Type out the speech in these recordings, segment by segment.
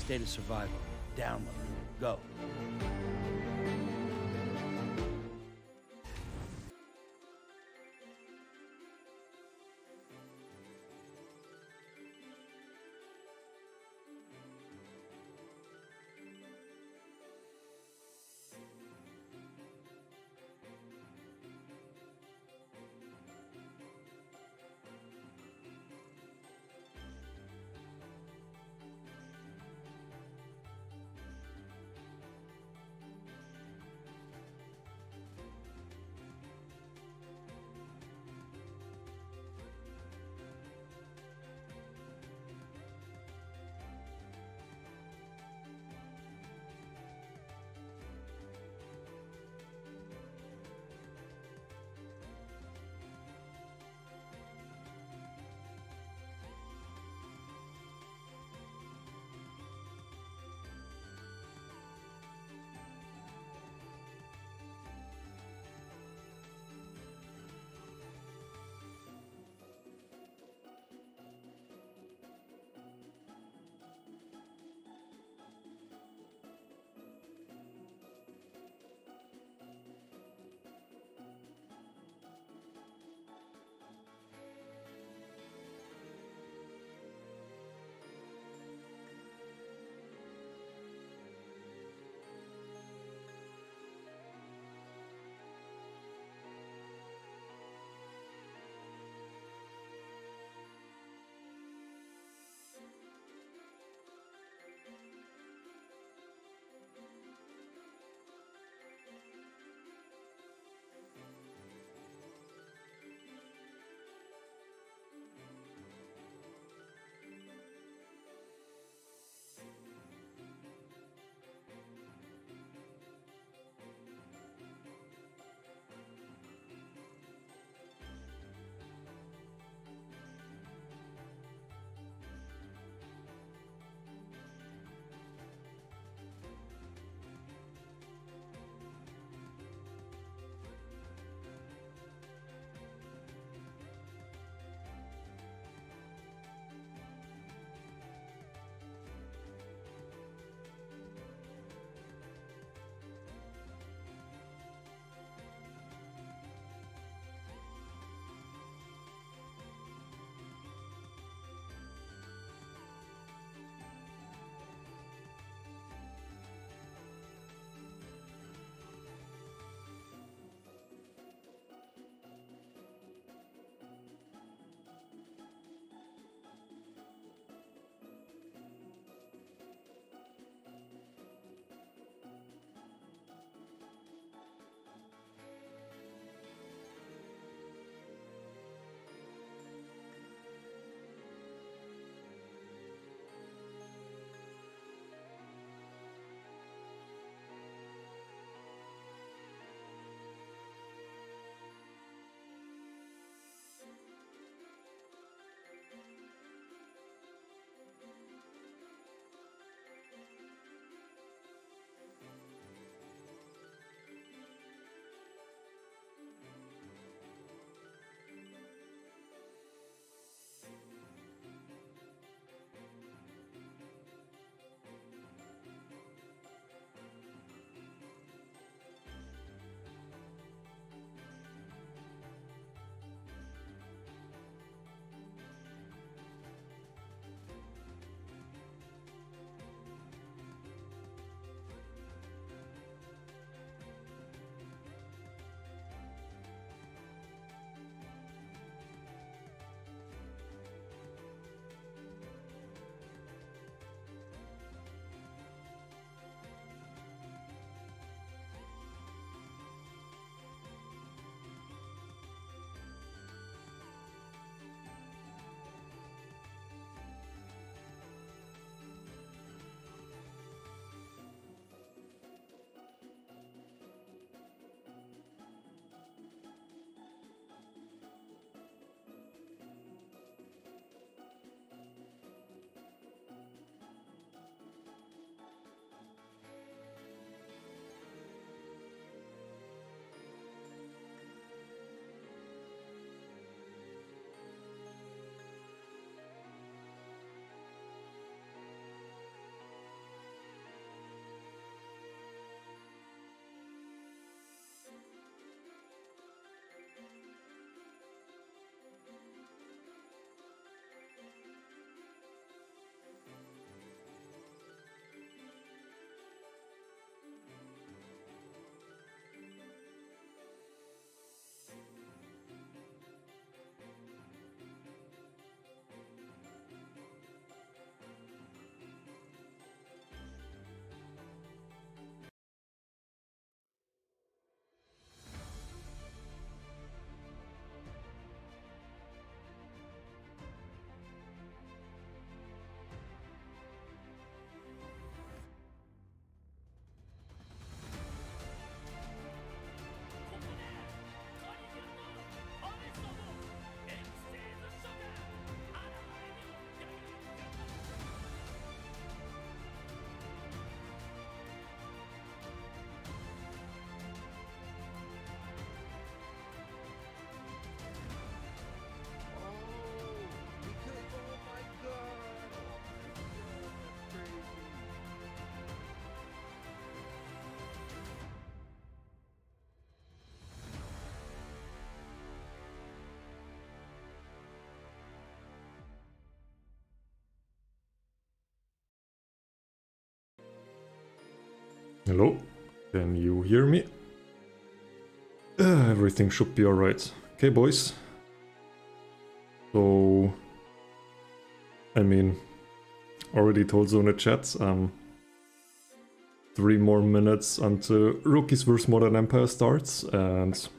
State of Survival. Download. Go. Hello, can you hear me? Everything should be alright. Okay, boys. So, I mean, already told you in the chat, 3 more minutes until Rookies vs Modern Empire starts, and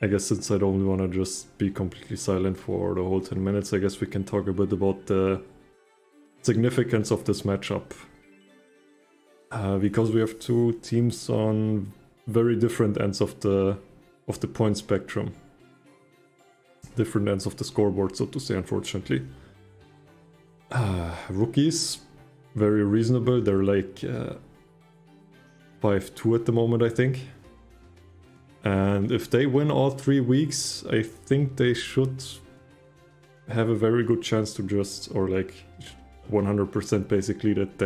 I guess since I don't want to just be completely silent for the whole 10 minutes, I guess we can talk a bit about the significance of this matchup. Because we have two teams on very different ends of the point spectrum. Different ends of the scoreboard, so to say, unfortunately. Rookies, very reasonable. They're like 5-2 at the moment, I think. And if they win all 3 weeks, I think they should have a very good chance to just, or like 100% basically, that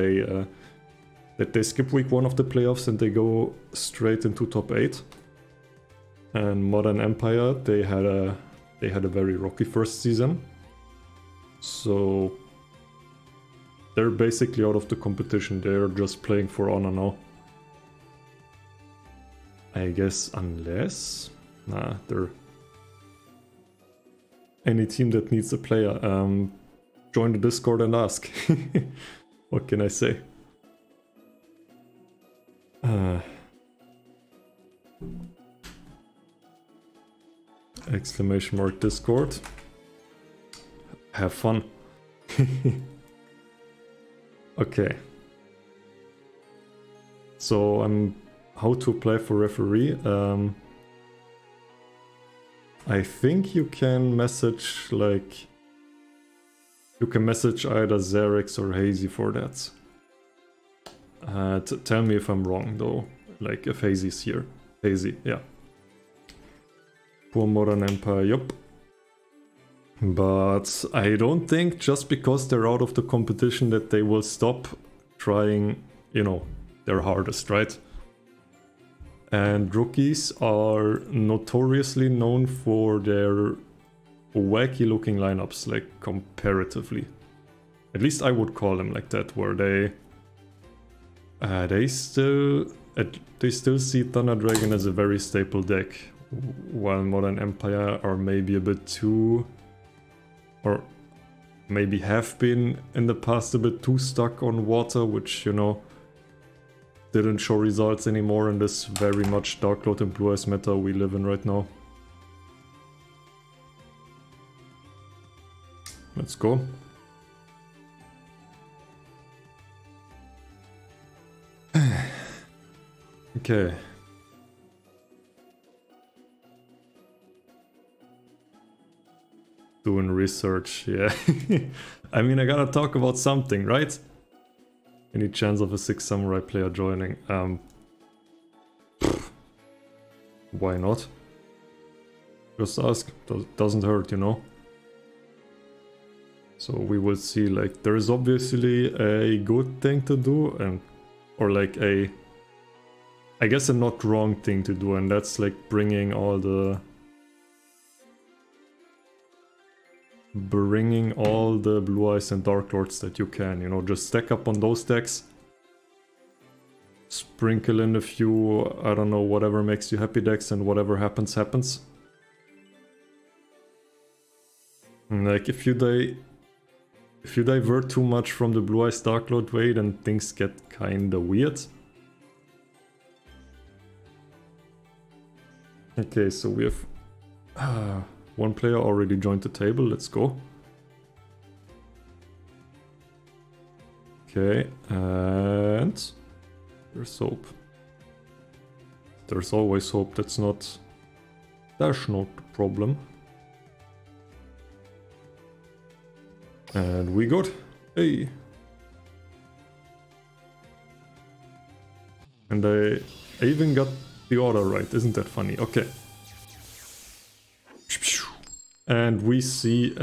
they skip week 1 of the playoffs and they go straight into top 8. And Modern Empire, they had a very rocky first season, so they're basically out of the competition. They're just playing for honor now, I guess, unless they're any team that needs a player. Join the Discord and ask. What can I say? Exclamation mark Discord. Have fun. Okay. So how to apply for referee. I think you can message like either Xerix or Hazy for that. Tell me if I'm wrong though, like if Hazy's here. Hazy, yeah. Poor Modern Empire, yup. But I don't think just because they're out of the competition that they will stop trying, you know, their hardest, right? And Rookies are notoriously known for their wacky looking lineups, like comparatively. At least I would call them like that, where they still see Thunder Dragon as a very staple deck, while Modern Empire are maybe a bit too, or maybe have been in the past a bit too stuck on water, which, you know, didn't show results anymore in this very much Dark Lord and Blue Eyes meta we live in right now. Let's go. Okay. Doing research, yeah. I mean, I gotta talk about something, right? Any chance of a 6 Samurai player joining? Why not? Just ask. Doesn't hurt, you know? So we will see. Like, there is obviously a good thing to do, or like I guess a not wrong thing to do, and that's like bringing all the Blue Eyes and Dark Lords that you can, you know, just stack up on those decks, sprinkle in a few, I don't know, whatever makes you happy decks, and whatever happens, happens. And like, if you divert too much from the Blue Eyes Dark Lord way, then things get kinda weird. Okay, so we have one player already joined the table, let's go. Okay, and there's hope. There's always hope, that's not the problem. And we got, hey. And I even got the order right, isn't that funny? Okay. And we see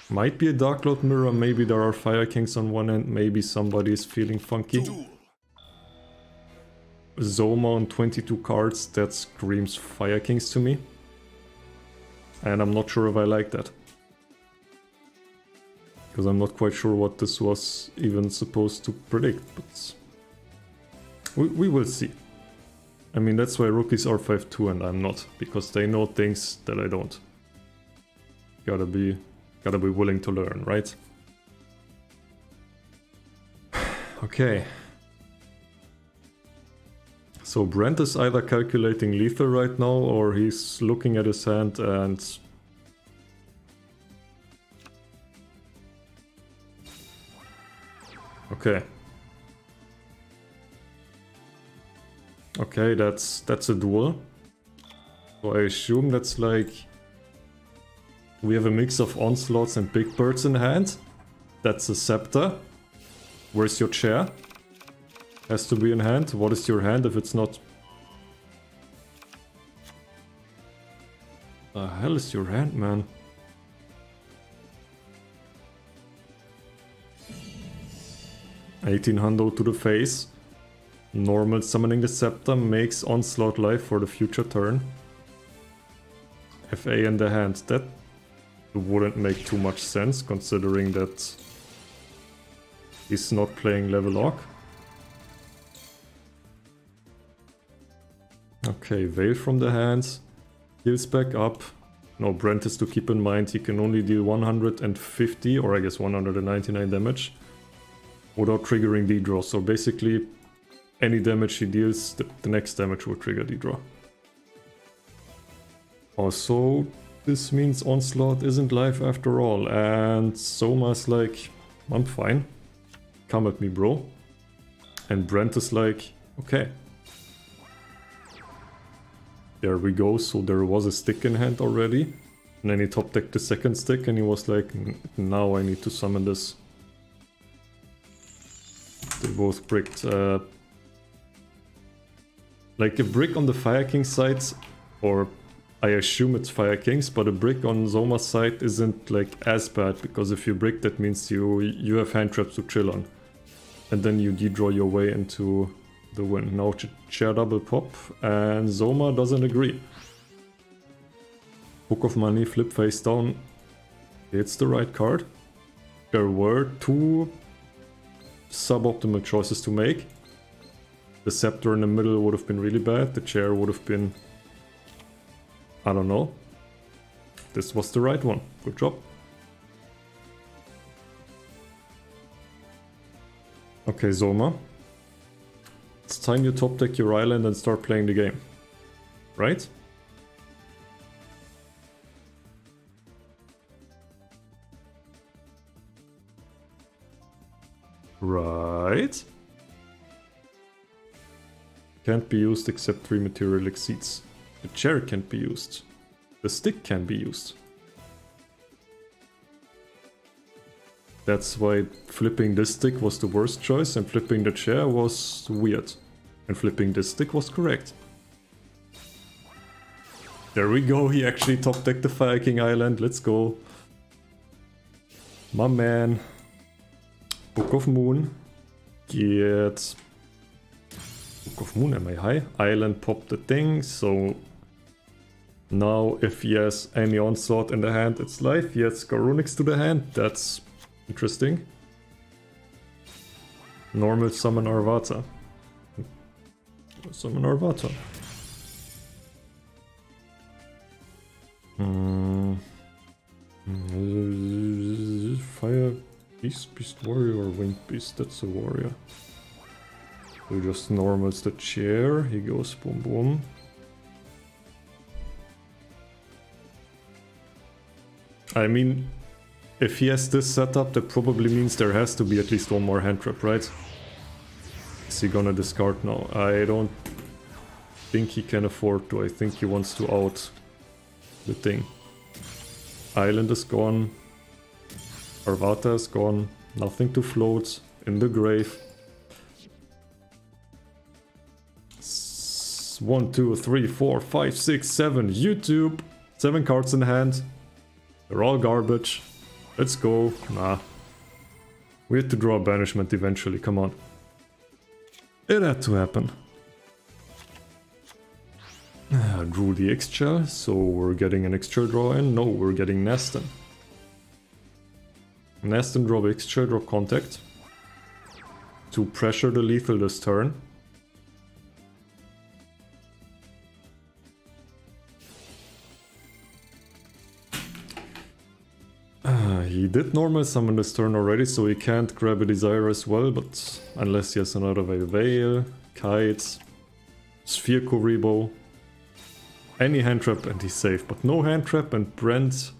might be a Dark Lord mirror, maybe there are Fire Kings on one end, maybe somebody is feeling funky. Zoma on 22 cards, that screams Fire Kings to me. And I'm not sure if I like that. Because I'm not quite sure what this was even supposed to predict, but We will see. I mean, that's why rookies are 5-2 and I'm not, because they know things that I don't. Gotta be willing to learn, right? Okay. So Brent is either calculating lethal right now, or he's looking at his hand and... Okay. Okay, that's a duel. So I assume that's like... We have a mix of onslaughts and big birds in hand. That's a scepter. Where's your chair? Has to be in hand. What is your hand if it's not... The hell is your hand, man? $1800 to the face. Normal summoning the scepter makes onslaught life for the future turn. FA in the hand. That wouldn't make too much sense considering that he's not playing level lock. Okay, Veil from the hands. Heals back up. No, Brent is to keep in mind he can only deal 150 or I guess 199 damage without triggering D-draw. So basically any damage he deals, the next damage will trigger D-draw. Also, this means Onslaught isn't live after all, and Soma's like, I'm fine. Come at me, bro. And Brent is like, okay. There we go, so there was a stick in hand already. And then he top decked the second stick and he was like, now I need to summon this. They both bricked. Like a brick on the Fire King side, or I assume it's Fire King's, but a brick on Zoma's side isn't like as bad, because if you brick that means you have hand traps to chill on. And then you de-draw your way into the win. Now chair double pop, and Zoma doesn't agree. Book of Money, flip face down. It's the right card. There were two suboptimal choices to make. The scepter in the middle would have been really bad. The chair would have been... I don't know. This was the right one. Good job. Okay, Zoma. It's time you top deck your island and start playing the game. Right? Right? Can't be used except 3 material exceeds. The chair can't be used. The stick can be used. That's why flipping this stick was the worst choice and flipping the chair was weird. And flipping this stick was correct. There we go, he actually top decked the Fire King Island, let's go. My man. Book of Moon. Get... Book of Moon, am I high? Island popped the thing, so... Now if he has any onslaught in the hand, it's live. He has Garunix to the hand, that's interesting. Normal summon Arvata. Summon Arvata. Fire Beast, Beast Warrior or Winged Beast, that's a warrior. So just normals the chair, he goes boom boom. I mean, if he has this setup, that probably means there has to be at least one more hand trap, right? Is he gonna discard now? I don't think he can afford to. I think he wants to out the thing. Island is gone. Arvata is gone. Nothing to float. In the grave. 1, 2, 3, 4, 5, 6, 7. YouTube. 7 cards in hand. They're all garbage. Let's go. Nah. We had to draw a banishment eventually, come on. It had to happen. Drew the X-Shell, so we're getting an X-Shell draw in. No, we're getting Neston. Neston draw X-Shell, draw Contact. To pressure the lethal this turn. He did normal summon this turn already, so he can't grab a Desire as well, but unless he has another way, Veil, Kite, Sphere Kuribo, any hand trap and he's safe, but no hand trap, and Brent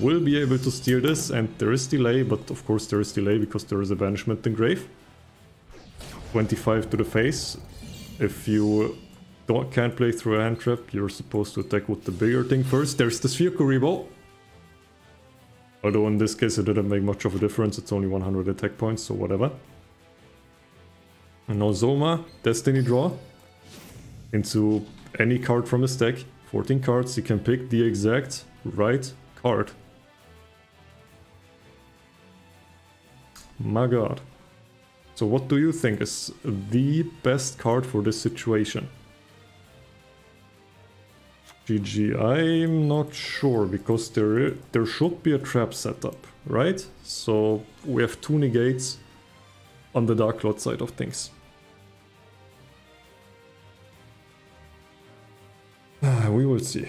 will be able to steal this, and there is delay, but of course there is delay because there is a banishment in grave. 25 to the face. If you can't play through a hand trap, you're supposed to attack with the bigger thing first. There's the Sphere Kuribo. Although in this case it didn't make much of a difference, it's only 100 attack points, so whatever. And now Zoma, Destiny Draw, into any card from his deck. 14 cards, he can pick the exact right card. My god. So what do you think is the best card for this situation? GG, I'm not sure, because there should be a trap setup, right? So we have 2 negates on the Dark Lord side of things. We will see.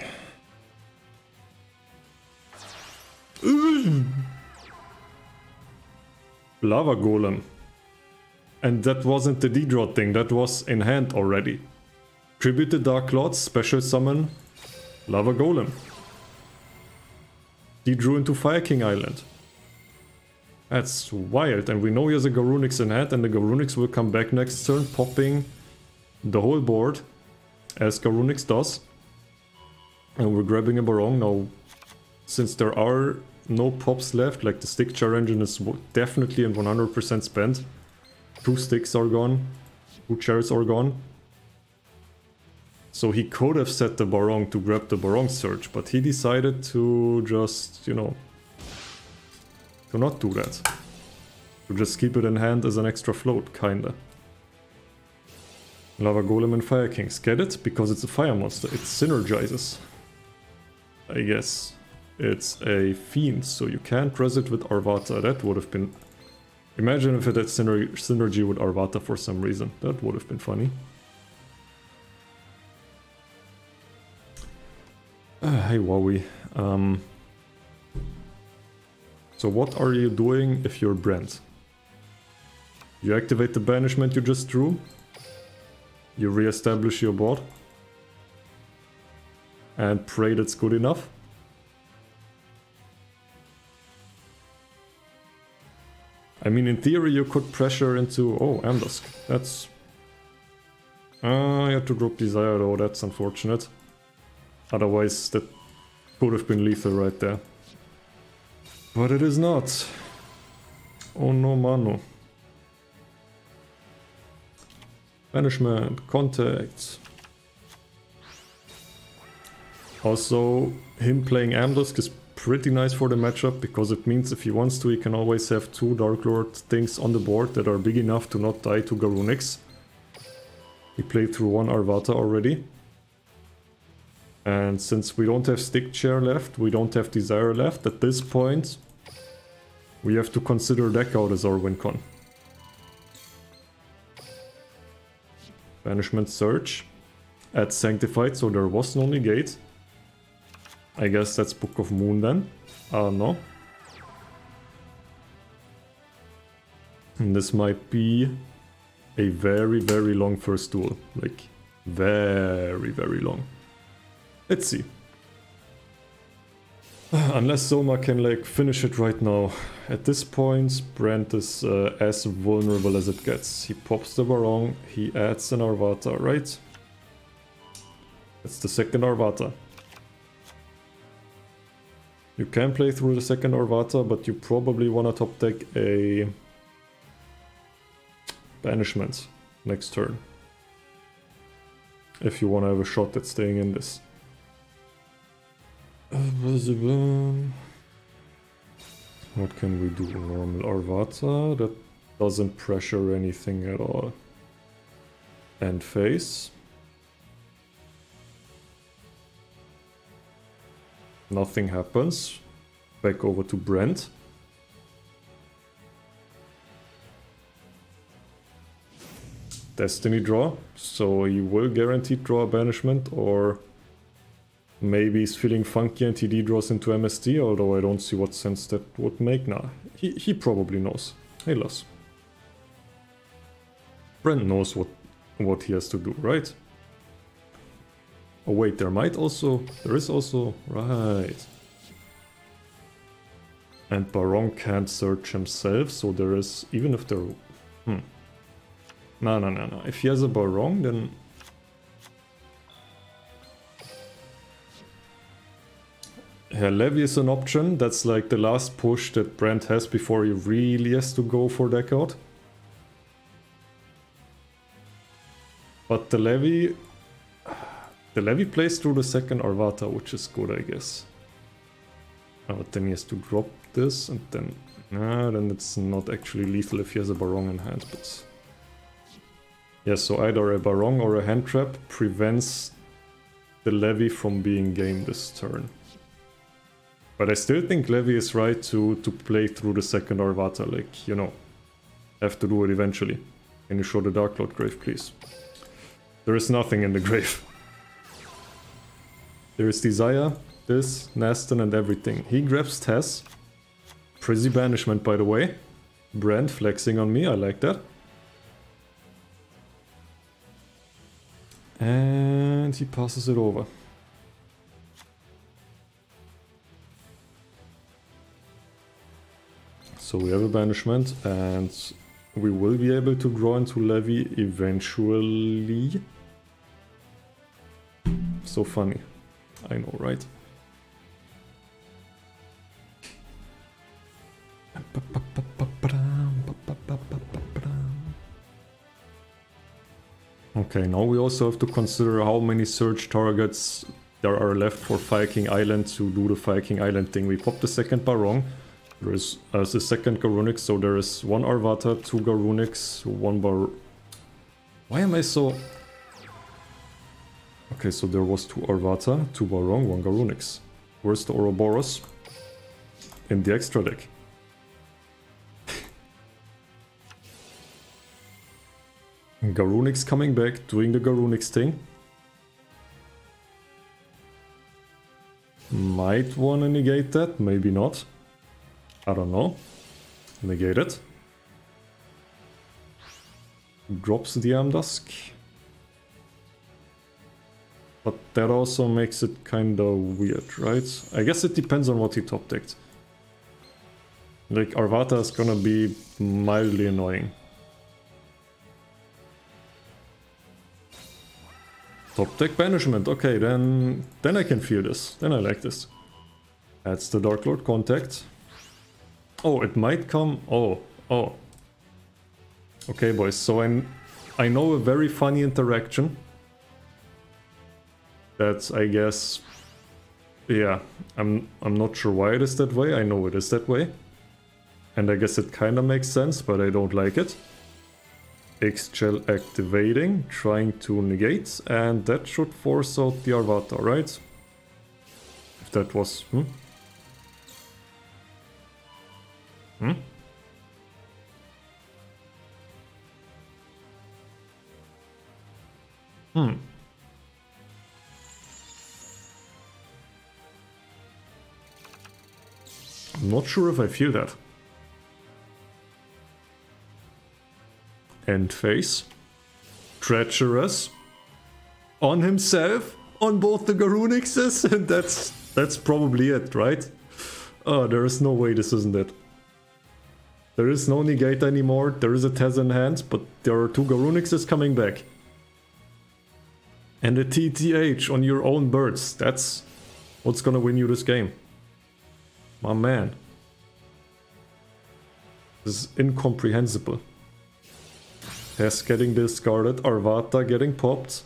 Lava Golem. And that wasn't the D-draw thing, that was in hand already. Tribute the Dark Lords, special summon Lava Golem. D-drew into Fire King Island. That's wild, and we know he has a Garunix in hand, and the Garunix will come back next turn, popping the whole board, as Garunix does. And we're grabbing a Barong. Now, since there are no pops left, like the stick char engine is definitely and 100% spent. 2 sticks are gone, 2 chairs are gone. So he could have set the Barong to grab the Barong Surge, but he decided to just, you know, to not do that. To just keep it in hand as an extra float, kinda. Lava Golem and Fire Kings, get it? Because it's a fire monster, it synergizes. I guess. It's a Fiend, so you can't res it with Arvata. That would have been... Imagine if it had synergy with Arvata for some reason. That would have been funny. Hey Wowie. So what are you doing if you're Brent? You activate the banishment you just drew. You re-establish your board. And pray that's good enough. I mean, in theory you could pressure into... Oh, Amdusk. That's... I had to drop Desire though, that's unfortunate. Otherwise that could have been lethal right there. But it is not. Oh no mano. Banishment, contact. Also, him playing Amdusk is pretty nice for the matchup, because it means if he wants to, he can always have 2 Dark Lord things on the board that are big enough to not die to Garunix. He played through 1 Arvata already. And since we don't have Stick Chair left, we don't have Desire left, at this point we have to consider deck out as our win con. Banishment Search. At Sanctified, so there was no negate. I guess that's Book of Moon then. No. And this might be a very, very long first duel. Like, very, very long. Let's see. Unless Zoma can, like, finish it right now. At this point, Brent is as vulnerable as it gets. He pops the Barong, he adds an Arvata, right? That's the second Arvata. You can play through the second Arvata, but you probably want to top deck a banishment next turn. If you want to have a shot at staying in this. What can we do? Normal Arvata, that doesn't pressure anything at all. End phase. Nothing happens. Back over to Brent. Destiny draw. So you will guaranteed draw a banishment, or Maybe he's feeling funky and TD draws into MSD, although I don't see what sense that would make now. He probably knows. Hey, Lars. Brent knows what he has to do, right? Oh wait, there is also, right. And Baron can't search himself, so there is, even if there... No. If he has a Baron, then... Yeah, Levy is an option. That's like the last push that Brent has before he really has to go for deck out. But the Levy plays through the second Arvata, which is good, I guess. But then he has to drop this, and then... then it's not actually lethal if he has a Barong in hand, but... Yeah, so either a Barong or a hand trap prevents the Levy from being game this turn. But I still think Levy is right to play through the second Arvata, like, you know, have to do it eventually. Can you show the Dark Lord grave, please? There is nothing in the grave. There is Desire, this, Naston and everything. He grabs Tess. Prissy Banishment, by the way. Brand flexing on me, I like that. And he passes it over. So we have a banishment, and we will be able to draw into Levy eventually. So funny. I know, right? Okay, now we also have to consider how many search targets there are left for Viking Island to do the Viking Island thing. We pop the second Barong. There is the second Garunix, so there is one Arvata, two Garunix, one Bar... Why am I so... Okay, so there was two Arvata, two Barong, one Garunix. Where's the Ouroboros? In the extra deck. Garunix coming back, doing the Garunix thing. Might wanna negate that, maybe not. I don't know. Negate it. Drops the Amdusk. But that also makes it kinda weird, right? I guess it depends on what he top decked. Like, Arvata is gonna be mildly annoying. Top deck Banishment, okay, then I can feel this. Then I like this. That's the Dark Lord contact. Oh, it might come... Oh. Okay, boys, so I know a very funny interaction. That's, I guess... Yeah, I'm not sure why it is that way. I know it is that way. And I guess it kinda makes sense, but I don't like it. X-Shell activating, trying to negate, and that should force out the Arvata, right? If that was... I'm not sure if I feel that. End phase. Treacherous. On himself. On both the Garunixes. And that's probably it, right? Oh, there is no way this isn't it. There is no negate anymore. There is a Tez in hand, but there are two Garunixes coming back. And a TTH on your own birds. That's what's gonna win you this game. My man. This is incomprehensible. Tess getting discarded, Arvata getting popped.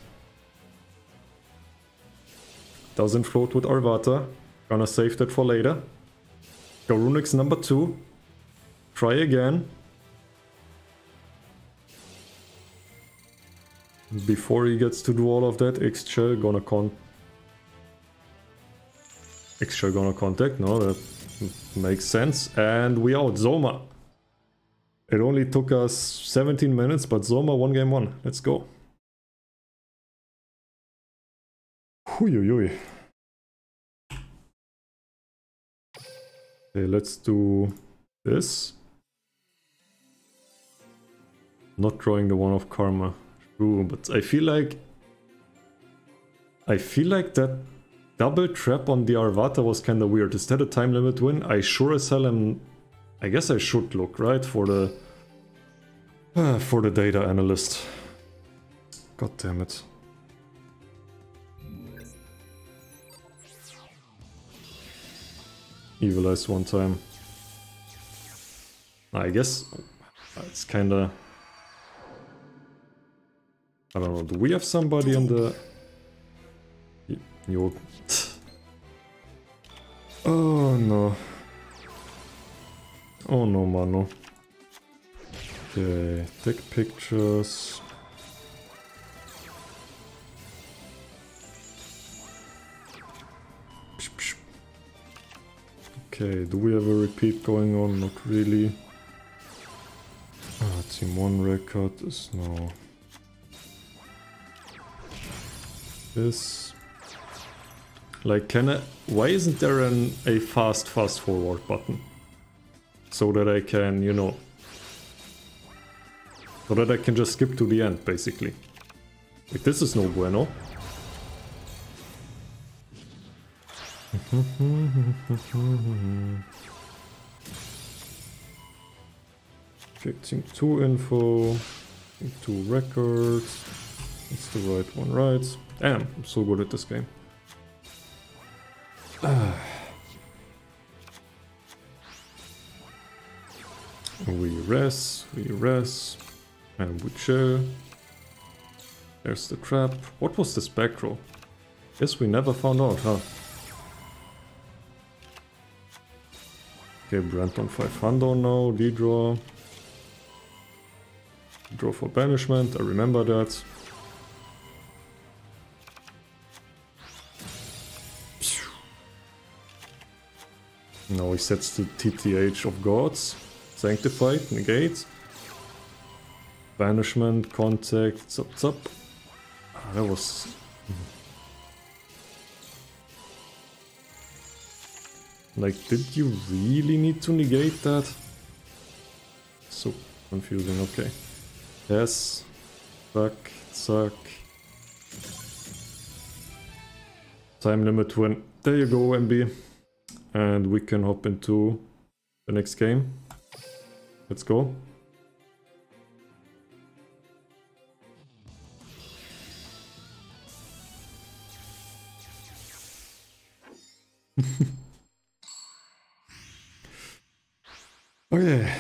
Doesn't float with Arvata. Gonna save that for later. Garunix number 2. Try again. Before he gets to do all of that, X-Shell gonna contact. No, that makes sense. And we out. Zoma. It only took us 17 minutes, but Zoma won game 1. Let's go. Huiuiui. Okay, let's do this. Not drawing the one of karma. True, but I feel like that double trap on the Arvata was kinda weird. Is that a time limit win? I sure as hell am. I guess I should look, right? For the data analyst. God damn it. Evilized one time. I guess it's kinda. I don't know, do we have somebody in the... Yo. Oh no. Oh no, mano. Okay, take pictures. Okay, do we have a repeat going on? Not really. Team 1 record is no... This... Like, can I... Why isn't there a fast forward button? So that I can, you know... So that I can just skip to the end, basically. Like, this is no bueno. Okay, Team 2 info, Team 2 records, that's the right one, right? Damn, I'm so good at this game. We rest, and we chill. There's the trap. What was this back row? Guess we never found out, huh? Okay, Brent on 500 now, D-draw. Draw for banishment, I remember that. Now he sets the TTH of gods. Sanctified, negate. Banishment, contact, zap. That was... Like, did you really need to negate that? So confusing, okay. Yes. Zack. Time limit win. There you go, MB. And we can hop into the next game. Let's go. Okay.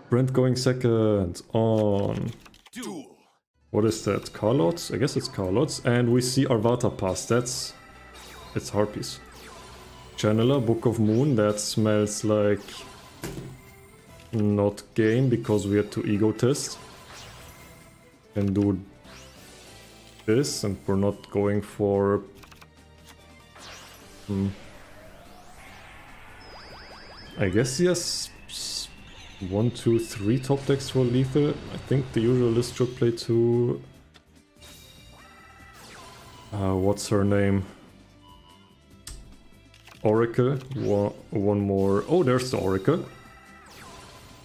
Brent going second on... Duel. What is that? Carlots? I guess it's Carlots. And we see Arvata pass. That's... It's Harpies. Channeler, Book of Moon. That smells like... Not game, because we had to ego test. And do... this, and we're not going for... I guess yes. 1, 2, 3 top decks for lethal. I think the usual list should play 2. What's her name? Oracle. One more. Oh, there's the Oracle.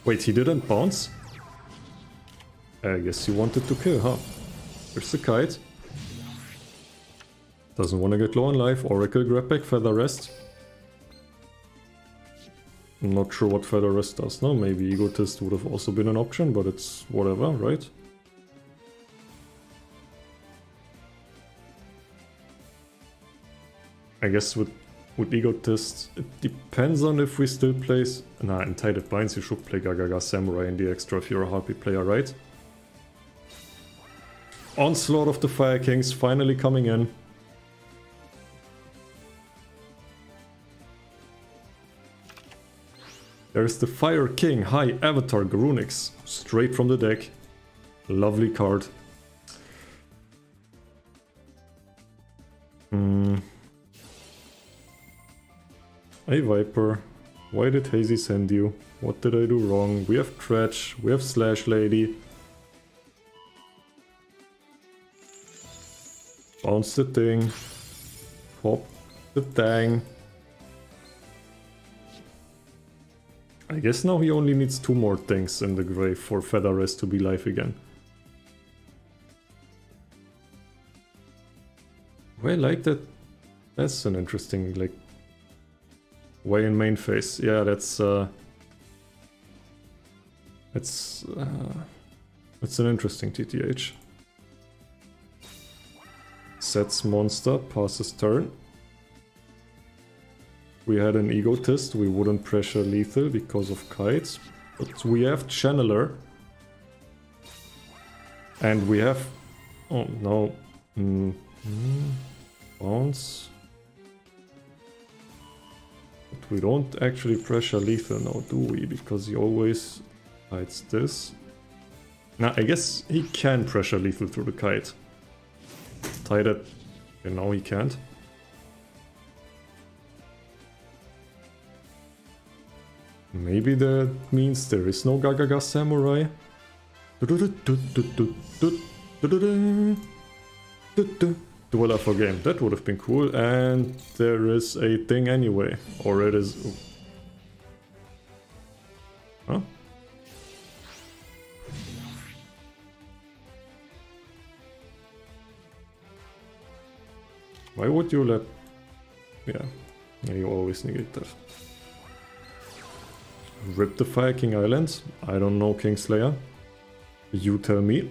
Wait, he didn't bounce? I guess he wanted to kill, huh? There's the kite. Doesn't want to get low on life. Oracle, grab back, Feather Rest. I'm not sure what Feather Rest does now. Maybe Egotist would have also been an option, but it's whatever, right? I guess with Egotist, it depends on if we still play... Nah, in Tided Binds you should play Gagaga Samurai in the extra if you're a Harpy player, right? Onslaught of the Fire Kings finally coming in. There's the Fire King, High Avatar Garunix, straight from the deck. Lovely card. Hey Viper, why did Hazy send you? What did I do wrong? We have Dredge, we have Slash Lady. Bounce the thing. Pop the dang. I guess now he only needs 2 more things in the grave for Featherest to be live again. Well, I like that. That's an interesting, like, way in main phase. Yeah, that's an interesting TTH. Sets monster, passes turn. We had an egotist, we wouldn't pressure lethal because of kites, but we have channeler. And we have... oh no. Bounce. But we don't actually pressure lethal now, do we? Because he always hides this. Now, I guess he can pressure lethal through the kite. Tie that... and now he can't. Maybe that means there is no Gagaga Samurai. Duel Alpha game, that would have been cool, and there is a thing anyway, or it is... huh? Why would you let... yeah, you always negate that. Rip the Fire King Islands? I don't know, Kingslayer. You tell me.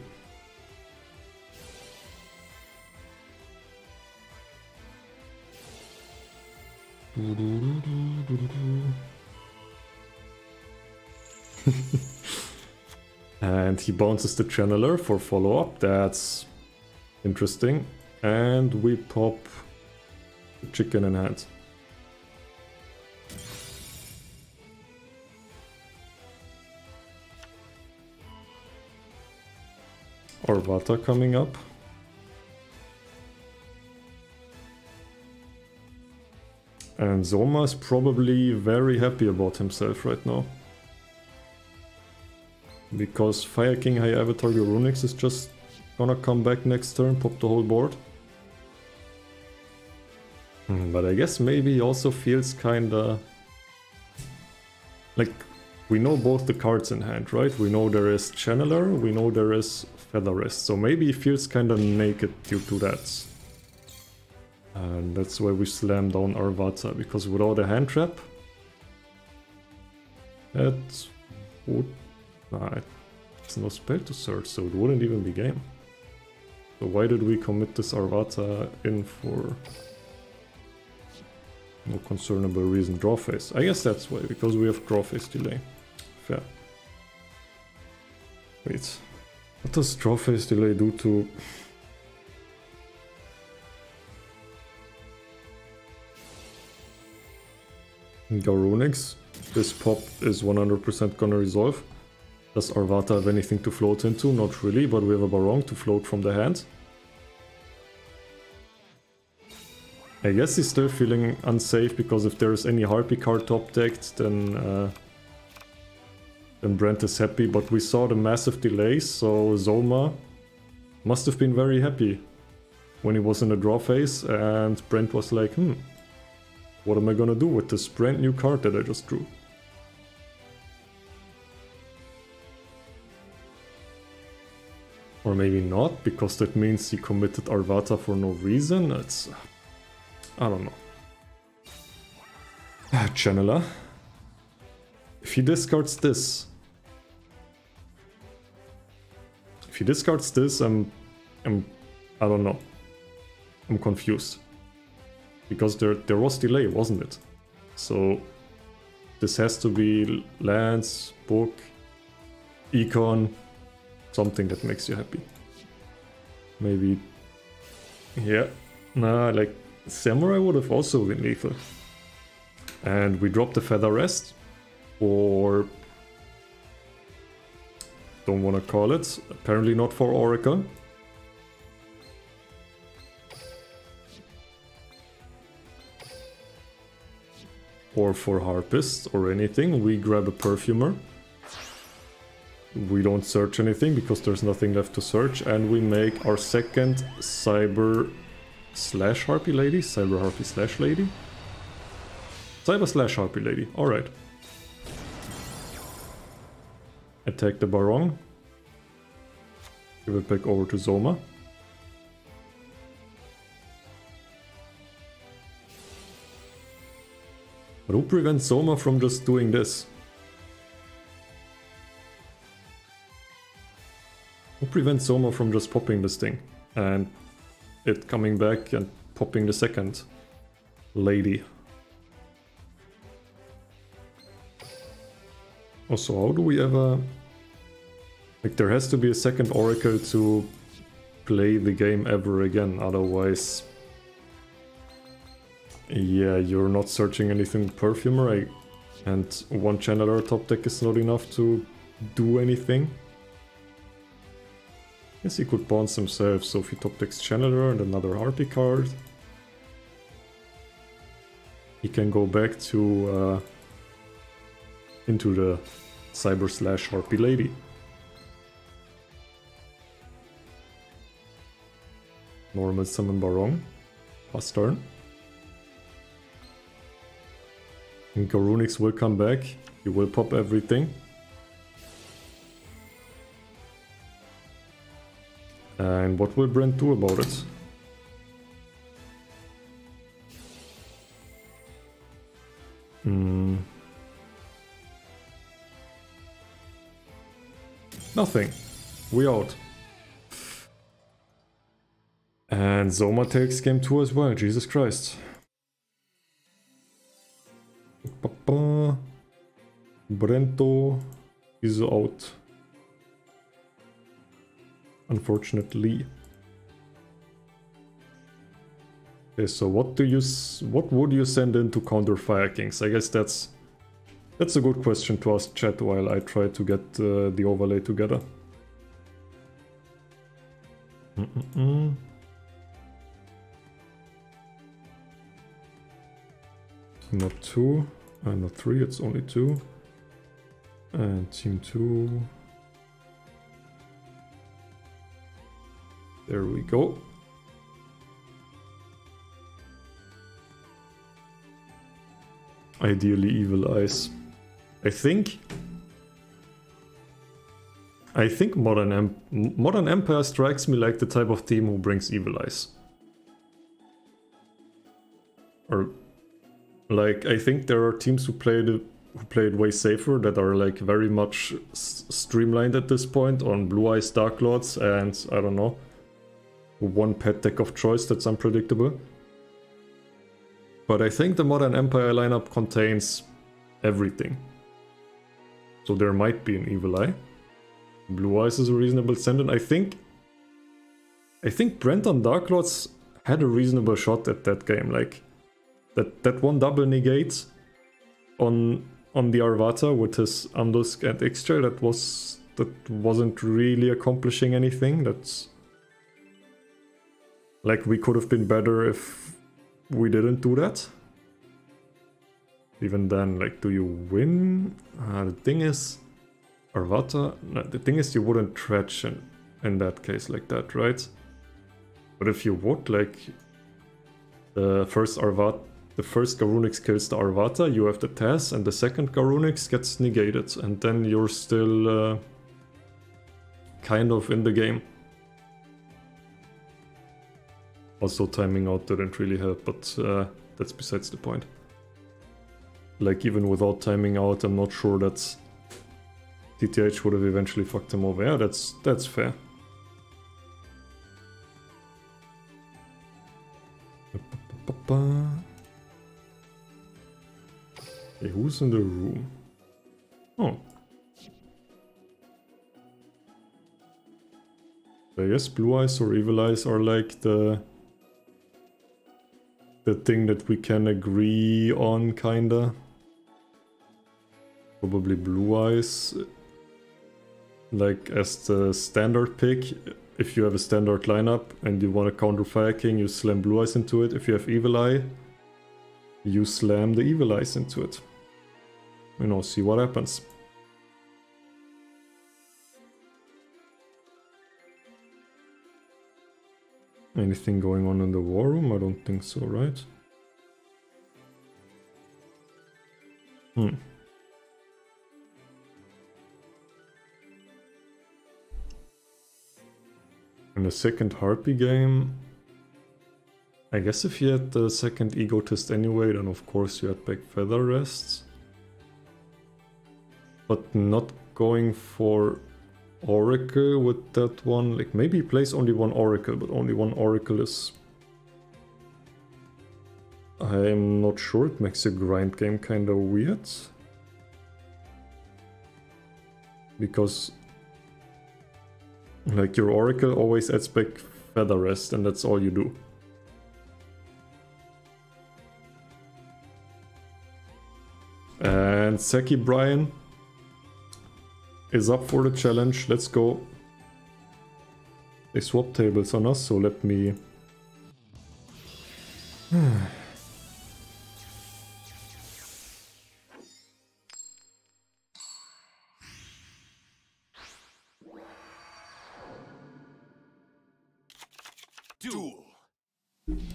And he bounces the channeler for follow-up. That's interesting. And we pop the chicken in hand. Arvata coming up. And Zoma is probably very happy about himself right now. Because Fire King High Avatar Runix is just gonna come back next turn, pop the whole board. But I guess maybe he also feels kinda... like, we know both the cards in hand, right? We know there is Channeler, we know there is Featherest, so maybe he feels kinda naked due to that. And that's why we slam down Arvata, because without a hand trap, that would... nah, it's no spell to search, so it wouldn't even be game. So why did we commit this Arvata in for no concernable reason? Draw phase. I guess that's why, because we have draw phase delay. Fair. Wait. What does draw phase delay do to... Garunix? This pop is 100% gonna resolve. Does Arvata have anything to float into? Not really, but we have a Barong to float from the hand. I guess he's still feeling unsafe, because if there is any Harpy card top decked, then Brent is happy, but we saw the massive delays, so Zoma must have been very happy when he was in the draw phase, and Brent was like, what am I gonna do with this brand new card that I just drew? Or maybe not, because that means he committed Arvata for no reason. It's... I don't know. Channeler. If he discards this... if he discards this, I don't know. I'm confused. Because there was delay, wasn't it? So this has to be lands, book, econ, something that makes you happy. Maybe... yeah. Nah, like Samurai would have also been lethal. And we drop the Featherest, or... don't want to call it. Apparently not for Oracle. Or for Harpist, or anything. We grab a Perfumer. We don't search anything, because there's nothing left to search. And we make our second Cyber slash Harpy Lady? Cyber Harpy slash Lady? Cyber slash Harpy Lady, alright. Attack the Barong. Give it back over to Zoma. But who prevents Zoma from just doing this? Who prevents Zoma from just popping this thing? And it coming back and popping the second lady. Also, how do we ever... Like, there has to be a second Oracle to play the game ever again, otherwise... Yeah, you're not searching anything with Perfumer, and one Channeler top deck is not enough to do anything. Guess he could bounce himself, so if he top decks Channeler and another Harpy card, he can go back to into the Cyber / Harpy Lady. Normal summon Barong. Pass turn. And Garunix will come back. He will pop everything. And what will Brent do about it? Nothing. We out. And Zoma takes game 2 as well. Jesus Christ. Brento is out. Unfortunately. Okay, so what would you send in to counter Fire Kings? I guess that's a good question to ask chat while I try to get the overlay together. Not 2, not 3, it's only 2. And team 2. There we go. Ideally Evil Eyes. I think Modern Empire strikes me like the type of team who brings Evil Eyes. Or like, I think there are teams who play it way safer, that are like very much streamlined at this point on Blue Eyes Dark Lords and I don't know, one pet deck of choice that's unpredictable. But I think the Modern Empire lineup contains everything. So there might be an Evil Eye. Blue Eyes is a reasonable send-in. I think Brent on Dark Lords had a reasonable shot at that game. Like that one double negate on the Arvata with his Amdusk and Ixchel, that wasn't really accomplishing anything. That's like, we could have been better if we didn't do that. Even then, like, do you win? The thing is, Arvata, no, the thing is you wouldn't dredge in that case like that, right? But if you would, like, the first Garunix kills the Arvata, you have the Taz, and the second Garunix gets negated, and then you're still kind of in the game. Also, timing out didn't really help, but that's besides the point. Like, even without timing out, I'm not sure that TTH would have eventually fucked him over. Yeah, that's fair. Okay, who's in the room? Oh. I guess Blue Eyes or Evil Eyes are like the thing that we can agree on, kinda. Probably Blue Eyes, like, as the standard pick. If you have a standard lineup and you want to counter Fire King, you slam Blue Eyes into it. If you have Evil Eye, you slam the Evil Eyes into it. You know, see what happens. Anything going on in the war room? I don't think so, right? In the second Harpy game, I guess if you had the second Egotist anyway, then of course you had back Feather Rests. But not going for Oracle with that one. Like maybe he plays only one Oracle, but only one Oracle is... I'm not sure, it makes the grind game kinda weird. Because like your Oracle always adds back Feather Rest and that's all you do. And Seki Brian is up for the challenge. Let's go. They swap tables on us, so let me... Duel.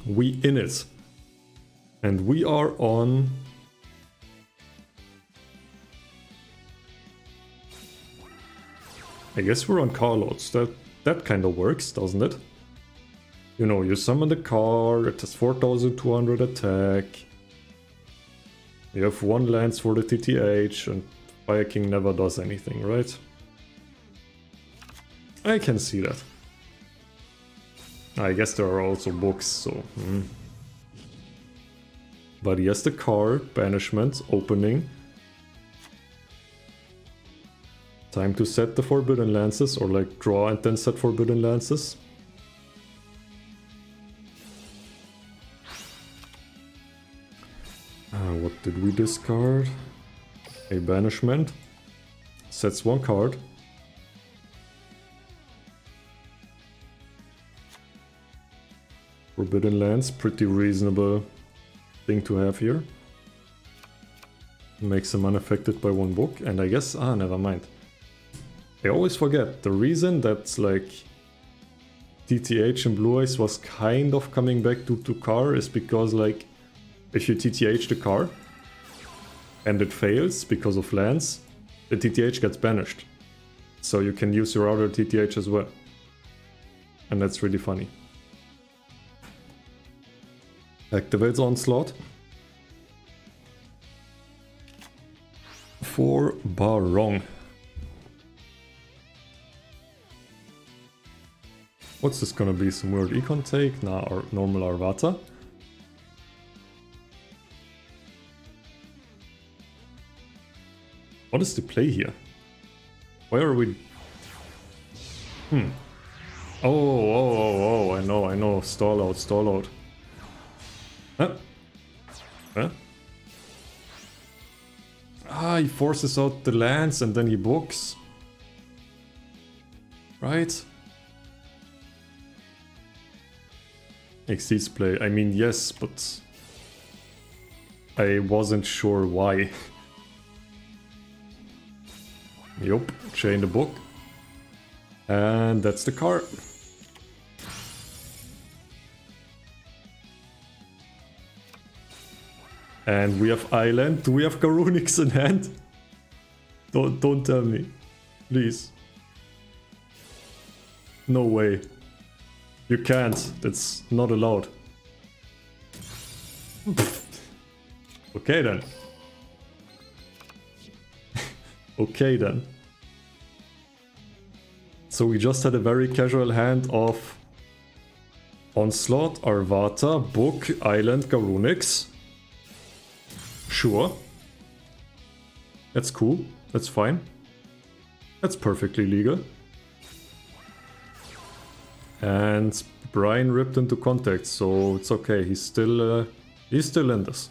We in it. And we are on... I guess we're on Carloads. That kind of works, doesn't it? You know, you summon the car, it has 4200 attack. You have 1 lance for the TTH, and Fire King never does anything, right? I can see that. I guess there are also books, so... But he has the card, Banishment, Opening. Time to set the Forbidden Lances, or like draw and then set Forbidden Lances. What did we discard? A Banishment. Sets 1 card. Forbidden Lance, pretty reasonable thing to have here. Makes them unaffected by 1 book, and I guess... never mind. I always forget, the reason that like TTH and Blue Eyes was kind of coming back to car is because like if you TTH the car and it fails because of lands, the TTH gets banished. So you can use your other TTH as well. And that's really funny. Activates Onslaught. For Barong. What's this gonna be? Some weird econ take? Nah, or normal Arvata. What is the play here? Why are we... Oh, I know. Stall out. Huh? He forces out the lands and then he books. Right? Xyz's play. I mean, yes, but I wasn't sure why. Yup, chain the book. And that's the card. And we have Island. Do we have Garunix in hand? Don't tell me. Please. No way. You can't. That's not allowed. Okay then. Okay then. So we just had a very casual hand of Onslaught, Arvata, Book, Island, Garunix. Sure. That's cool. That's fine. That's perfectly legal. And Brian ripped into contact, so it's okay. He's still in this.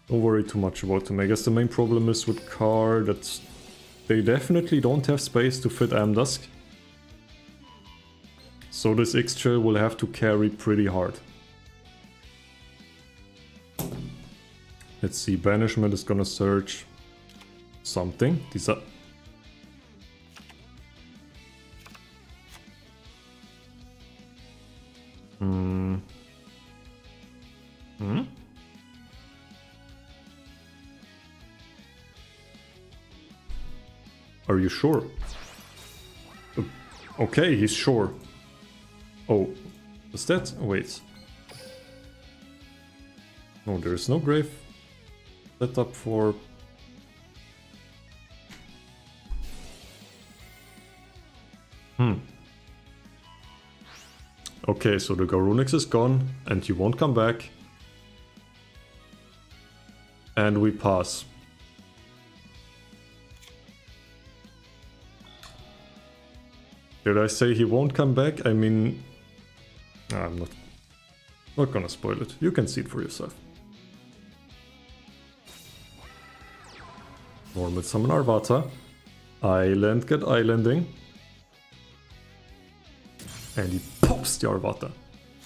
Don't worry too much about him. I guess the main problem is with Car that they definitely don't have space to fit Amdusk. So this Ixchel will have to carry pretty hard. Let's see, Banishment is gonna search something. These are... Are you sure? Okay, he's sure. Oh, is that? Wait. No, there is no grave set up for... Okay, so the Garunix is gone, and you won't come back. And we pass. Did I say he won't come back? I mean... I'm not gonna spoil it. You can see it for yourself. Normal summon Arvata. Island get islanding. And he pops the Arvata,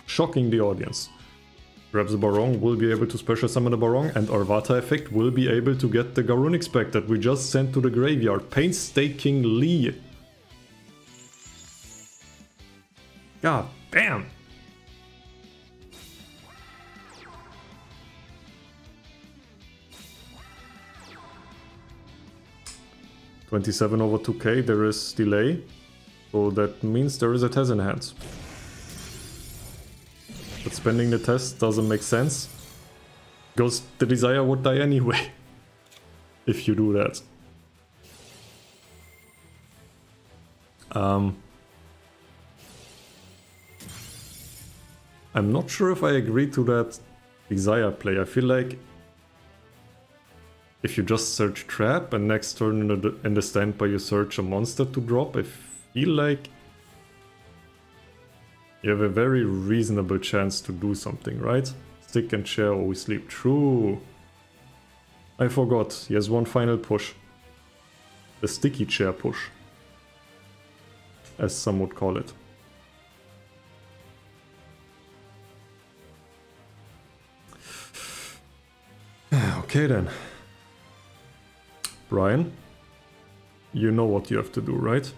shocking the audience. Grabs the Barong, will be able to special summon the Barong, and Arvata effect will be able to get the Garunix back that we just sent to the graveyard painstakingly. God damn! $27 over 2k, there is delay. So that means there is a Tez in hand. But spending the Tez doesn't make sense. Because the Desire would die anyway. If you do that. I'm not sure if I agree to that Desire play. I feel like if you just search Trap and next turn in the standby you search a monster to drop, I feel like you have a very reasonable chance to do something, right? Stick and chair always sleep. True. I forgot. He has one final push. The sticky chair push. As some would call it. Okay then. Brian, you know what you have to do, right?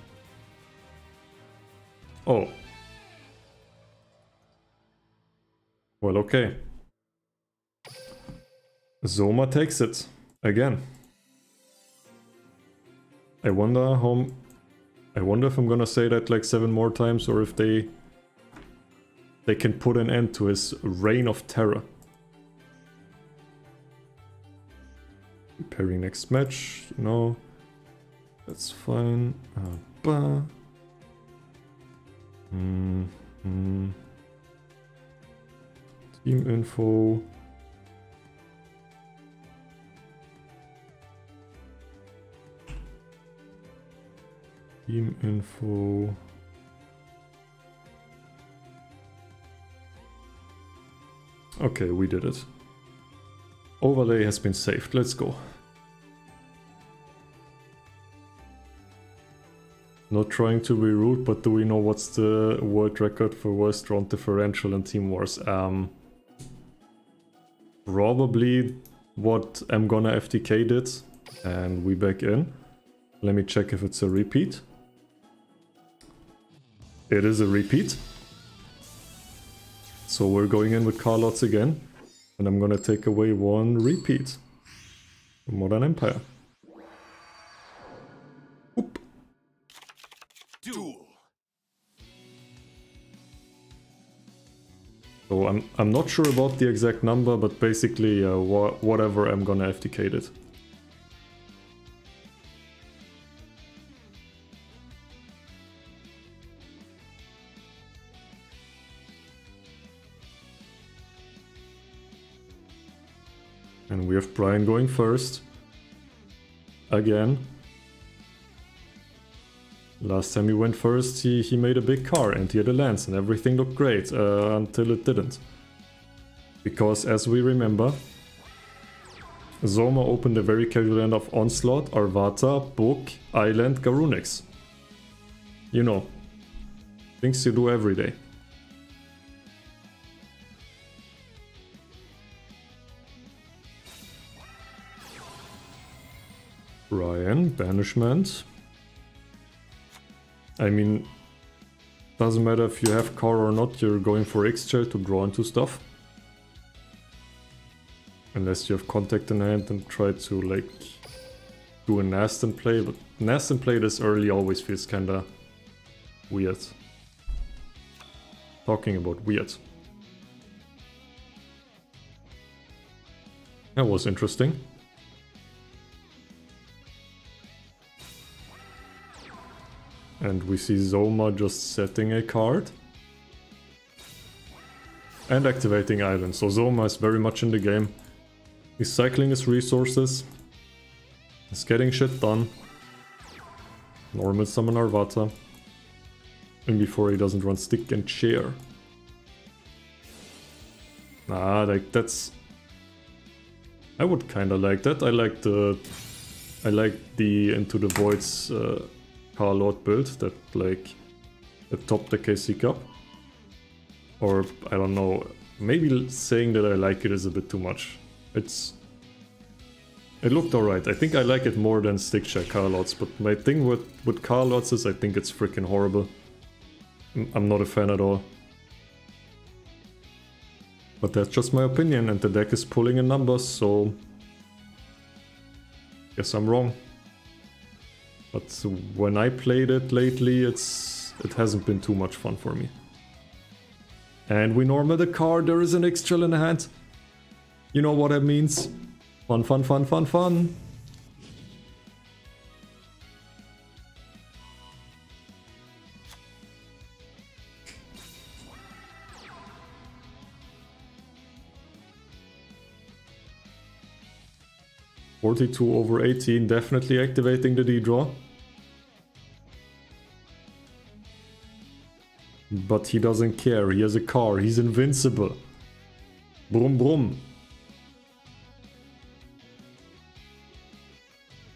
Oh. Well, okay. Zoma takes it. Again. I wonder if I'm gonna say that like 7 more times, or if they can put an end to his reign of terror. Preparing next match, no. That's fine. Team info. Team info. Okay, we did it. Overlay has been saved. Let's go. Not trying to be rude, but do we know what's the world record for worst round differential in Team Wars? Probably what I'm gonna FTK did, and we back in. Let me check if it's a repeat. It is a repeat. So we're going in with Carlots again, and I'm gonna take away one repeat. Modern Empire. Oop. Duel. So I'm not sure about the exact number, but basically whatever I'm gonna FTK it. And we have Brian going first. Again. Last time he went first, he made a big car and he had a lance and everything looked great, until it didn't. Because as we remember, Zoma opened a very casual end of Onslaught, Arvata, Book, Island, Garunix. You know, things you do every day. Brian, banishment. I mean, doesn't matter if you have car or not, you're going for X-Chair to draw into stuff. Unless you have contact in hand and try to like do a Nastin play, but Nastin play this early always feels kinda weird. Talking about weird. That was interesting. And we see Zoma just setting a card. And activating Island. So Zoma is very much in the game. He's cycling his resources. He's getting shit done. Normal summon Arvata. And before he doesn't run Stick and Chair. Like that's... I would kinda like that. I like the Into the Voids Carlord build that like atop the KC Cup. Or I don't know, maybe saying that I like it is a bit too much. It looked alright. I think I like it more than Stick Check Carlords, but my thing with Carlords is I think it's freaking horrible. I'm not a fan at all. But that's just my opinion, and the deck is pulling in numbers, so... guess I'm wrong. But when I played it lately, it hasn't been too much fun for me. And we normal the card, there is an X-Trail in the hand. You know what that means. Fun, fun, fun, fun, fun. (42/18), definitely activating the D-draw. But he doesn't care, he has a car, he's invincible. Brum brum.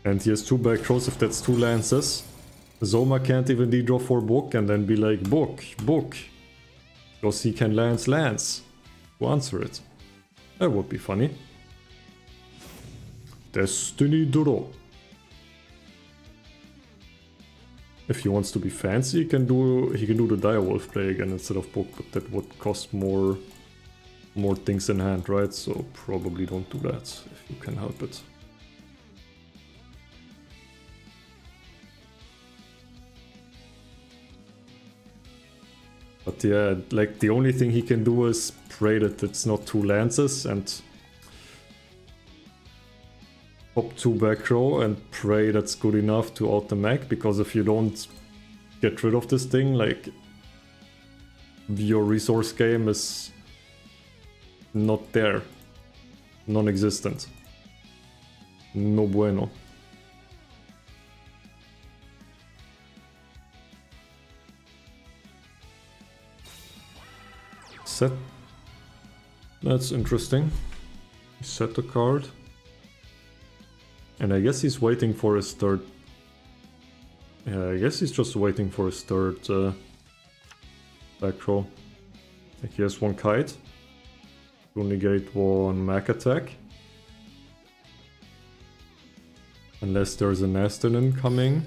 And he has 2 back throws if that's 2 lances. Zoma can't even D-draw for book and then be like, book. Because he can lance to answer it. That would be funny. Destiny Draw. If he wants to be fancy, he can do the Direwolf play again instead of book, but that would cost more things in hand, right? So probably don't do that if you can help it. But yeah, like the only thing he can do is pray that it's not 2 lances and pop 2 back row and pray that's good enough to out the mech, because if you don't get rid of this thing, like your resource game is not there. Non-existent. No bueno. Set. That's interesting. Set a card. And I guess he's waiting for his third... Yeah, I guess he's just waiting for his third back row. Like he has 1 kite. To negate 1 mech attack. Unless there's a Nastin incoming.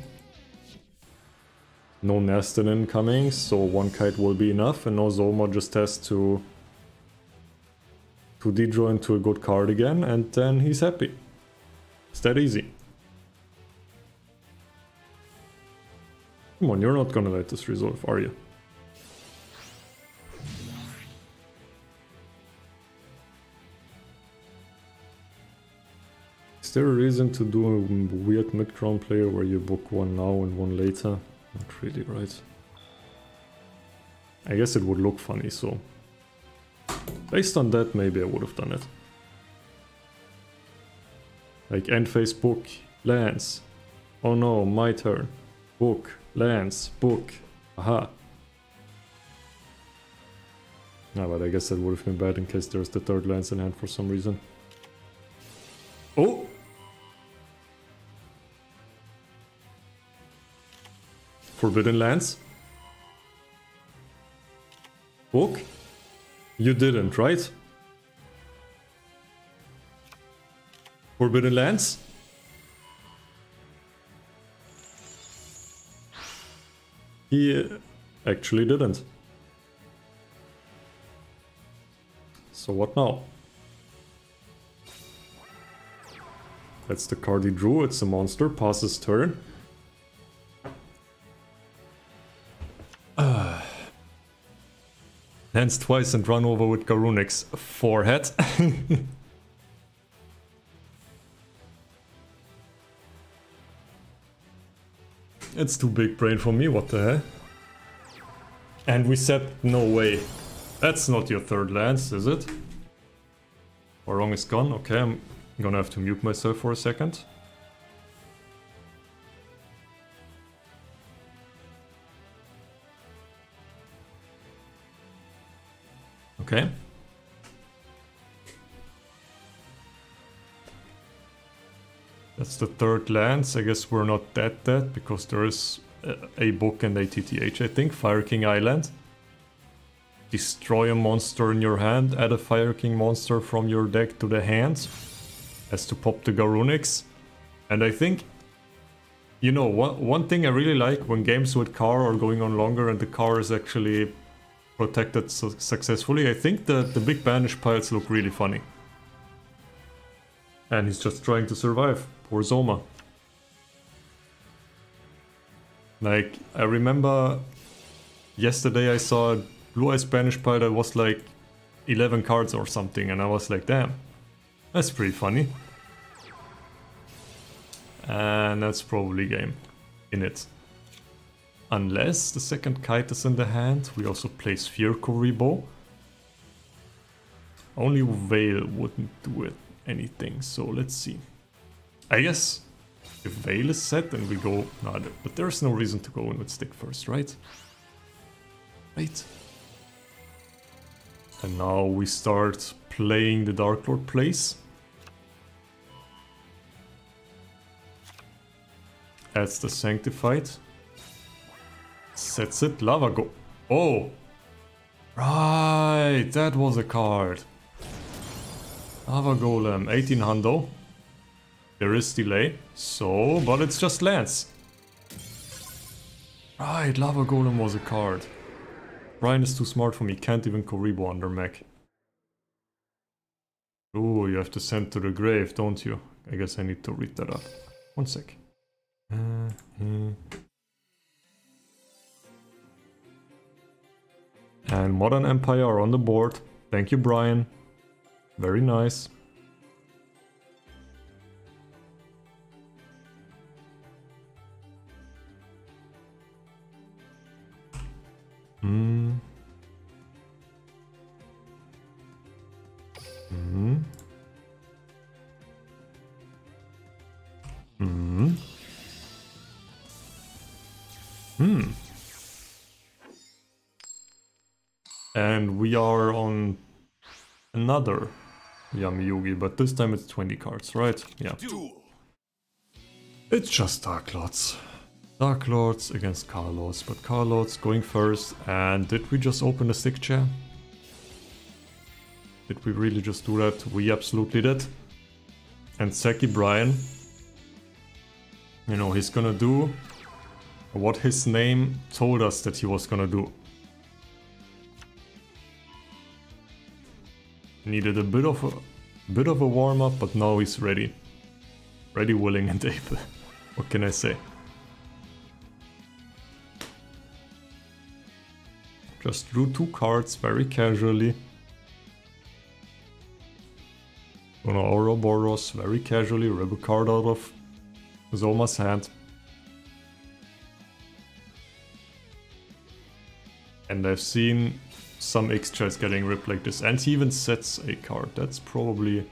No Nastin incoming, so 1 kite will be enough. And now Zoma just has to D-draw into a good card again, and then he's happy. It's that easy. Come on, you're not gonna let this resolve, are you? Is there a reason to do a weird mid-ground player where you book 1 now and 1 later? Not really, right? I guess it would look funny, so... based on that, maybe I would have done it. Like end phase book, lands. Oh no, my turn. Book, lands, book. Aha. No, but I guess that would have been bad in case there's the 3rd lance in hand for some reason. Oh! Forbidden Lands? Book? You didn't, right? Forbidden Lands? He actually didn't. So what now? That's the card he drew, it's a monster, passes turn. Dance twice and run over with Garunix. Forehead. It's too big brain for me, what the hell? And we said no way. That's not your third lance, is it? Warong is gone. Okay, I'm gonna have to mute myself for a second. Okay. That's the third lance. I guess we're not that dead because there is a book and a TTH, I think. Fire King Island. Destroy a monster in your hand. Add a Fire King monster from your deck to the hand. Has to pop the Garunix. And I think, you know, one thing I really like when games with car are going on longer and the car is actually protected successfully, I think that the big banish piles look really funny. And he's just trying to survive. Poor Zoma. Like, I remember yesterday I saw a Blue Eyes Banish pile that was like 11 cards or something, and I was like, damn, that's pretty funny. And that's probably game in it. Unless the second kite is in the hand, we also play Sphere Kuribo. Only Veil wouldn't do it anything, so let's see. I guess if Veil is set, then we go... No, but there's no reason to go in with Stick first, right? Right. And now we start playing the Dark Lord plays. Adds the Sanctified. Sets it. Lava go... Oh! Right, that was a card. Lava Golem, 18 hundo. There is delay, so... But it's just lands. Right, Lava Golem was a card. Brian is too smart for me, can't even Kuribo under mech. Ooh, you have to send to the grave, don't you? I guess I need to read that up. One sec. And Modern Empire are on the board. Thank you, Brian. Very nice. And we are on another Yami Yugi, but this time it's 20 cards, right? Yeah. It's just Dark Lords. Dark Lords against Carlos, but Carlos going first. And did we just open the stick chair? Did we really just do that? We absolutely did. And Seki Brian, you know, he's gonna do what his name told us that he was gonna do. Needed a bit of a warm-up, but now he's ready. Ready, willing and able. What can I say? Just drew 2 cards very casually. Gonna Ouroboros very casually, rip a card out of Zoma's hand. And I've seen some X-Chats getting ripped like this, and he even sets a card. That's probably...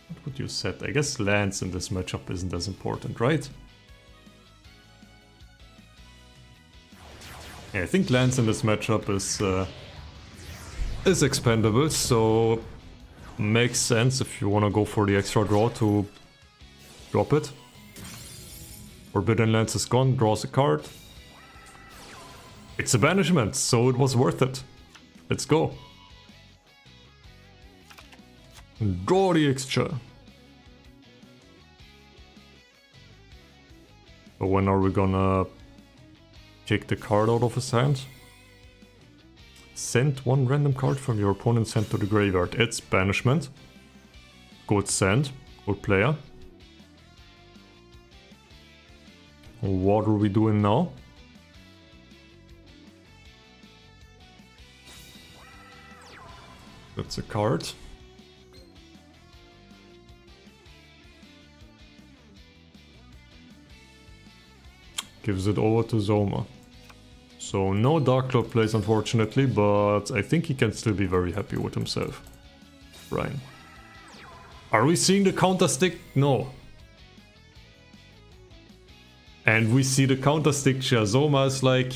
What would you set? I guess lands in this matchup isn't as important, right? Yeah, I think lands in this matchup is expendable, so makes sense if you want to go for the extra draw to drop it. Forbidden Lance is gone, draws a card. It's a banishment, so it was worth it. Let's go. Draw the extra. So when are we gonna kick the card out of his hand? Send 1 random card from your opponent's hand to the graveyard. It's banishment. Good send. Good player. What are we doing now? That's a card. Gives it over to Zoma. So no Dark Cloud plays unfortunately, but I think he can still be very happy with himself. Brian. Are we seeing the counter stick? No. And we see the counter stick. Zoma is like,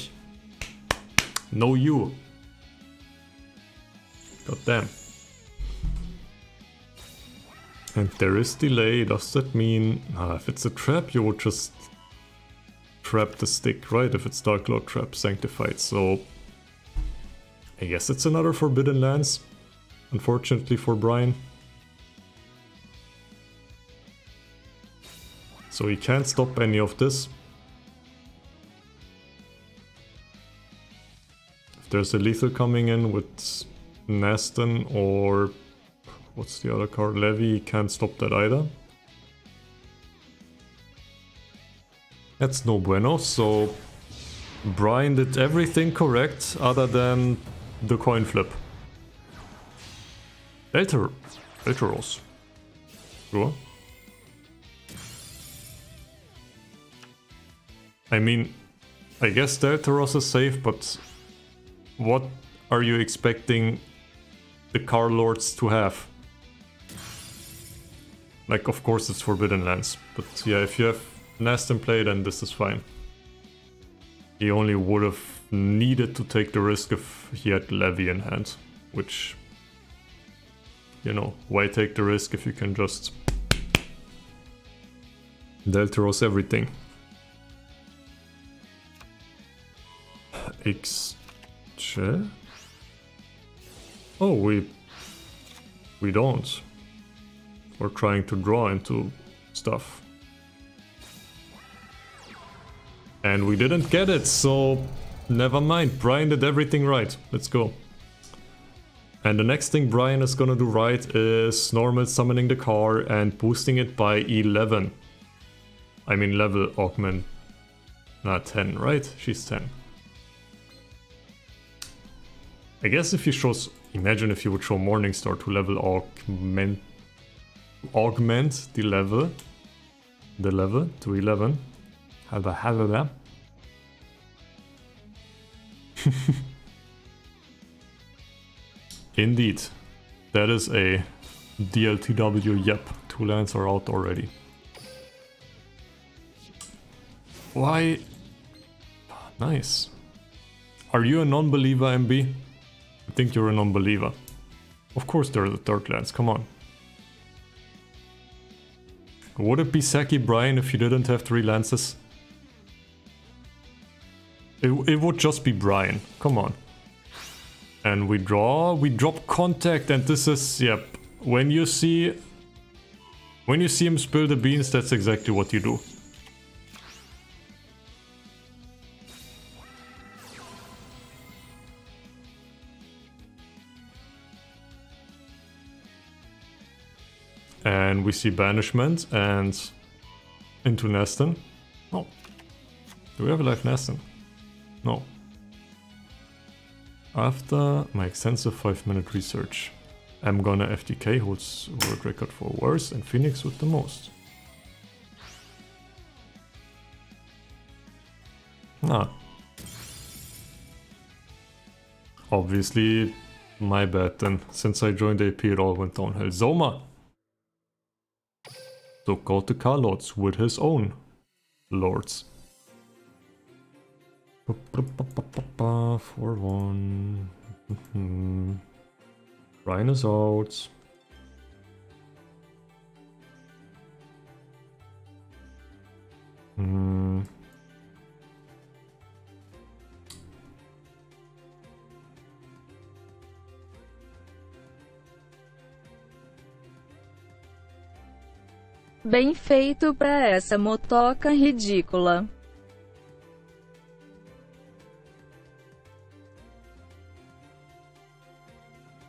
no you. God damn. And there is delay. Does that mean if it's a trap you would just trap the stick, right? If it's Dark Lord trap sanctified, so I guess it's another Forbidden Lance, unfortunately for Brian. So he can't stop any of this. If there's a lethal coming in with Naston or what's the other card? Levy, he can't stop that either. That's no bueno, so Brian did everything correct other than the coin flip. Elteros. Sure. I mean, I guess the Elteros is safe, but what are you expecting the Car Lords to have? Like, of course it's Forbidden Lands, but yeah, if you have Nast in play, then this is fine. He only would have needed to take the risk if he had Levy in hand, which, you know, why take the risk if you can just Delteros everything. X-Che? Oh, we don't. We're trying to draw into stuff. And we didn't get it, so never mind. Brian did everything right. Let's go. And the next thing Brian is gonna do right is normal summoning the car and boosting it by 11. I mean level augment. Not 10, right? She's 10. I guess if he shows... Imagine if you would show Morningstar to level augment the level to 11. Have Indeed, that is a DLTW. Yep, 2 lands are out already. Why? Nice. Are you a non-believer, MB? I think you're a non-believer. Of course there are the third lands, come on. Would it be Saki Brian if you didn't have 3 lances? It would just be Brian, come on. And we drop contact, and this is, yep. When you see him spill the beans, that's exactly what you do. And we see Banishment and into Neston. Oh. Do we have a live Neston? No. After my extensive 5-minute research, I'm gonna FTK holds world record for worst and Phoenix with the most. Ah. Obviously, my bad then. Since I joined AP, it all went downhill. Zoma took out the car lords with his own lords. 4-1. Ryan is out. Bem feito pra essa motoca ridícula.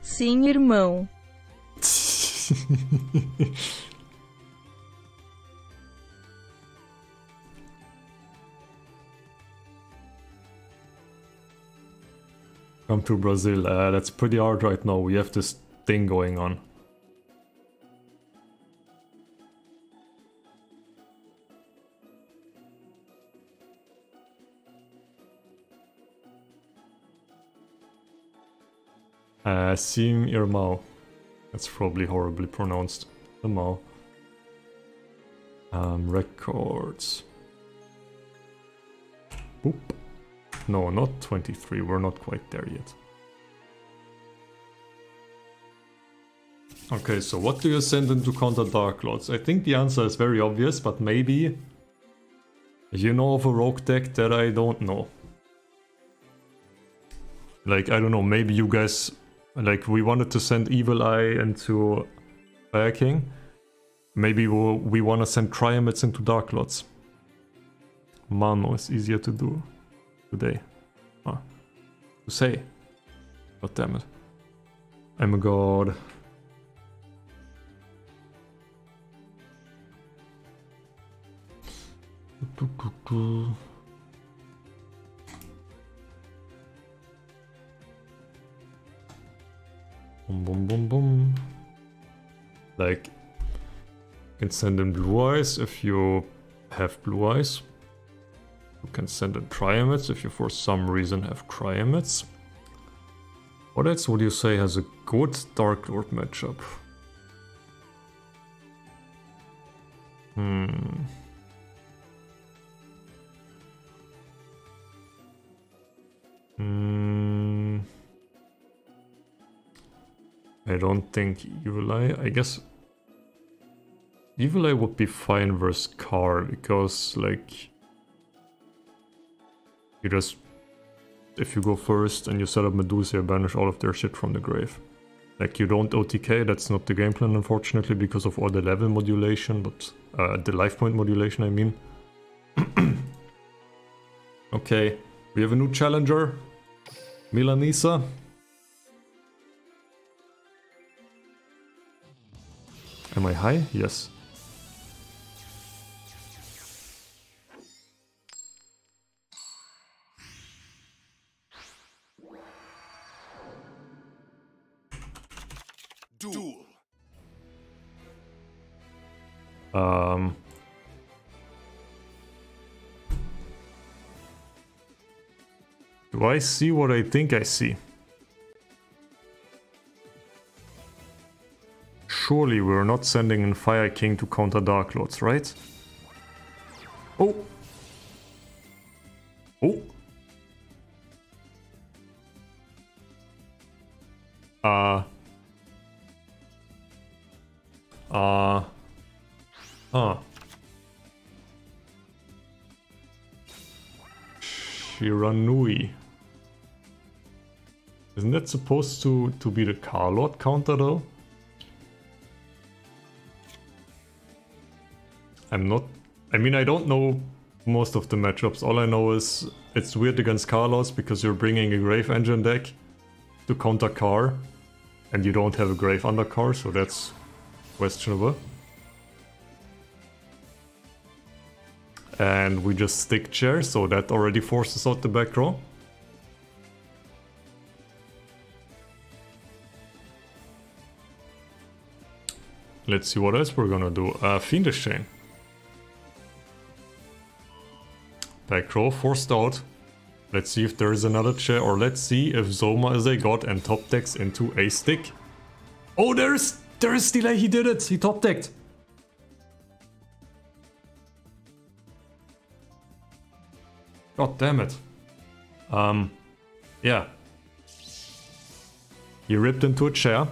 Sim, irmão. Come to Brazil. That's pretty hard right now. We have this thing going on. Sim Irmao. That's probably horribly pronounced. Irmao. Records. Oop. No, not 23. We're not quite there yet. Okay, so what do you send into counter Dark Lords? I think the answer is very obvious, but maybe you know of a rogue deck that I don't know. Like, I don't know, maybe you guys... Like, we wanted to send Evil Eye into Fire King. Maybe we want to send Triomets into Dark Lords. Mano is easier to do today. To say. God damn it. I'm a god. Boom, boom, boom, boom. Like, you can send in Blue Eyes if you have Blue Eyes. You can send in Triomets if you for some reason have Triomets. What else would you say has a good Dark Lord matchup? I don't think Evil Eye. I guess Evil Eye would be fine versus Car because, like, you just, if you go first and you set up Medusa, you banish all of their shit from the grave. Like, you don't OTK, that's not the game plan, unfortunately, because of all the level modulation, but the life point modulation, I mean. Okay, we have a new challenger, Milanisa. Am I high? Yes. Duel. Do I see what I think I see? Surely we're not sending in Fire King to counter Dark Lords, right? Oh! Oh! Shiranui. Isn't that supposed to be the Carlord counter though? I'm not... I mean, I don't know most of the matchups. All I know is it's weird against Carlos because you're bringing a Grave Engine deck to counter Car, and you don't have a Grave under Car, so that's questionable. And we just stick chair, so that already forces out the back row. Let's see what else we're gonna do. Fiendish Chain. Back row forced out. Let's see if there is another chair, or let's see if Zoma is a god and top decks into a stick. Oh, there is delay. He did it. He top decked. God damn it. Yeah. He ripped into a chair.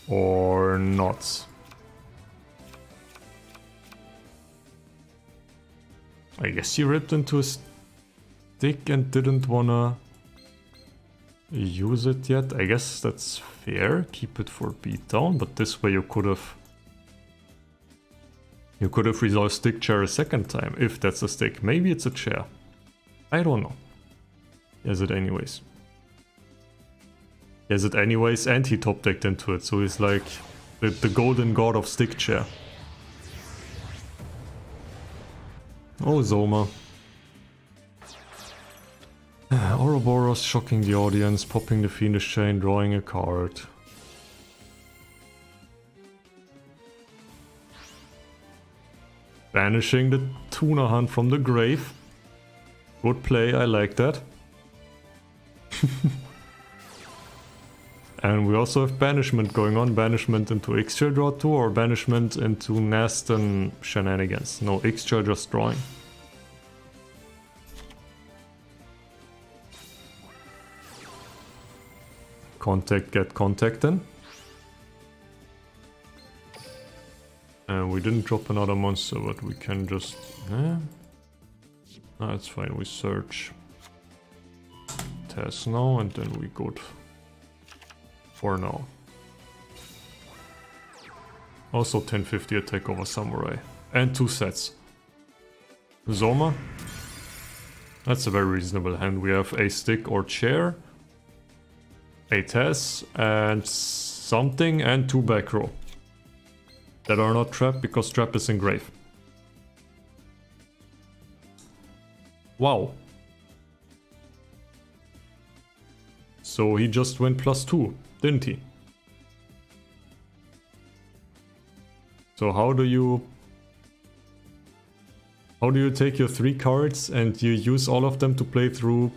Or not. I guess he ripped into a stick and didn't wanna use it yet. I guess that's fair. Keep it for beatdown, but this way you could have resolved stick chair a second time, if that's a stick. Maybe it's a chair. I don't know. He has it anyways. He has it anyways, and he top decked into it, so he's like the golden god of stick chair. Oh, Zoma. Ouroboros shocking the audience, popping the Fiendish Chain, drawing a card. Banishing the Tuna Hunt from the grave. Good play, I like that. And we also have banishment going on. Banishment into Ixchel draw 2 or banishment into Naston shenanigans. No, Ixchel just drawing. Contact, get contacted. And we didn't drop another monster, but we can just... No, it's fine, we search. Test now, and then we good. For now. Also 1050 attack over Samurai. And 2 sets. Zoma. That's a very reasonable hand. We have a stick or chair. A Tess and something and 2 back row. That are not trapped because trap is in grave. Wow. So he just went +2, didn't he? So how do you take your 3 cards and you use all of them to play through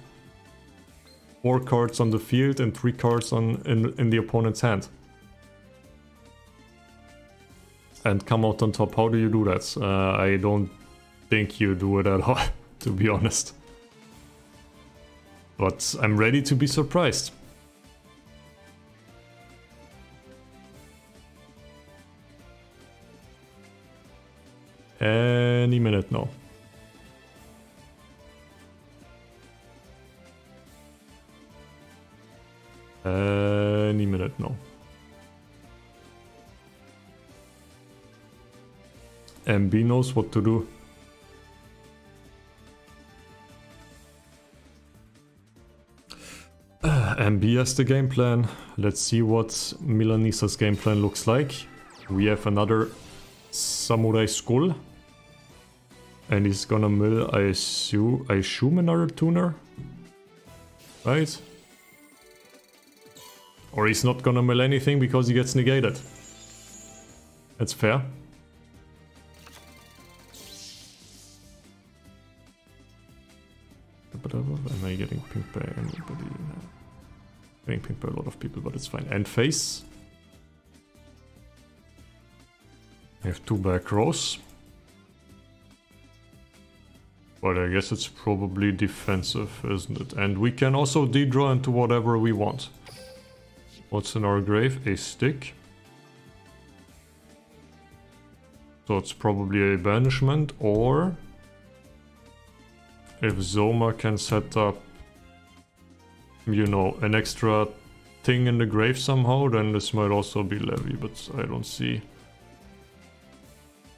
4 cards on the field and 3 cards in the opponent's hand? And come out on top. How do you do that? I don't think you do it at all, to be honest. But I'm ready to be surprised. Any minute now. Any minute now. MB knows what to do. MB has the game plan. Let's see what Milanisa's game plan looks like. We have another Samurai Skull. And he's gonna mill, I assume another tuner? Right? Or he's not gonna mill anything because he gets negated. That's fair. Am I getting pinged by anybody? No. Getting pinged by a lot of people, but it's fine. End phase. I have 2 back rows. But I guess it's probably defensive, isn't it? And we can also de-draw into whatever we want. What's in our grave? A stick. So it's probably a banishment, or... if Zoma can set up, you know, an extra thing in the grave somehow, then this might also be levy, but I don't see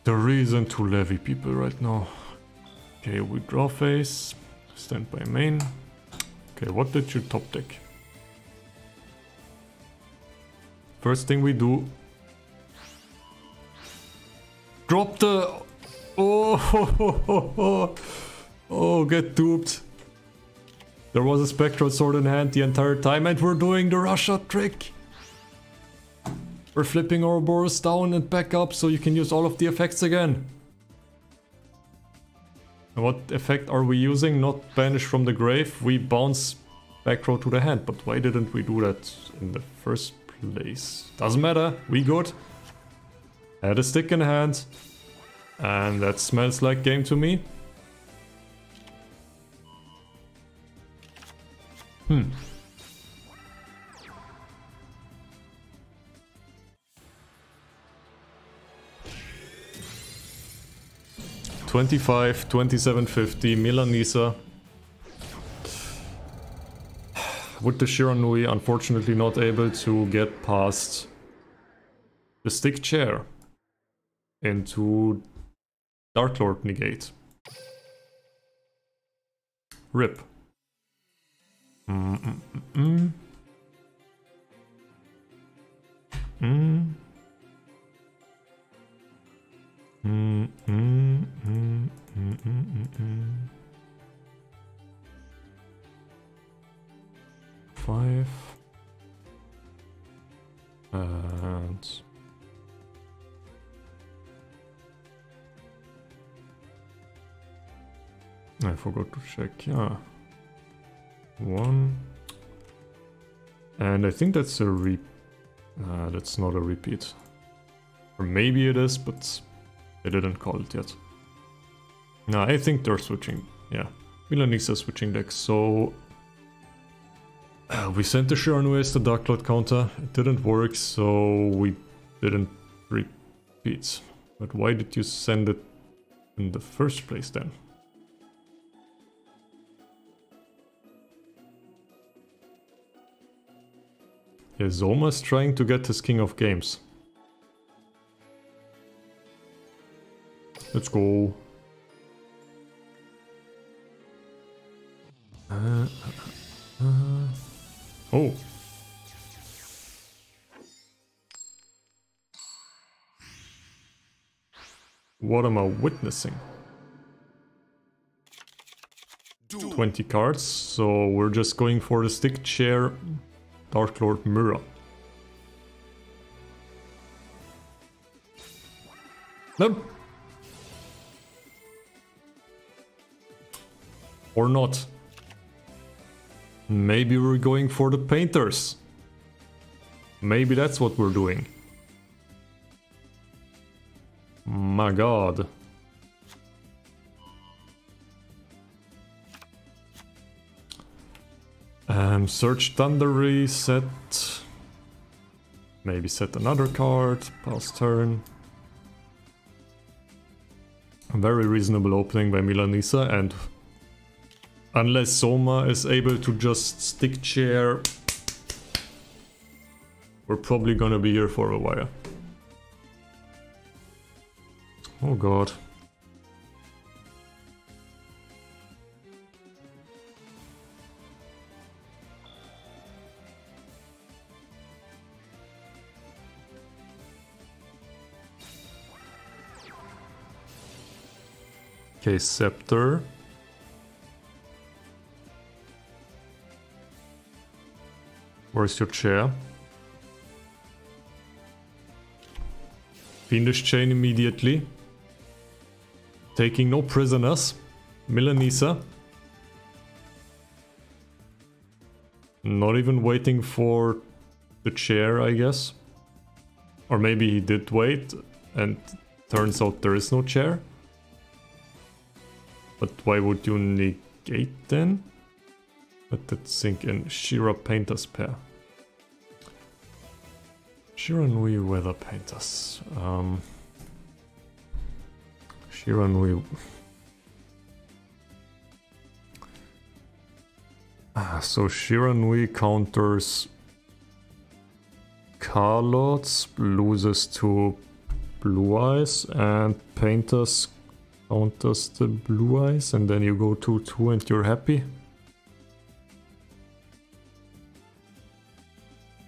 the reason to levy people right now. Okay, we draw phase, stand by main. Okay, what did you top deck? First thing we do, drop the... Oh, oh, get duped. There was a Spectral Sword in hand the entire time and we're doing the rush shot trick. We're flipping Ouroboros down and back up so you can use all of the effects again. And what effect are we using? Not banish from the grave, we bounce back row to the hand. But why didn't we do that in the first place? Doesn't matter, we good. Had a stick in hand. And that smells like game to me. 25, 2750, Milanisa. With the Shiranui, unfortunately not able to get past the stick chair into Dark Lord negate. RIP. And I forgot to check. Yeah, 1. And I think that's a that's not a repeat. Or maybe it is, but they didn't call it yet. No, I think they're switching. Yeah, Milanisa switching decks. So we sent the Shiranui as the Dark Lord counter. It didn't work, so we didn't repeat. But why did you send it in the first place then? Yeah, Zoma's trying to get his King of Games. Let's go. Oh. What am I witnessing? 20 cards, so we're just going for the stick chair Dark Lord Mirror. Nope. Or not. Maybe we're going for the painters. Maybe that's what we're doing. My god. Search Thunder reset. Maybe set another card. Pass turn. A very reasonable opening by Milanisa, and unless Soma is able to just stick chair, we're probably gonna be here for a while. Oh god. Okay, Scepter. Where's your chair? Fiendish Chain immediately. Taking no prisoners. Milanisa. Not even waiting for the chair, I guess. Or maybe he did wait and turns out there is no chair. But why would you negate then? Let that sink in. Shira Painter's pair. Shiranui Weather Painters. Shiranui. So Shiranui counters Carlots, loses to Blue Eyes, and Painters counters the Blue Eyes, and then you go 2-2 and you're happy.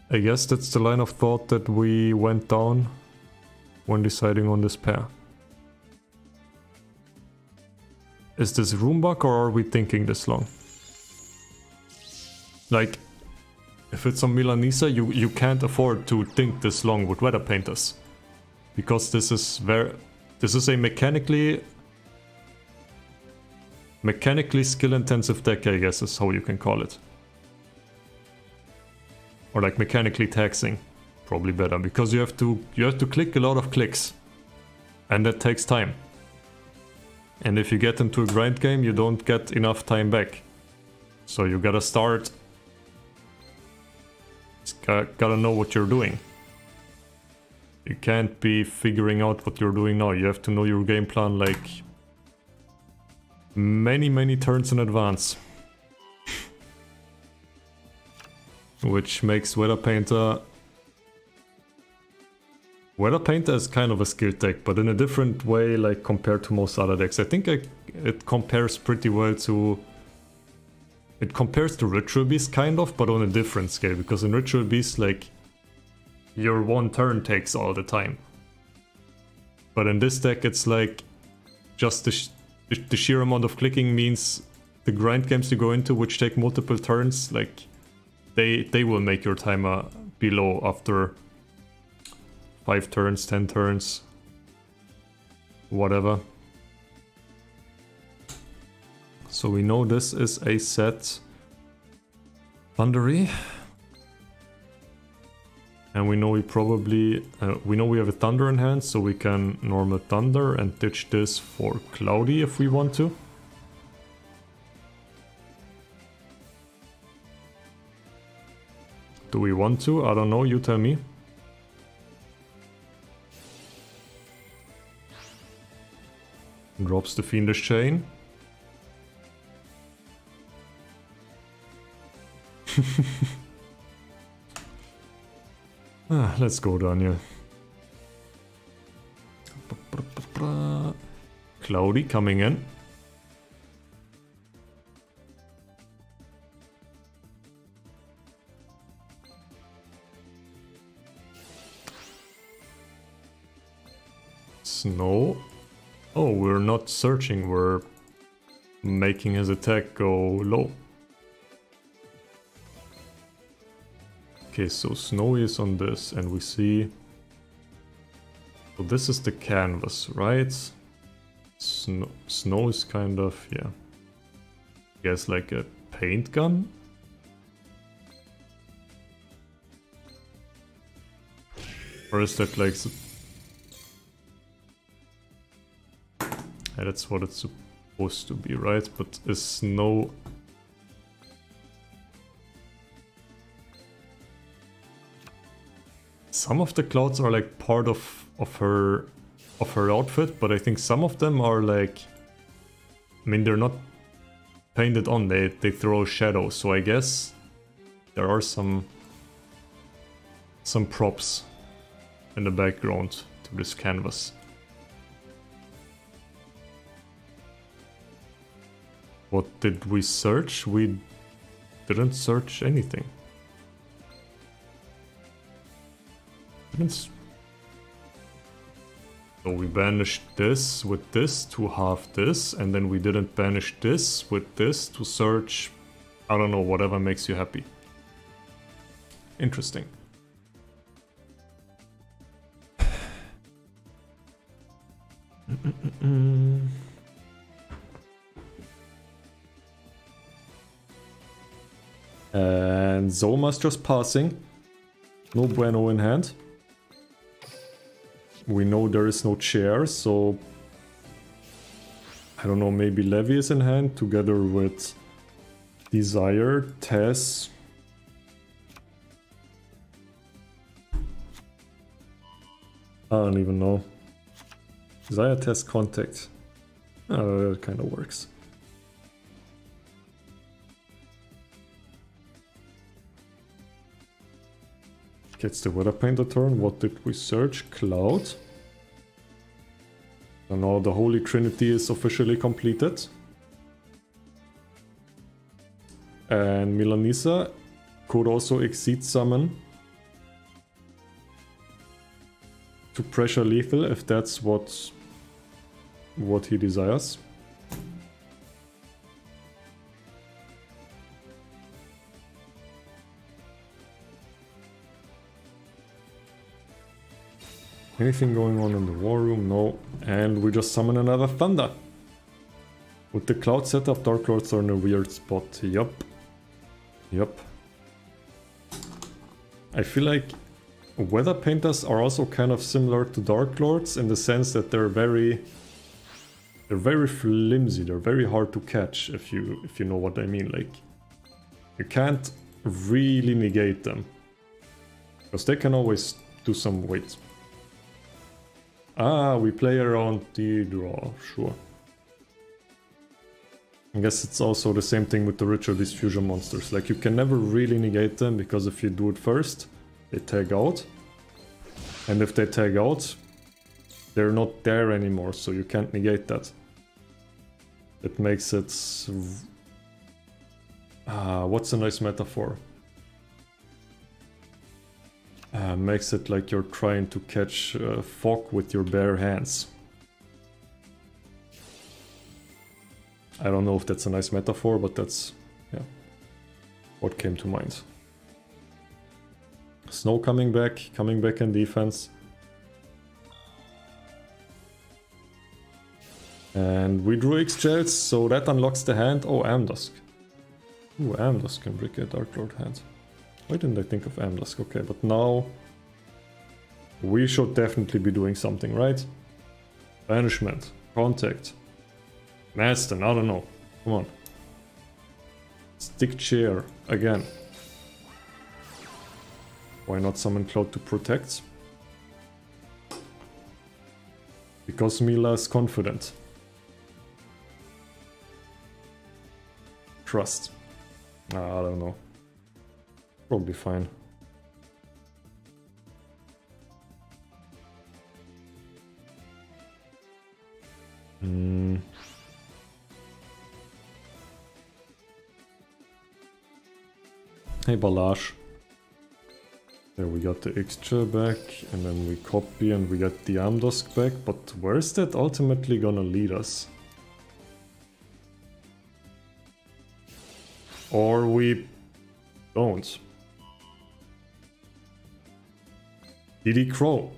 I guess that's the line of thought that we went down when deciding on this pair. Is this room bug, or are we thinking this long? Like, if it's on Milanisa, you can't afford to think this long with Weather Painters. Because this is a mechanically skill intensive deck, I guess is how you can call it. Or like mechanically taxing, probably better, because you have to click a lot of clicks, and that takes time. And if you get into a grind game, you don't get enough time back. So you gotta start. Gotta know what you're doing. You can't be figuring out what you're doing now. You have to know your game plan like many turns in advance. Which makes Weather Painter... Weather Painter is kind of a skill deck, but in a different way, like compared to most other decks. I think it compares pretty well to... It compares to Ritual Beast kind of, but on a different scale, because in Ritual Beast, like, your one turn takes all the time. But in this deck, it's like, just the sheer amount of clicking means the grind games you go into, which take multiple turns, like, they will make your timer be low after 5 turns, 10 turns, whatever. So we know this is a set Thundery. And we know we probably, we know we have a Thunder in hand, so we can normal Thunder and ditch this for Cloudy if we want to. Do we want to? I don't know, you tell me. Drops the Fiendish Chain. Let's go, Daniel. Cloudy coming in. Snow. Oh, we're not searching, we're making his attack go low. Okay, so Snowy is on this, and we see... So this is the canvas, right? Snow is kind of, yeah. I guess like a paint gun? Or is that like... Yeah, that's what it's supposed to be, right? But is Snow... Some of the clouds are like part of her outfit, but I think some of them are like... I mean, they're not painted on, they throw shadows, so I guess there are some props in the background to this canvas. What did we search? We didn't search anything. So we banished this with this to have this, and then we didn't banish this with this to search, I don't know, whatever makes you happy. Interesting. And Zoma's just passing. No bueno in hand. We know there is no chair, so... I don't know, maybe Levy is in hand together with Desire, Tess. I don't even know. Desire, Tess, Contact. That kind of works. Gets the Weather Painter turn. What did we search? Cloud. So now the Holy Trinity is officially completed. And Milanisa could also Exceed Summon to pressure lethal if that's what he desires. Anything going on in the war room? No. And we just summon another Thunder. With the Cloud setup, Dark Lords are in a weird spot. Yup. Yup. I feel like Weather Painters are also kind of similar to Dark Lords in the sense that they're very flimsy. They're very hard to catch, if you know what I mean. Like, you can't really negate them because they can always do some weight. Ah, we play around the draw, sure. I guess it's also the same thing with the Ritual Fusion monsters. Like, you can never really negate them, because if you do it first, they tag out. And if they tag out, they're not there anymore, so you can't negate that. It makes it... what's a nice metaphor? Makes it like you're trying to catch fog with your bare hands. I don't know if that's a nice metaphor, but that's, yeah, what came to mind. Snow coming back in defense. And we drew X-Gels, so that unlocks the hand. Oh, Amdusk. Ooh, Amdusk can break a Dark Lord hand. Why didn't I think of Amdusk? Okay, but now we should definitely be doing something, right? Banishment, Contact, Master, I don't know. Come on. Stick Chair, again. Why not summon Cloud to protect? Because Mila is confident. Trust. I don't know. Probably fine. Hey, Balash. There we got the extra back, and then we copy and we get the Amdusk back, but where's that ultimately gonna lead us? Or we don't. DD Crow.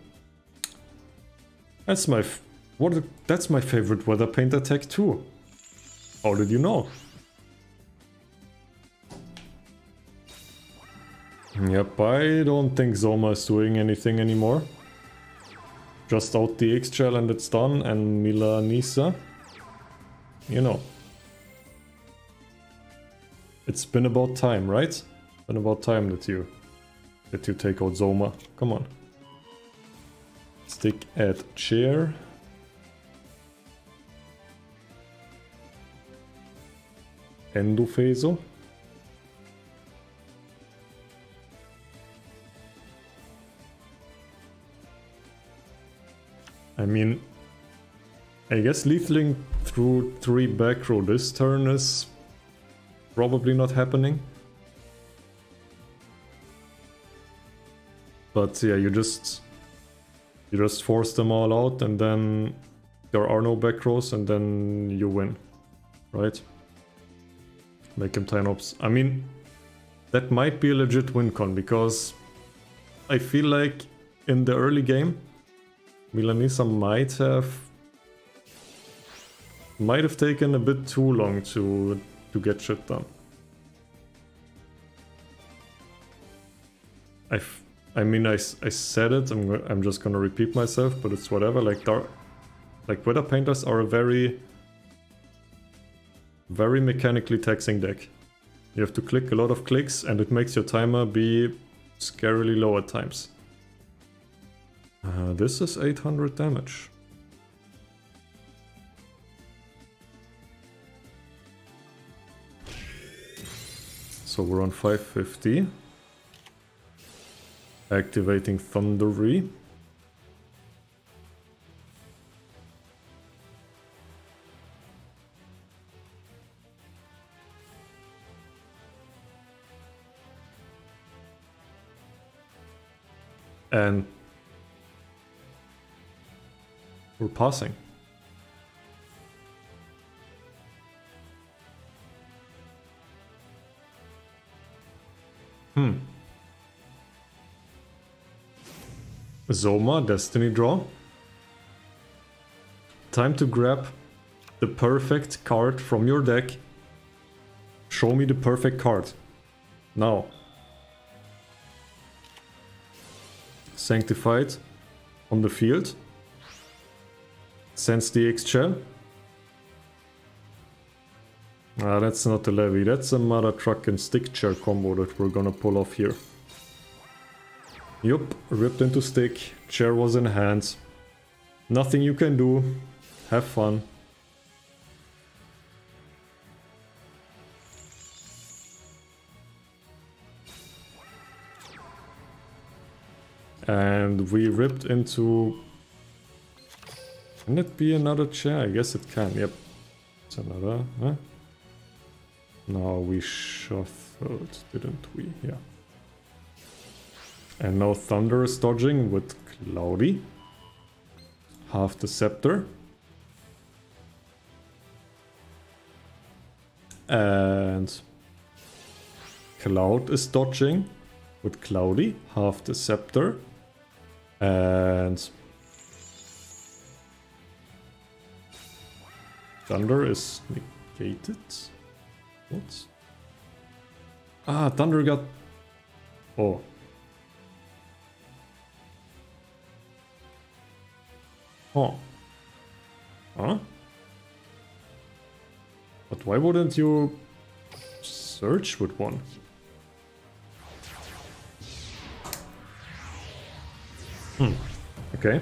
That's my that's my favorite weather painter tech too. How did you know? Yep, I don't think Zoma is doing anything anymore. Just out the X-Gel and it's done, and Mila Nisa. You know. It's been about time, right? Been about time that you take out Zoma. Come on. Stick at chair. Endophaso. I mean, I guess lethaling through 3 back row this turn is probably not happening. But yeah, you just force them all out and then there are no back rows and then you win, right? Make him 10 ops. I mean, that might be a legit win con because I feel like in the early game, Milanisa might have taken a bit too long to get shit done. I mean, I said it. I'm just gonna repeat myself, but it's whatever. Like weather painters are a very mechanically taxing deck. You have to click a lot of clicks, and it makes your timer be scarily low at times. This is 800 damage. So we're on 550. Activating Thundery. And we're passing. Zoma, Destiny Draw. Time to grab the perfect card from your deck. Show me the perfect card. Now. Sanctified on the field. Sends the X-Gel. Ah, that's not a levy, that's a mother truck and stick chair combo that we're gonna pull off here. Yup, ripped into stick, chair was in hand. Nothing you can do. Have fun. And we ripped into... Can it be another chair? I guess it can, yep. It's another, huh? No, we shuffled, didn't we? Yeah. And now Thunder is dodging with Cloudy. Half the Scepter. And Cloud is dodging with Cloudy. Half the Scepter. And Thunder is negated. What? Ah, Thunder got... Oh. Huh. Huh? But why wouldn't you search with one? Okay.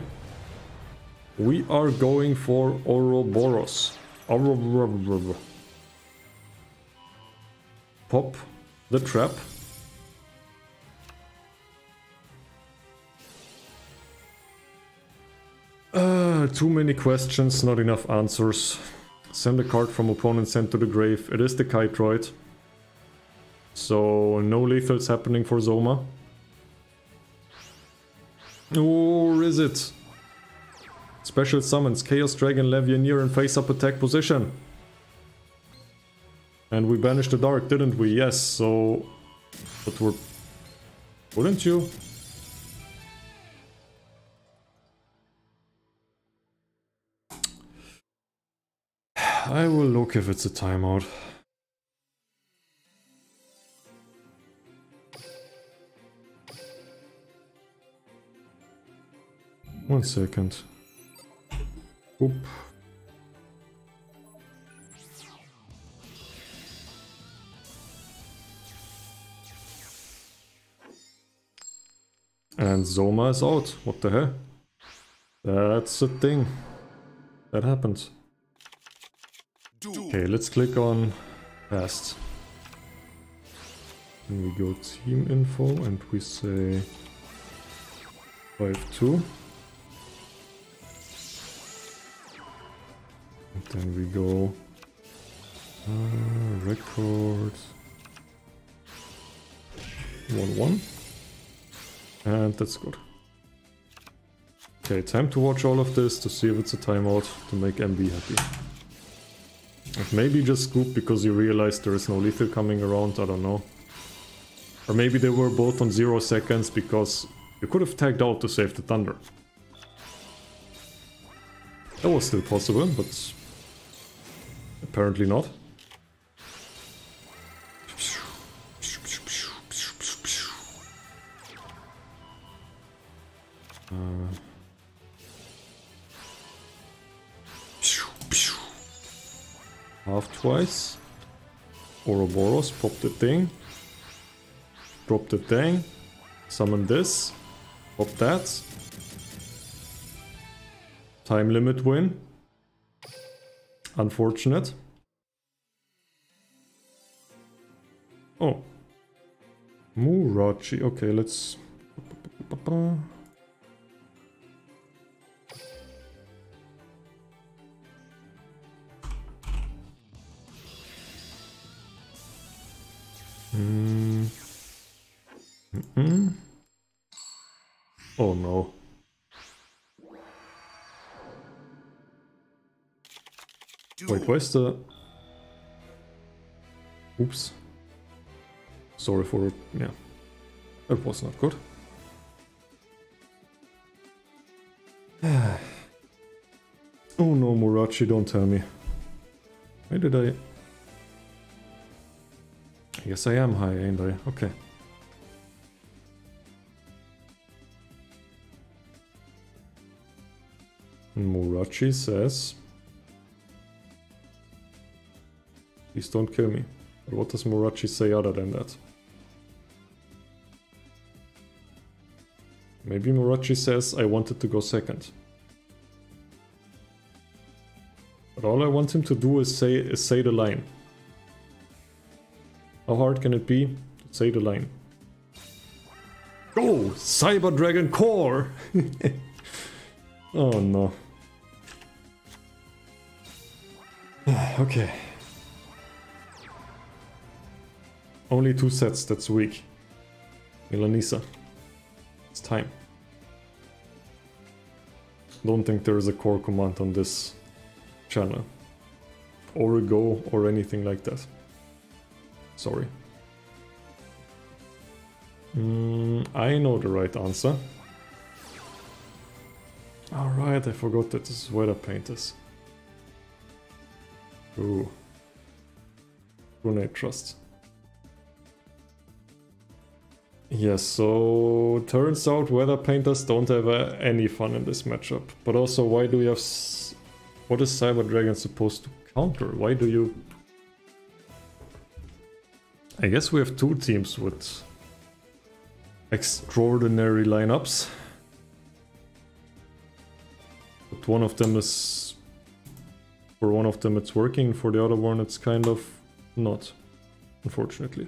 We are going for Ouroboros. Pop the trap. Too many questions, not enough answers. Send a card from opponent sent to the grave. It is the Kite Droid. So no lethals happening for Zoma. Or is it? Special summons Chaos Dragon Levianeer in face-up attack position. And we banished the Dark, didn't we? Yes, so... But we're... Wouldn't you? I will look if it's a timeout. One second. Oop. And Zoma is out. What the hell? That's a thing. That happens. Okay, let's click on past. And we go team info and we say 5-2. And then we go record 1-1. And that's good. Okay, time to watch all of this to see if it's a timeout to make MB happy. And maybe just scoop because you realized there is no lethal coming around, I don't know. Or maybe they were both on 0 seconds because you could have tagged out to save the Thunder. That was still possible, but apparently not. Half twice. Ouroboros, pop the thing. Drop the thing. Summon this. Pop that. Time limit win. Unfortunate. Oh. Murachi. Okay, let's... Oh no. Wait, where's the... Oops. Sorry for... yeah. That was not good. Oh no, Murachi, don't tell me. Why did I... Yes, I am high, ain't I? Okay. Murachi says... Please don't kill me. But what does Murachi say other than that? Maybe Murachi says I wanted to go second. But all I want him to do is say the line. How hard can it be to say the line? Oh, Cyber Dragon Core! Oh no. Okay. Only 2 sets, that's weak. Milanisa. It's time. Don't think there is a core command on this channel. Or a go or anything like that. Sorry. I know the right answer. Alright, I forgot that this is where the paint is. Ooh. Grenade Trust. Yes, so turns out weather painters don't have any fun in this matchup. But also, why do you have... What is Cyber Dragon supposed to counter? Why do you... I guess we have two teams with extraordinary lineups. But one of them is... For one of them it's working, for the other one it's kind of not, unfortunately.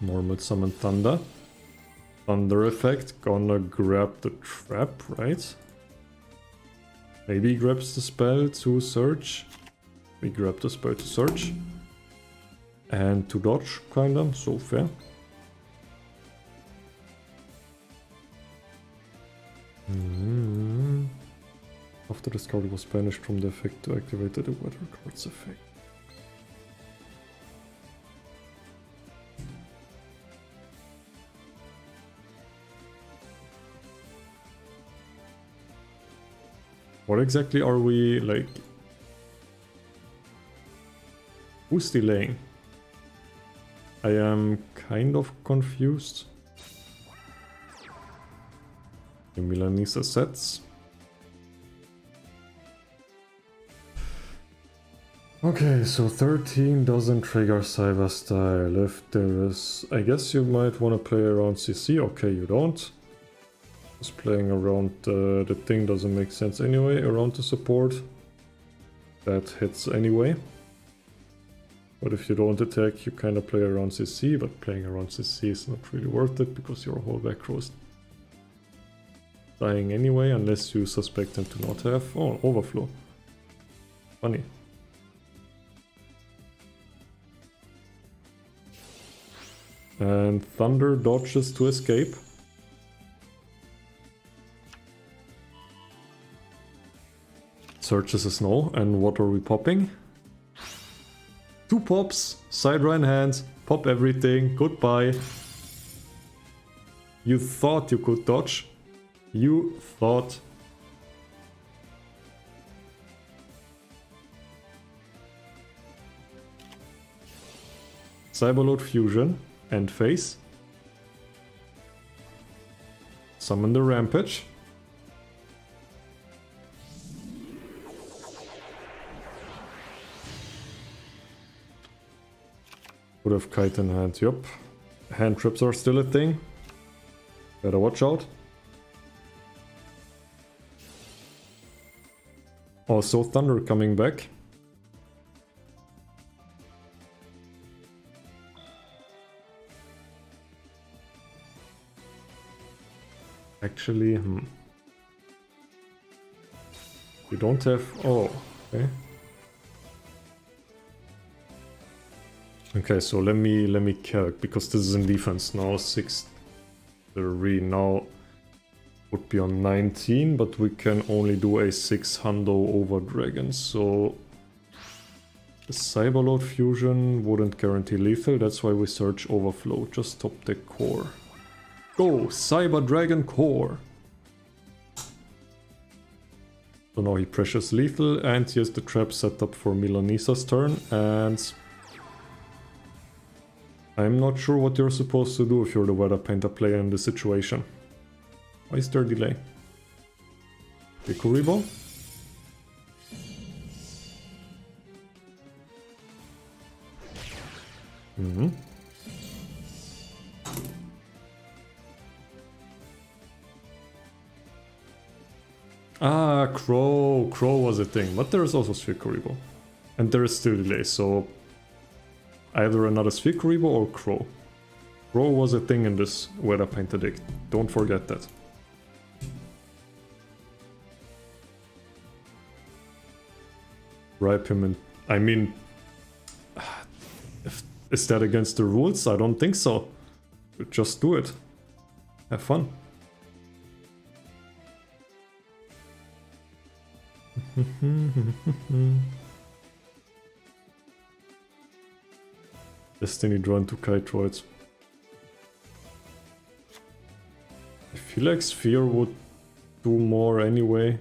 Normal summon Thunder. Thunder effect, gonna grab the trap, right? Maybe he grabs the spell to search. We grab the spell to search. And to dodge, kinda, so fair. After this card was banished from the effect to activate the weather card's effect. What exactly are we, like... Who's delaying? I am kind of confused. The Milanese sets. Okay, so 13 doesn't trigger Cyber Style. If there is... I guess you might want to play around CC. Okay, you don't. Just playing around the thing doesn't make sense anyway. Around the support. That hits anyway. But if you don't attack, you kind of play around CC. But playing around CC is not really worth it, because your whole back row is dying anyway. Unless you suspect them to not have... Oh, Overflow. Funny. And Thunder dodges to escape. Searches is no. And what are we popping? 2 pops, Sidra in hand, pop everything, goodbye. You thought you could dodge. You thought. Cyberload Fusion. End phase. Summon the Rampage. Would have Kite in hand, yup. Hand trips are still a thing. Better watch out. Also Thunder coming back. Actually, you don't have... Oh, okay. Okay, so let me calc, because this is in defense now. 6-3 now would be on 19, but we can only do a 6 over dragon. So the Cyberload Fusion wouldn't guarantee lethal. That's why we search Overflow. Just top deck core. Go, Cyber Dragon Core! So now he pressures lethal, and he has the trap set up for Milanisa's turn, and... I'm not sure what you're supposed to do if you're the Weather Painter player in this situation. Why is there delay? Kuribo? Ah, Crow. Crow was a thing, but there is also Sphere Kuribo. And there is still delay, so... Either another Sphere Kuribo or Crow. Crow was a thing in this Weather Painter deck. Don't forget that. Ripe him in... I mean... Is that against the rules? I don't think so. Just do it. Have fun. Destiny drawn to Kytroids. I feel like Sphere would do more anyway.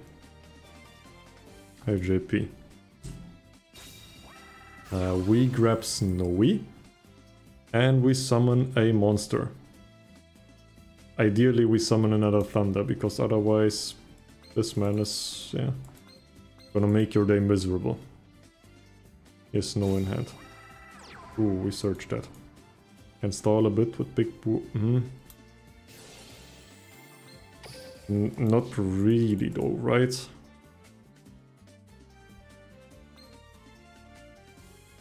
Hi JP. We grab Snowy. And we summon a monster. Ideally we summon another Thunder, because otherwise this man is, yeah, gonna make your day miserable. Yes, Snow in hand. Ooh, we searched that. Can stall a bit with Big Boo. Not really though, right?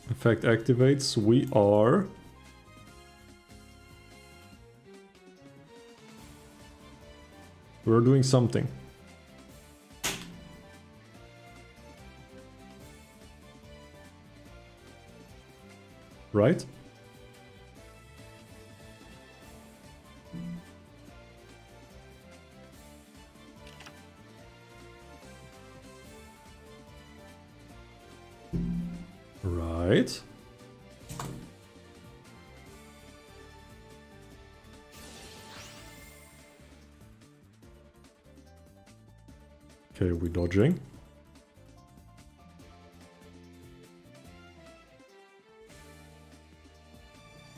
Effect activates. We are... We're doing something. Right? Right. Okay, we're dodging.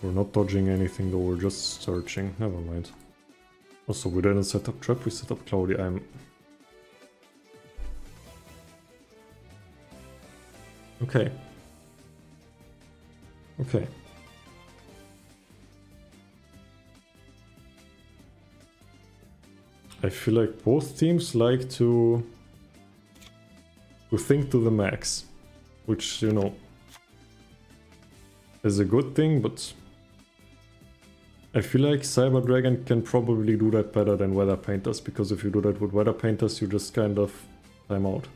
We're not dodging anything though, we're just searching. Never mind. Also, we didn't set up trap, we set up Cloudy. Okay. Okay. I feel like both teams like to think to the max, which, you know, is a good thing, but I feel like Cyber Dragon can probably do that better than Weather Painters, because if you do that with Weather Painters, you just kind of time out.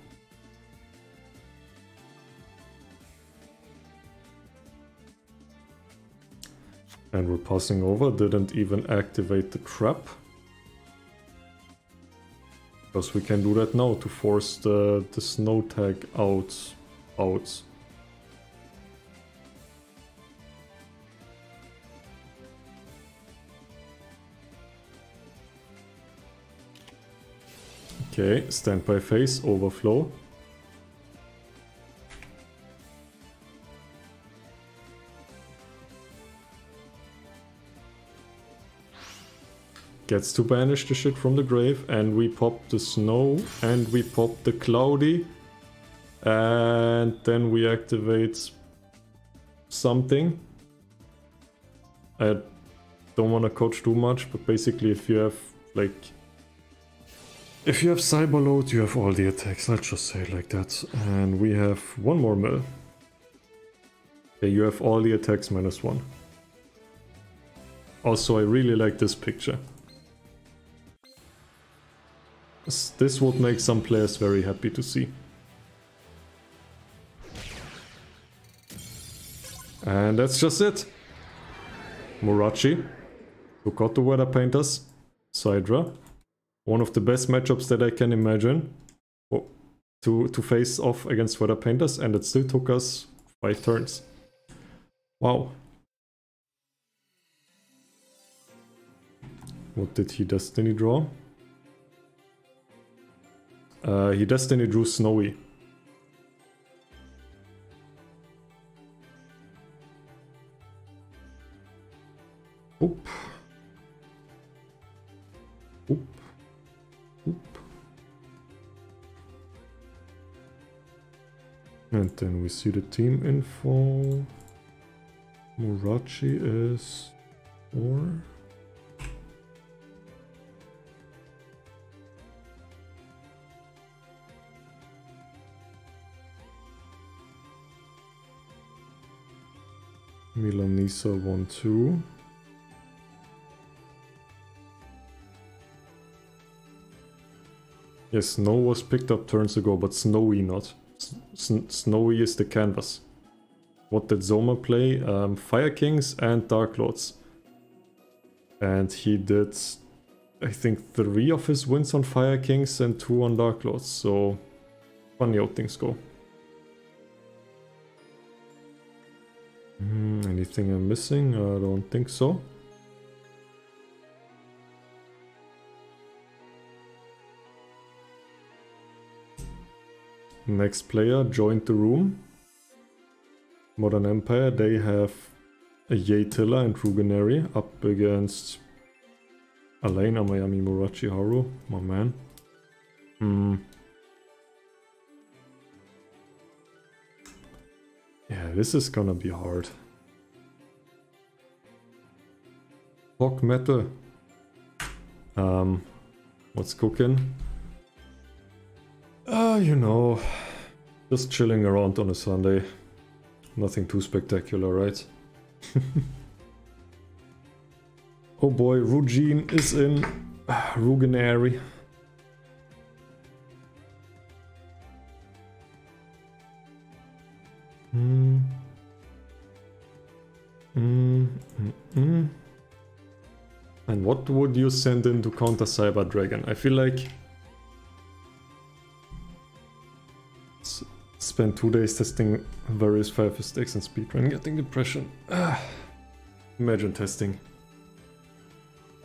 And we're passing over, didn't even activate the trap. Because we can do that now to force the snow tag out. Okay, standby phase, overflow. Gets to banish the shit from the grave, and we pop the snow, and we pop the cloudy, and then we activate something. I don't want to coach too much, but basically if you have, like, if you have Cyberload, you have all the attacks, let's just say it like that. And we have one more mill. Okay, you have all the attacks -1. Also, I really like this picture. This would make some players very happy to see. And that's just it. Murachi took out the Weather Painters. Sidra. One of the best matchups that I can imagine to face off against Weather Painters, and it still took us 5 turns. Wow. What did he Destiny draw? He Destiny drew Snowy. Oop. Oop. Oop. And then we see the team info. Murachi is 4. Milanisa 1-2. Yes, Snow was picked up turns ago, but Snowy not. Snowy is the canvas. What did Zoma play? Fire Kings and Dark Lords. And he did, I think, 3 of his wins on Fire Kings and 2 on Dark Lords, so funny how things go. Anything I'm missing? I don't think so. Next player joined the room. Modern Empire, they have a Yatilla and Rugenary up against Alena, Miami, Murachi, Haru, my man. Yeah, this is gonna be hard. Hawk Metal. What's cooking? You know, just chilling around on a Sunday. Nothing too spectacular, right? Oh boy, Rugine is in. Rugenary. And what would you send in to counter Cyber Dragon? I feel like spend 2 days testing various 5 mistakes and speedrun, getting depression. Imagine testing.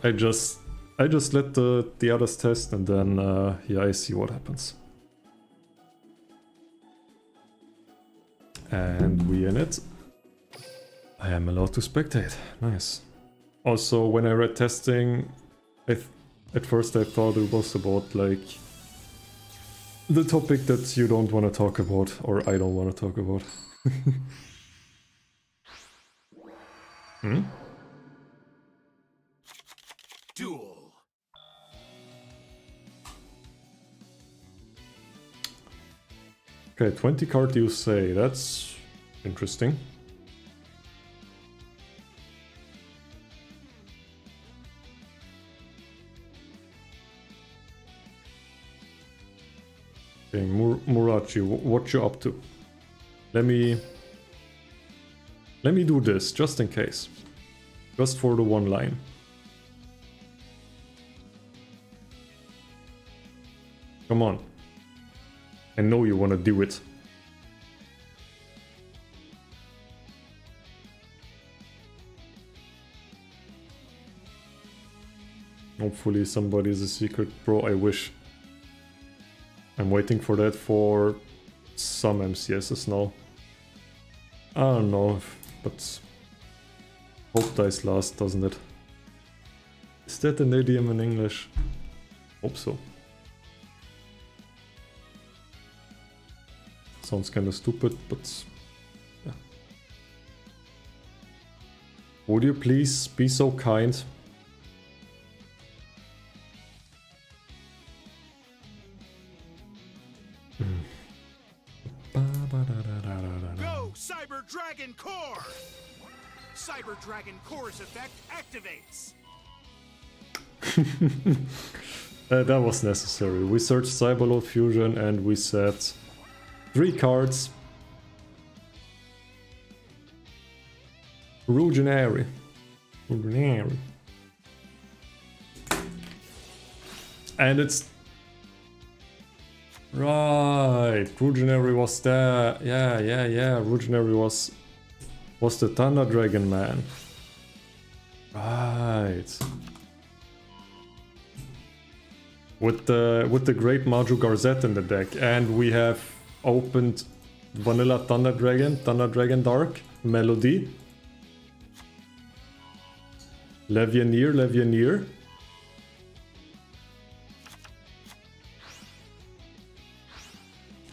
I just let the others test and then yeah, I see what happens. And we in it. I am allowed to spectate. Nice. Also, when I read testing, at first I thought it was about like the topic that you don't want to talk about, or I don't want to talk about. Duel. Okay, 20 card you say, that's interesting. Okay, Murachi, what you up to? Let me do this, just in case. Just for the one line. Come on. I know you want to do it. Hopefully somebody's a secret pro, I wish. I'm waiting for that for some MCSs now. I don't know, but hope dies last, doesn't it? Is that an idiom in English? Hope so. Sounds kind of stupid, but yeah. Would you please be so kind? Go, Cyber Dragon Core! Cyber Dragon Core's effect activates. That was necessary. We searched Cyberlord Fusion and we set 3 cards. Rugenary. And it's... Right, Rugenary was there. Yeah. Rugenary was the Thunder Dragon man. Right. With the great Maju Garzette in the deck, and we have opened Vanilla Thunder Dragon Dark, Melody, Levianeer.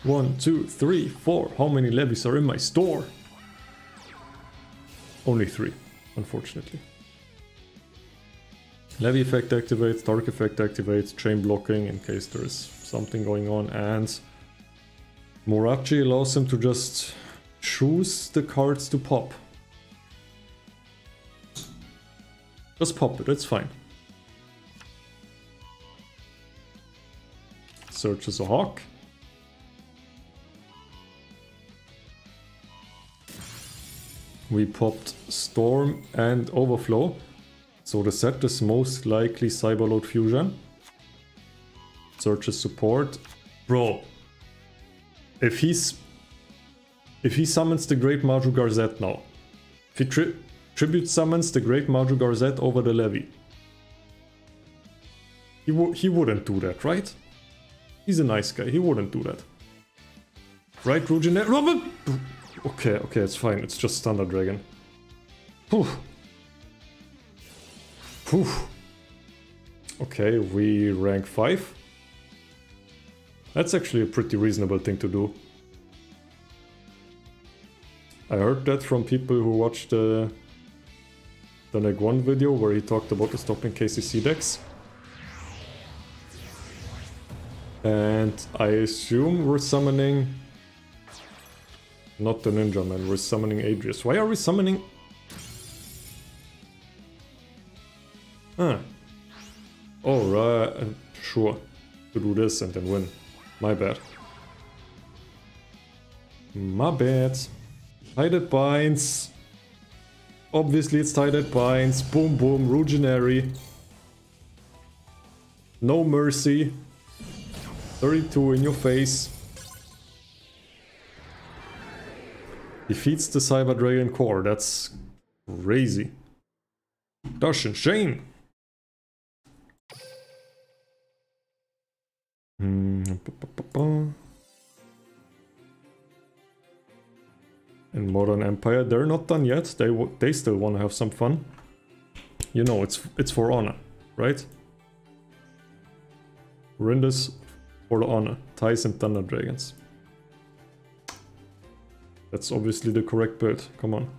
One, two, three, four. How many levies are in my store? Only 3, unfortunately. Levy effect activates, Dark effect activates, chain blocking in case there is something going on, and Murachi allows him to just choose the cards to pop. Just pop it, it's fine. Searches a hawk. We popped Storm and Overflow. So the set is most likely Cyberlord Fusion. Searches support. Bro. if he summons the Great Maju Garzette now, if he tribute summons the Great Maju Garzette over the levy, he wouldn't do that, right? He's a nice guy, he wouldn't do that. Right, Ruginet? Robert! Okay, it's fine, it's just Thunder Dragon. Whew. Whew. Okay, we rank 5. That's actually a pretty reasonable thing to do. I heard that from people who watched the Neg 1 video where he talked about the Stockton KCC decks. And I assume we're summoning... Not the Ninja Man, we're summoning Adrius. Why are we summoning... Ah. Oh, right. Sure. To do this and then win. My bad. My bad. Tided Binds. Obviously it's Tided Binds. Boom boom. Ruginary. No mercy. 32 in your face. Defeats the Cyber Dragon Core. That's crazy. Das ist shame. In Modern Empire, they're not done yet. They still want to have some fun. You know, it's for honor, right? We're in this for the honor. Ties and Thunder Dragons. That's obviously the correct build. Come on.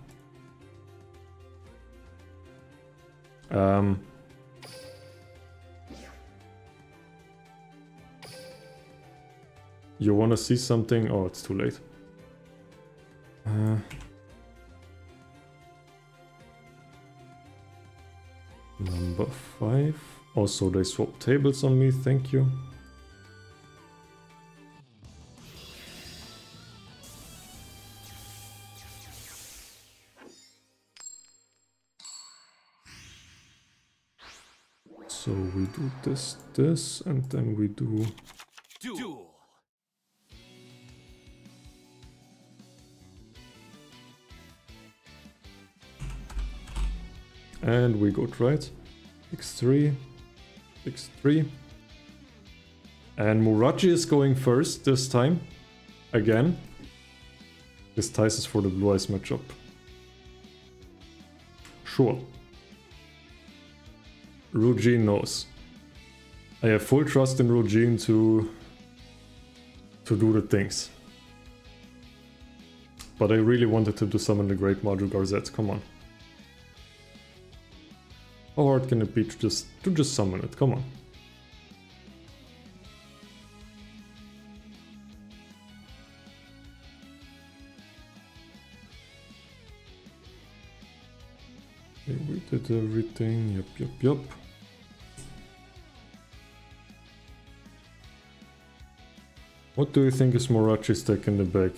You wanna see something? Oh, it's too late. Number 5. Also, they swapped tables on me, thank you. So we do this, and then we do... Duel. And we go right. X3. X3. And Murachi is going first this time. Again. This ties us for the Blue Eyes matchup. Sure. Rugine knows. I have full trust in Rugine to do the things. But I really wanted to summon the Great Maju Garzette, come on. How hard can it be to just summon it, come on. Okay, we did everything, yup. What do you think is Morachi's deck in the back?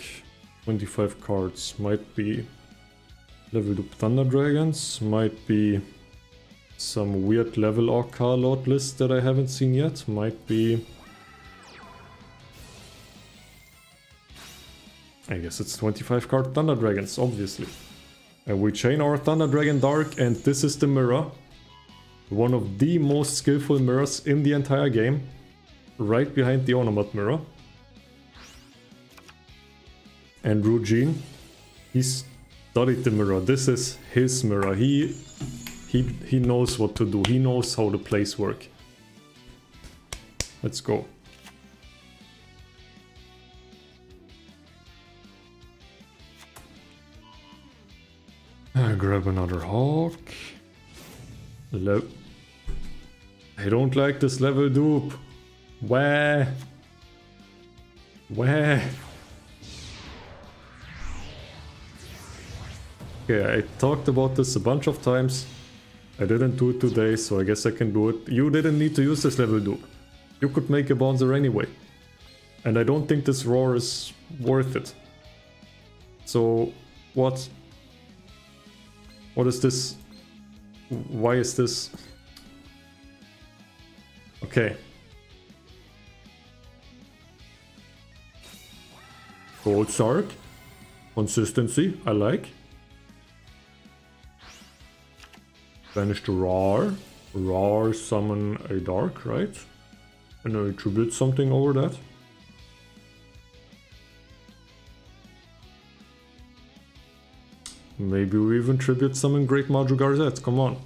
25 cards. Might be leveled up Thunder Dragons. Might be some weird level or card lord list that I haven't seen yet. Might be... I guess it's 25 card Thunder Dragons, obviously. And we chain our Thunder Dragon Dark, and this is the mirror. One of the most skillful mirrors in the entire game. Right behind the Onomat mirror. And Rugine, he studied the mirror. This is his mirror. He knows what to do. He knows how the plays work. Let's go. I grab another Hawk. I don't like this level dupe. Where? Okay, I talked about this a bunch of times. I didn't do it today, so I guess I can do it. You didn't need to use this level dupe. You could make a Bonzer anyway. And I don't think this roar is worth it. So, what? What is this? Why is this? Okay. Gold Sark. Consistency, I like. Banish the Rar. Rar summon a Dark, right? And I attribute something over that. Maybe we even tribute summon Great Maju Garzette, come on.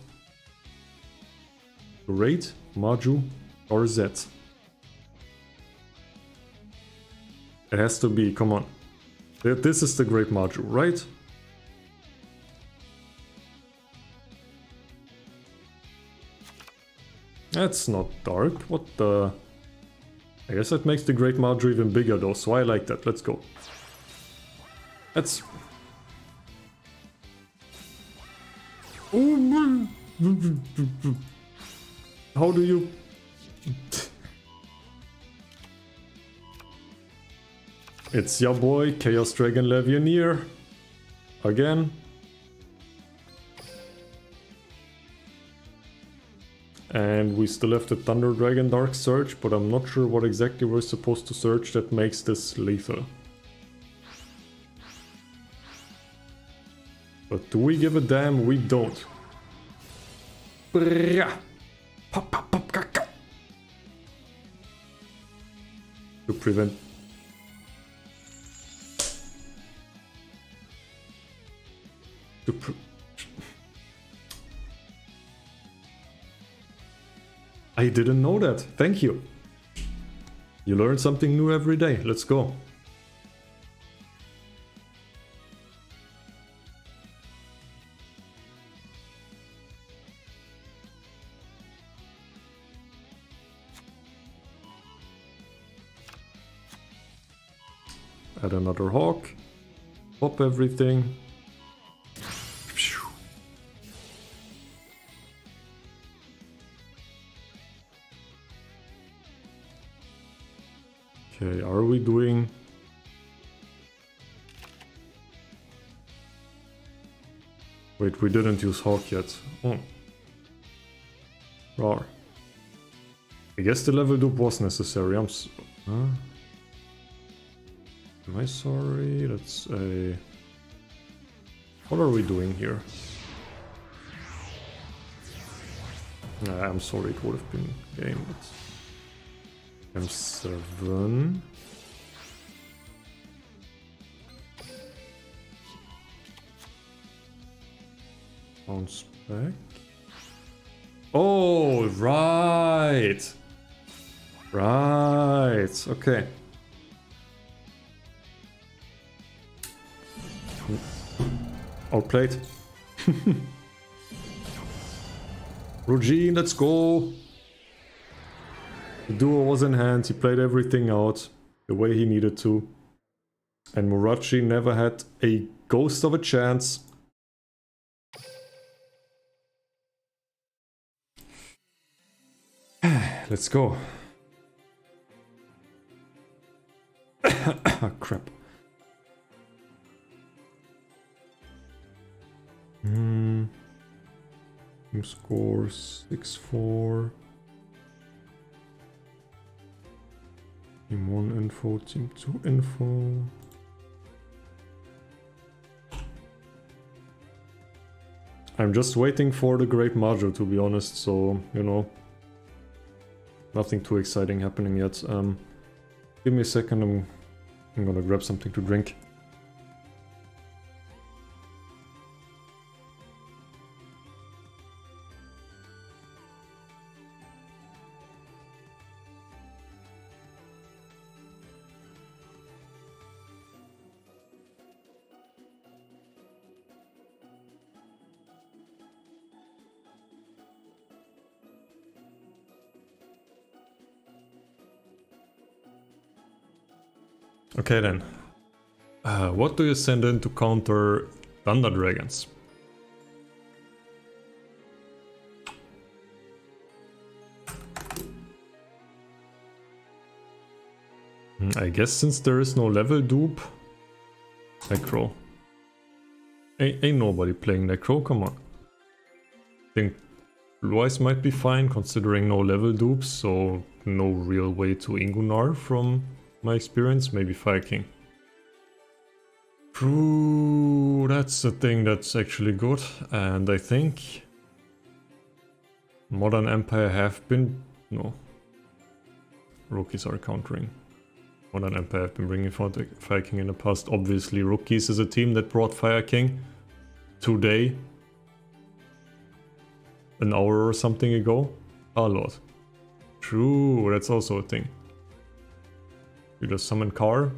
Great Maju Garzette. It has to be, come on. This is the Great Maju, right? That's not dark, what the... I guess that makes the Great Maju even bigger though, so I like that, let's go. That's... How do you... It's your boy, Chaos Dragon Legionnaire. Again. And we still have the Thunder Dragon Dark Surge, but I'm not sure what exactly we're supposed to search that makes this lethal. But do we give a damn? We don't. To prevent... I didn't know that. Thank you. You learn something new every day. Let's go. Add another hawk. Pop everything. Okay, are we doing... Wait, we didn't use hawk yet. Oh. Rar. I guess the level dupe was necessary. Am I sorry? That's a... What are we doing here? Nah, I'm sorry, it would have been game, but... M7. Bounce back. Oh, right. Right. Okay. Outplayed. Rugine, let's go. The duo was in hand, he played everything out the way he needed to. And Murachi never had a ghost of a chance. Let's go. Crap. Team score 6-4. Team 1 info, team 2 info. I'm just waiting for the Great Maju, to be honest, so, you know, nothing too exciting happening yet. Give me a second, I'm gonna grab something to drink. Okay then, what do you send in to counter Thunder Dragons? I guess since there is no level dupe, Necro. Ain't nobody playing Necro, come on. I think Blue Eyes might be fine considering no level dupes, so no real way to Ingunar from my experience, maybe Fire King. True, that's the thing that's actually good. And I think Modern Empire have been... No. Rookies are countering. Modern Empire have been bringing Fire King in the past. Obviously, Rookies is a team that brought Fire King today. An hour or something ago. Oh lord. True, that's also a thing. You just summon Car.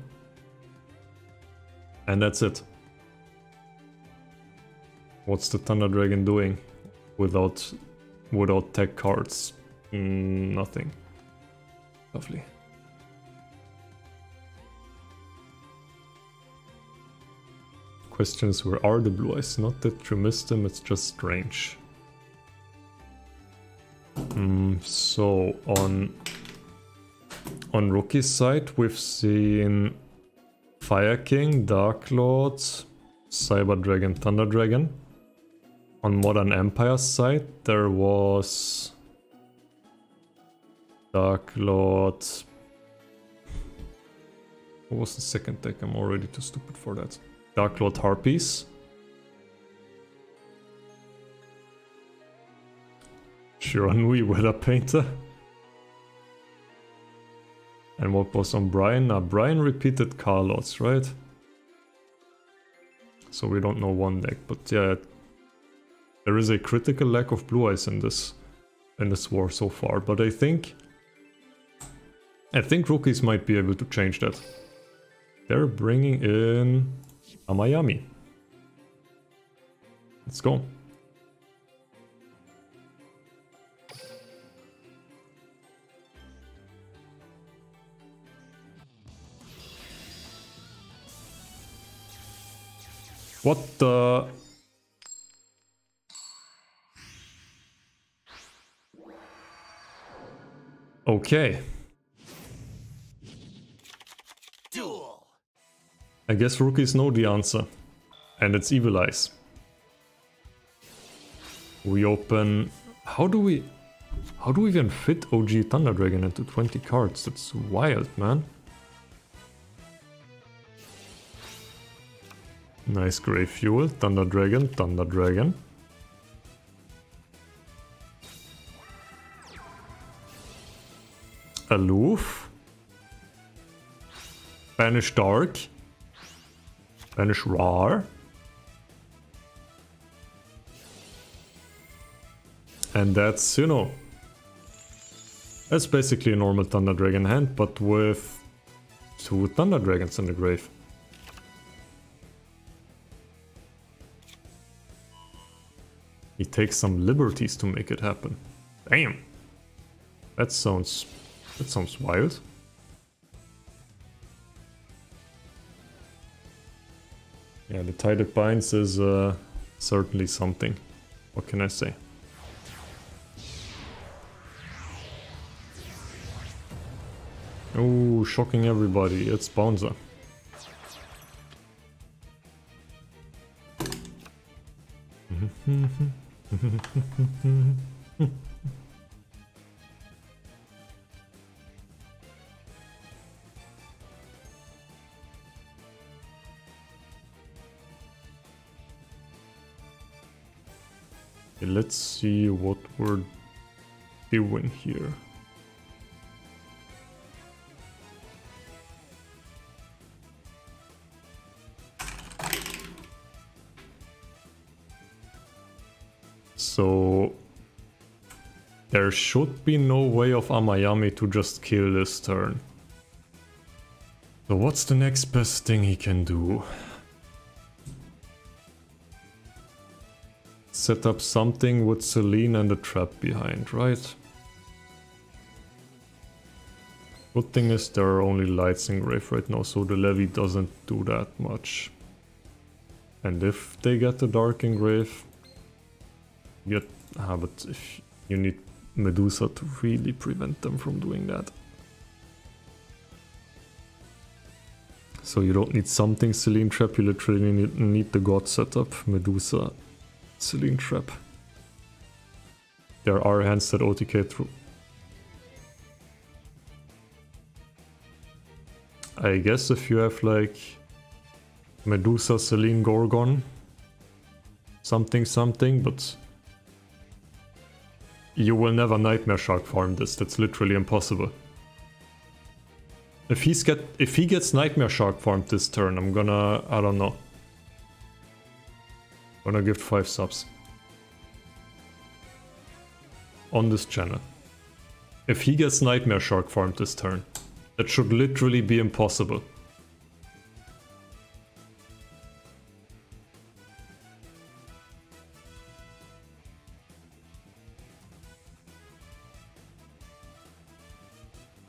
And that's it. What's the Thunder Dragon doing without tech cards? Nothing. Lovely. Questions, where are the blue eyes? Not that you missed them, it's just strange. So on Rookie's side we've seen Fire King, Dark Lord, Cyber Dragon, Thunder Dragon. On Modern Empire's side there was Dark Lord. What was the second deck? I'm already too stupid for that. Dark Lord Harpies. Shiranui Weather Painter. And what was on Brian? Brian repeated Carlots, right? So we don't know one deck, but yeah, there is a critical lack of blue eyes in this war so far. But I think Rookies might be able to change that. They're bringing in a Miami. Let's go. What the... Okay. Duel. I guess rookies know the answer. And it's Evil Eyes. We open... How do we even fit OG Thunder Dragon into 20 cards? That's wild, man. Nice Grave Fuel, Thunder Dragon, Thunder Dragon. Aloof. Banish Dark. Banish Rar. And that's, you know, that's basically a normal Thunder Dragon hand, but with 2 Thunder Dragons in the grave. He takes some liberties to make it happen. Damn. That sounds wild. Yeah, the Tided Binds is certainly something. What can I say? Oh, shocking everybody. It's Bouncer. Okay, let's see what we're doing here. So there should be no way of Amayami to just kill this turn. So what's the next best thing he can do? Set up something with Celine and a trap behind, right? Good thing is there are only lights in grave right now, so the levy doesn't do that much. And if they get the dark in grave, but if you need Medusa to really prevent them from doing that. So you don't need something Celine Trap, you literally need the God setup, Medusa, Celine Trap. There are hands that OTK through. I guess if you have like Medusa, Selene, Gorgon. Something, something, but... You will never Nightmare Shark farm this, that's literally impossible. If he gets Nightmare Shark farmed this turn, I'm gonna... I don't know. Gonna give 5 subs. On this channel. If he gets Nightmare Shark farmed this turn, that should literally be impossible.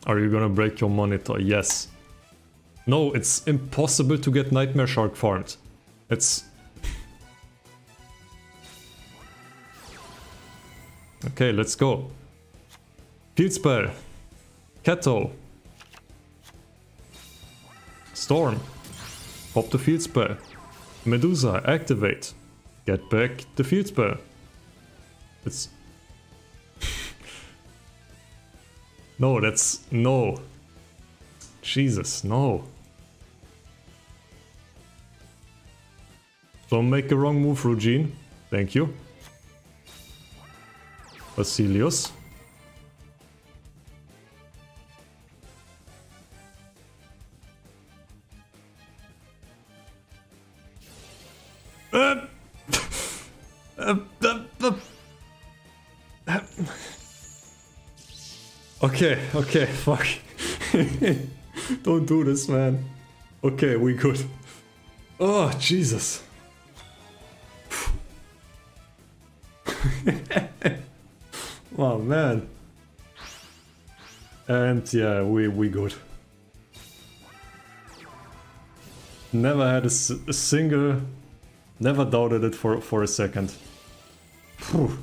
Are you gonna break your monitor? Yes. No, it's impossible to get Nightmare Shark farmed. It's... Okay, let's go. Field Spell. Keto. Storm. Pop the Field Spell. Medusa, activate. Get back the Field Spell. It's... No, that's... No. Jesus, no. Don't make a wrong move, Rugine. Thank you. Basilius. Okay, fuck. Don't do this, man. Okay, we good. Oh, Jesus. Oh, man. And yeah, we good. Never had a single... Never doubted it for a second. Phew.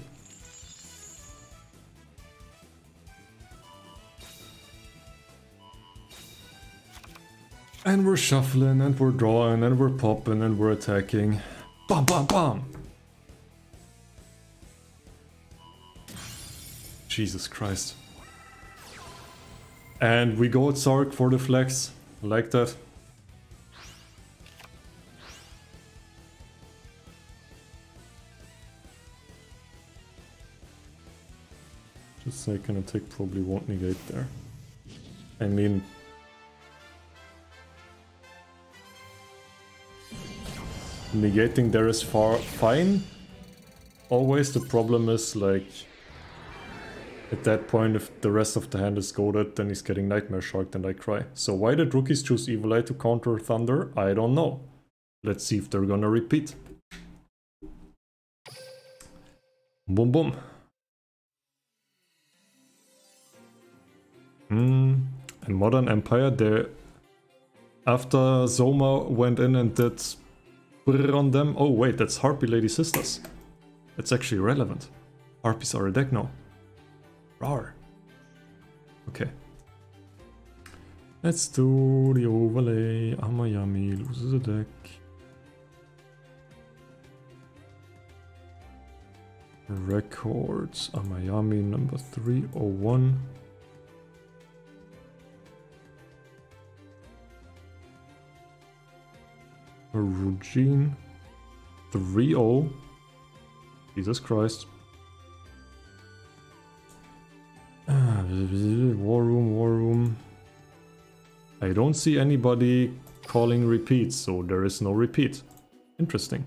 And we're shuffling, and we're drawing, and we're popping, and we're attacking. Bam, bam, bam! Jesus Christ. And we go Zark for the flex. I like that. Just second attack probably won't negate there. I mean... Negating there is fine. Always the problem is like... At that point, if the rest of the hand is goaded, then he's getting Nightmare Sharked and I cry. So why did rookies choose Evil Eye to counter Thunder? I don't know. Let's see if they're gonna repeat. Boom boom. And Modern Empire, they... After Zoma went in and did brrr on them... Oh wait, that's Harpy Lady Sisters. That's actually relevant. Harpies are a deck now. Rawr. Okay. Let's do the overlay. oHiMi loses a deck. Records. oHiMi number 301. Rugine 3-0. Jesus Christ. War room. I don't see anybody calling repeats, so there is no repeat. Interesting.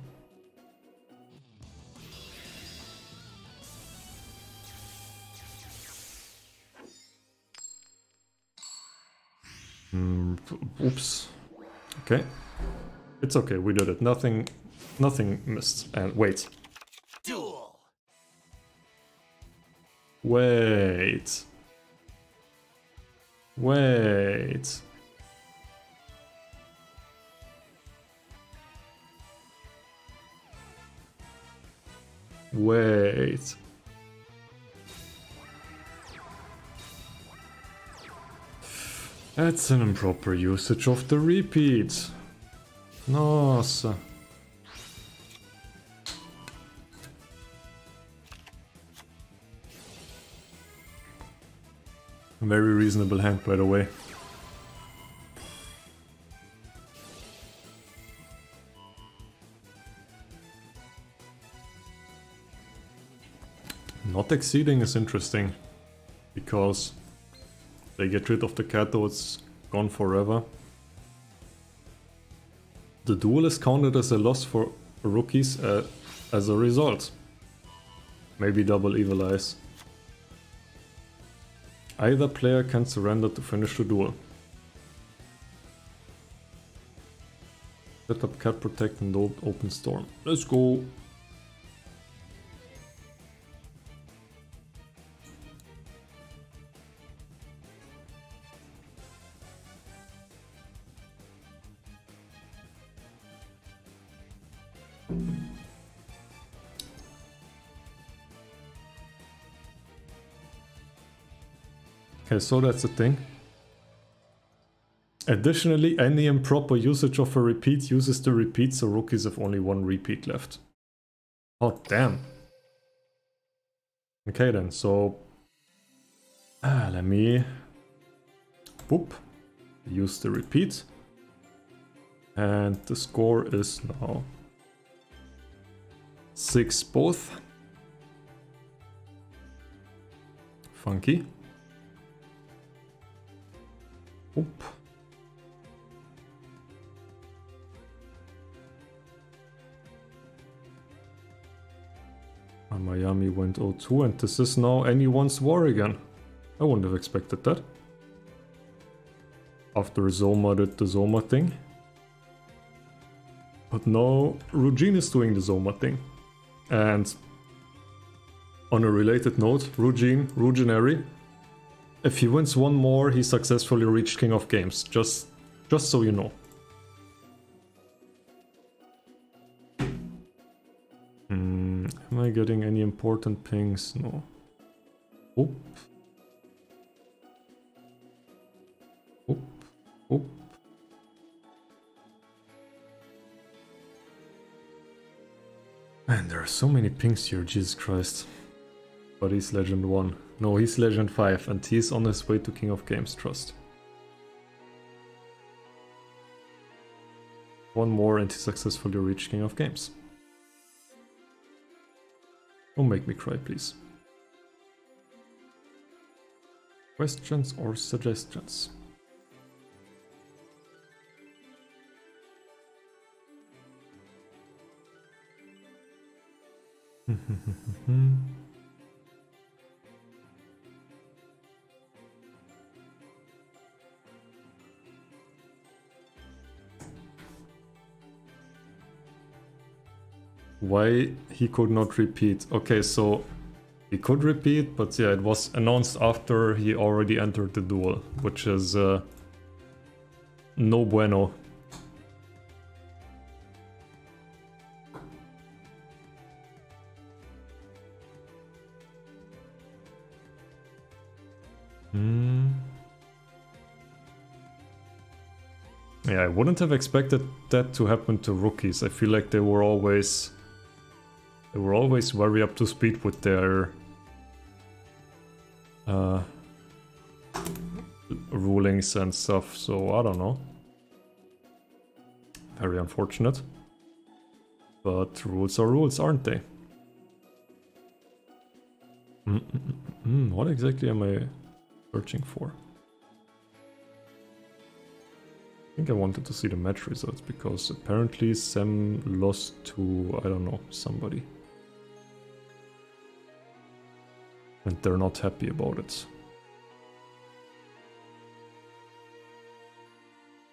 Oops. Okay. It's okay, we did it. Nothing missed. And wait. Duel. Wait. Wait. Wait. That's an improper usage of the repeat. Nossa. Very reasonable hand, by the way. Not exceeding is interesting, because they get rid of the Kato, it's gone forever. The duel is counted as a loss for rookies as a result. Maybe double evil eyes. Either player can surrender to finish the duel. Set up cat protect and open storm. Let's go! Okay, so that's the thing. Additionally, any improper usage of a repeat uses the repeat, so rookies have only one repeat left. Oh, damn. Okay then, so... let me... Boop. Use the repeat. And the score is now... 6 both. Funky. Oop. And Miami went 0-2, and this is now anyone's war again. I wouldn't have expected that. After Zoma did the Zoma thing. But now Rugin is doing the Zoma thing. And on a related note, Ruginary, if he wins one more, he successfully reached King of Games. Just so you know. Am I getting any important pings? No. Oop. Oop. Oop. Man, there are so many pings here, Jesus Christ. But he's Legend 1. No, he's Legend 5, and he's on his way to King of Games, trust. One more and he successfully reached King of Games. Don't make me cry, please. Questions or suggestions? Why he could not repeat? Okay, so he could repeat, but yeah, it was announced after he already entered the duel, which is no bueno. Yeah, I wouldn't have expected that to happen to rookies. I feel like they were always very up to speed with their rulings and stuff, so I don't know. Very unfortunate. But rules are rules, aren't they? What exactly am I searching for? I think I wanted to see the match results, because apparently Sam lost to, I don't know, somebody. And they're not happy about it.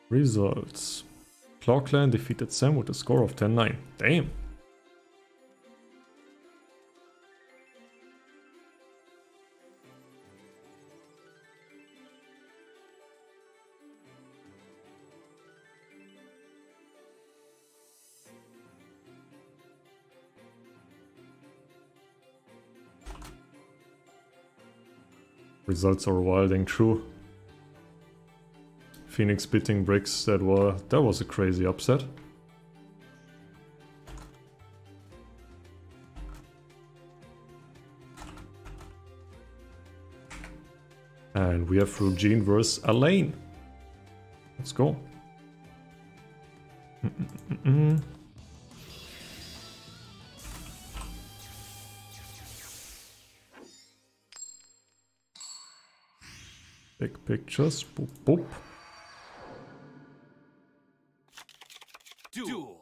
Results. Clockland defeated Sam with a score of 10-9. Damn! Results are wilding true. Phoenix beating Bricks, that was a crazy upset. And we have Rugin versus Elaine. Let's go. Big pictures. Boop, boop. Duel.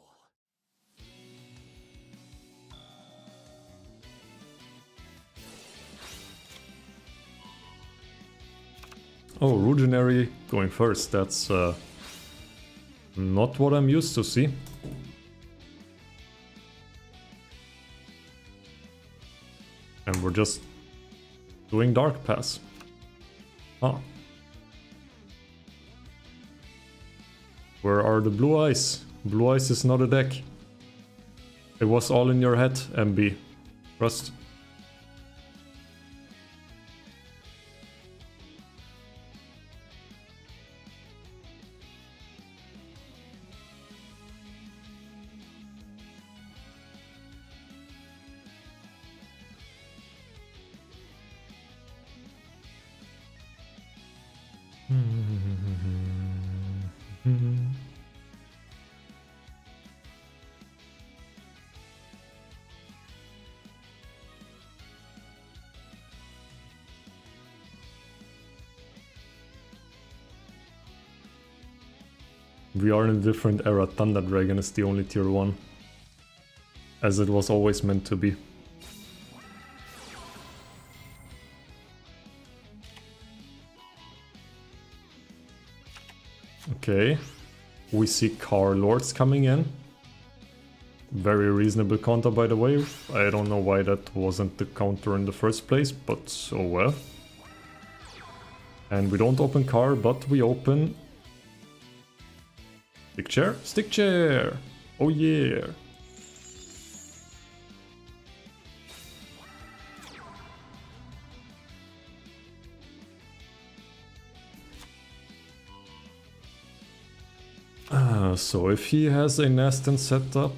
Oh, Ruginary going first. That's not what I'm used to see. And we're just doing Dark Pass. Huh. Where are the blue eyes? Blue eyes is not a deck. It was all in your head, MB. Trust. We are in a different era. Thunder Dragon is the only tier 1. As it was always meant to be. Okay. We see Car Lords coming in. Very reasonable counter, by the way. I don't know why that wasn't the counter in the first place, but oh well. And we don't open Car, but we open... Stick chair? Stick chair! Oh yeah! So if he has a Nastin setup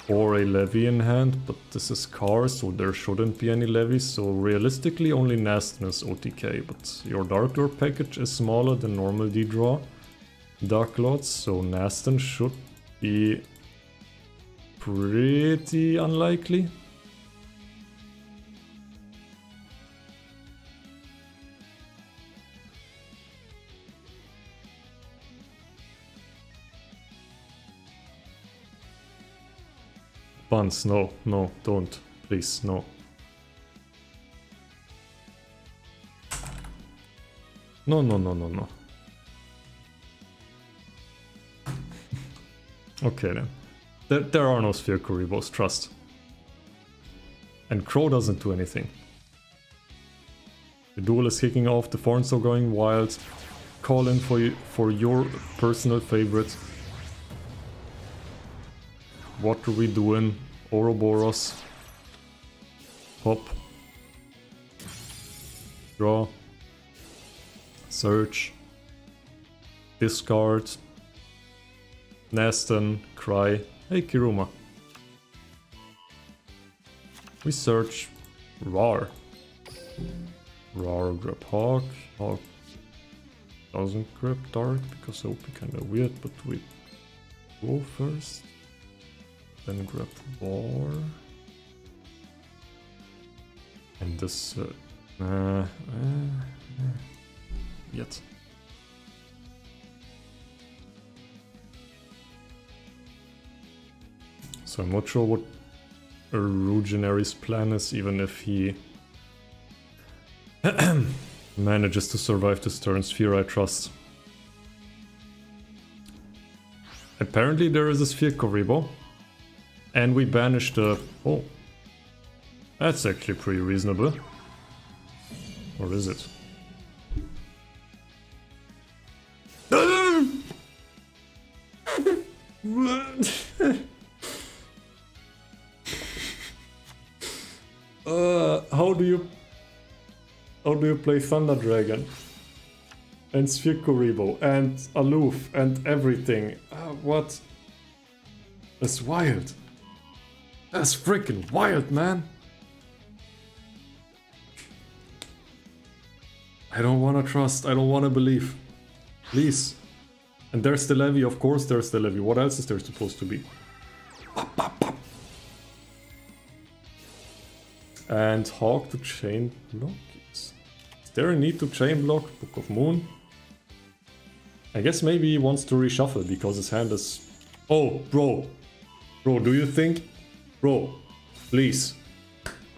or a levy in hand, but this is Car, so there shouldn't be any levies, so realistically only Nastin is OTK, but your Dark Lord package is smaller than normal D-draw Dark Lords, so Nastin should be pretty unlikely. Buns, no, no, don't. Please, no. No, no, no, no, no. Okay then. There are no Sphere Kuribos, trust. And Crow doesn't do anything. The duel is kicking off, the Thorns are going wild. Call in for your personal favorite. What are we doing? Ouroboros. Hop. Draw. Search. Discard. Nastin. Cry. Hey Kiruma. We search. Rar. Rar grab Hawk. Hawk doesn't grab Dark because that would be kinda weird, but we go first. Then grab War. And this... yet. So I'm not sure what Ruginary's plan is, even if he manages to survive this turn. Sphere, I trust. Apparently there is a Sphere Koribo. And we banish the... Oh. That's actually pretty reasonable. Or is it? How do you play Thunder Dragon? And Sphere Kuribo and Aloof and everything. What? That's wild. That's freaking wild, man. I don't want to trust. I don't want to believe. Please. And there's the levy. Of course there's the levy. What else is there supposed to be? And Hawk to chain block. Is there a need to chain block? Book of Moon. I guess maybe he wants to reshuffle because his hand is... Oh, bro. Bro, do you think... Bro, please.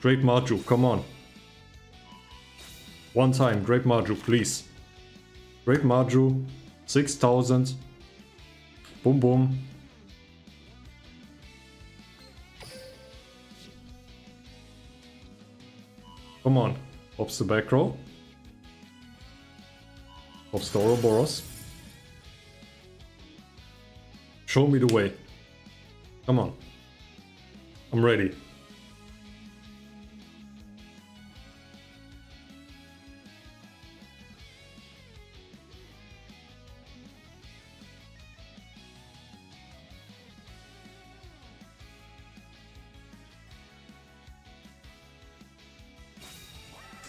Great Marju, come on. One time, Great Marju, please. Great Marju, 6000. Boom, boom. Come on. Pops the back row. Pops the Ouroboros. Show me the way. Come on. I'm ready.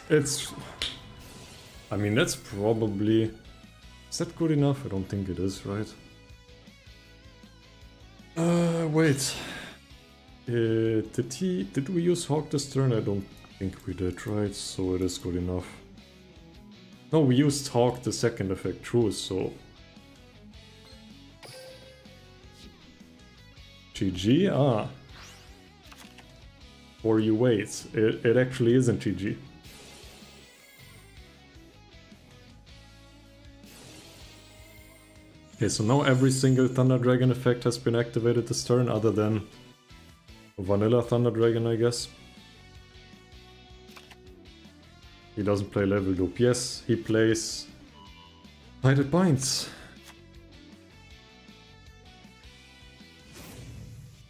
It's... I mean, that's probably... Is that good enough? I don't think it is, right? Wait. Did we use Hawk this turn? I don't think we did, right? So it is good enough. No, we used Hawk the second effect, true, so... GG? Ah. Or you wait. It actually isn't GG. Okay, so now every single Thunder Dragon effect has been activated this turn, other than Vanilla Thunder Dragon, I guess. He doesn't play Level Loop. Yes, he plays Lighted Binds.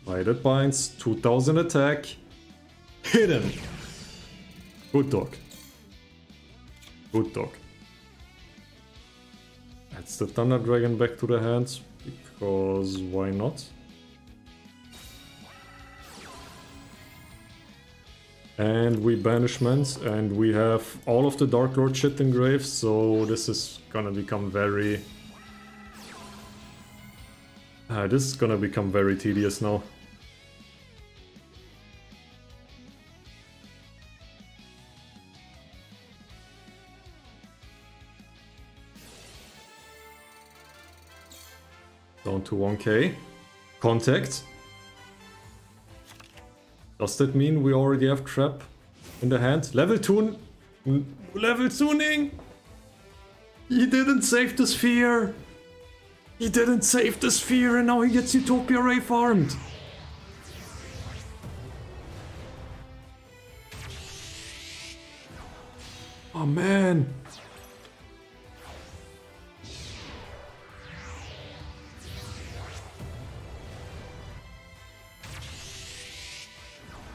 Lighted Binds, 2000 attack. Hit him! Good dog. Good dog. Adds the Thunder Dragon back to the hands, because why not? And we banishment, and we have all of the Dark Lord shit engraved, so this is gonna become very... this is gonna become very tedious now. Down to 1k. Contact. Does that mean we already have Trap in the hand? Level tune... Level tuning! He didn't save the sphere! He didn't save the sphere and now he gets Utopia Ray farmed! Oh man!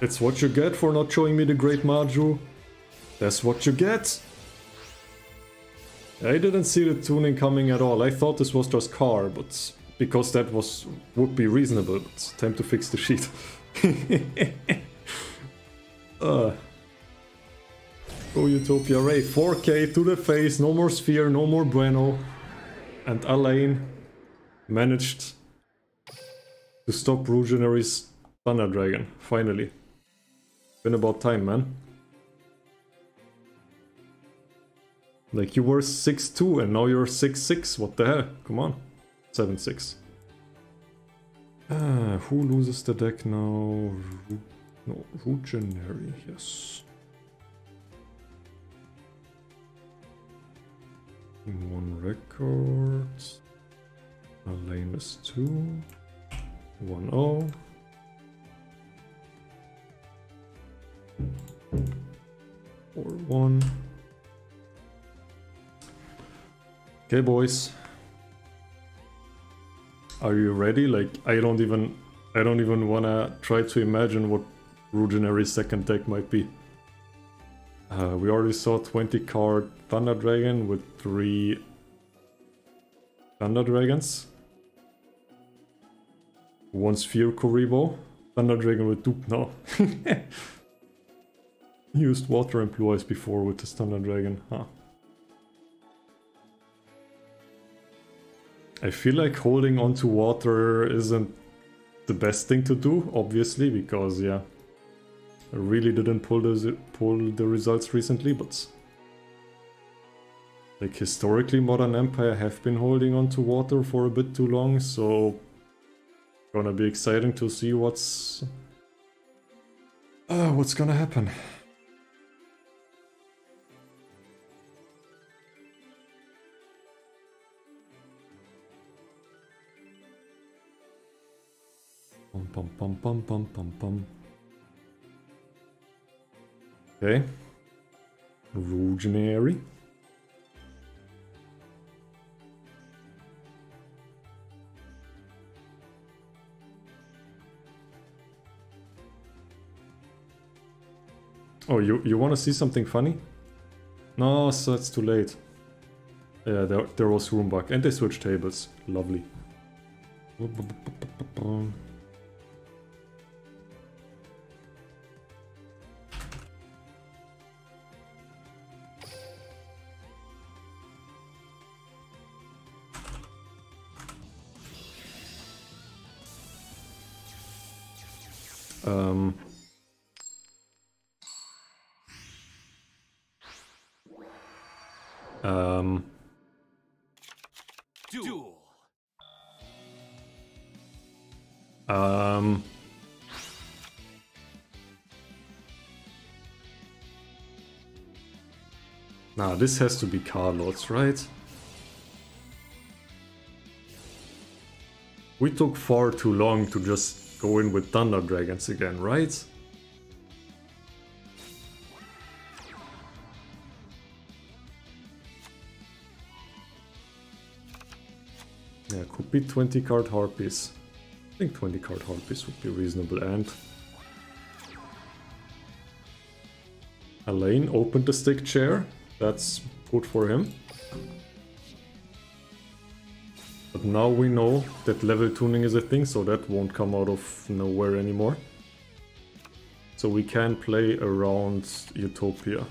That's what you get for not showing me the Great Marju. That's what you get. I didn't see the tuning coming at all. I thought this was just car, but because that would be reasonable. But time to fix the sheet. Go Utopia Ray. 4k to the face. No more Sphere, no more Bueno. And Alain managed to stop Rugenary's Thunder Dragon. Finally. Been about time, man. Like, you were 6-2 and now you're 6-6. What the hell? Come on. 7-6. Who loses the deck now? No, Rugenary, yes. One record. Alain is 2. 1-0. Or 1. Okay, boys. Are you ready? Like, I don't even wanna try to imagine what Rugenary's second deck might be. We already saw 20 card Thunder Dragon with 3 Thunder Dragons. 1 Sphere Kuribo. Thunder Dragon with dupe now. Used water and blue eyes before with the Thunder Dragon, huh? I feel like holding onto water isn't the best thing to do, obviously, because yeah, I really didn't pull the results recently, but like historically Modern Empire have been holding on to water for a bit too long, so gonna be exciting to see what's gonna happen. Pum pum pum pum pum pum pum. Okay. Revolutionary. Oh, you want to see something funny? No, so it's too late. Yeah, there was room back, and they switched tables. Lovely. Duel. Nah, this has to be Carlots, right? We took far too long to just go in with Thunder Dragons again, right? Yeah, could be 20 card Harpies. I think 20 card Harpies would be reasonable, and Alain opened the stick chair. That's good for him. But now we know that level tuning is a thing, so that won't come out of nowhere anymore. So we can play around Utopia.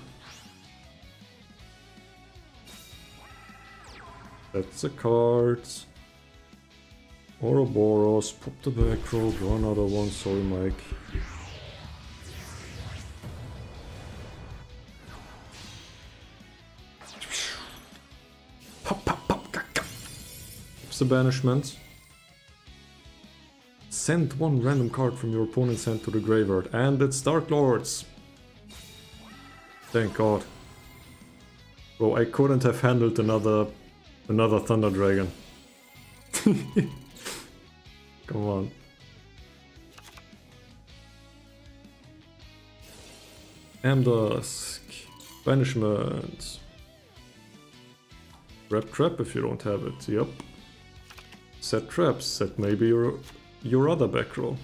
That's a card. Ouroboros, pop the back row, draw another one, sorry Mike. Pop, pop, pop, kaka. Pops the banishment. Send one random card from your opponent's hand to the graveyard, and it's Dark Lords. Thank God. Bro, I couldn't have handled another Thunder Dragon. Come on. Amdusk. Banishment. Trap if you don't have it. Yep. Set traps. Set maybe your other back row.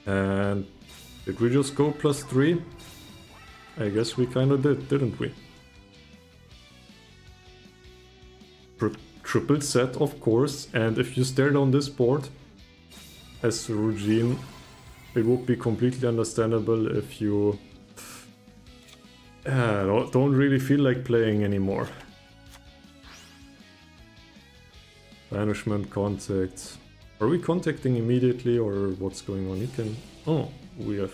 And did we just go +3? I guess we kinda did, didn't we? Triple set, of course, and if you stare down this board as Rugine, it would be completely understandable if you don't really feel like playing anymore. Banishment, contact. Are we contacting immediately or what's going on? You can... Oh, we have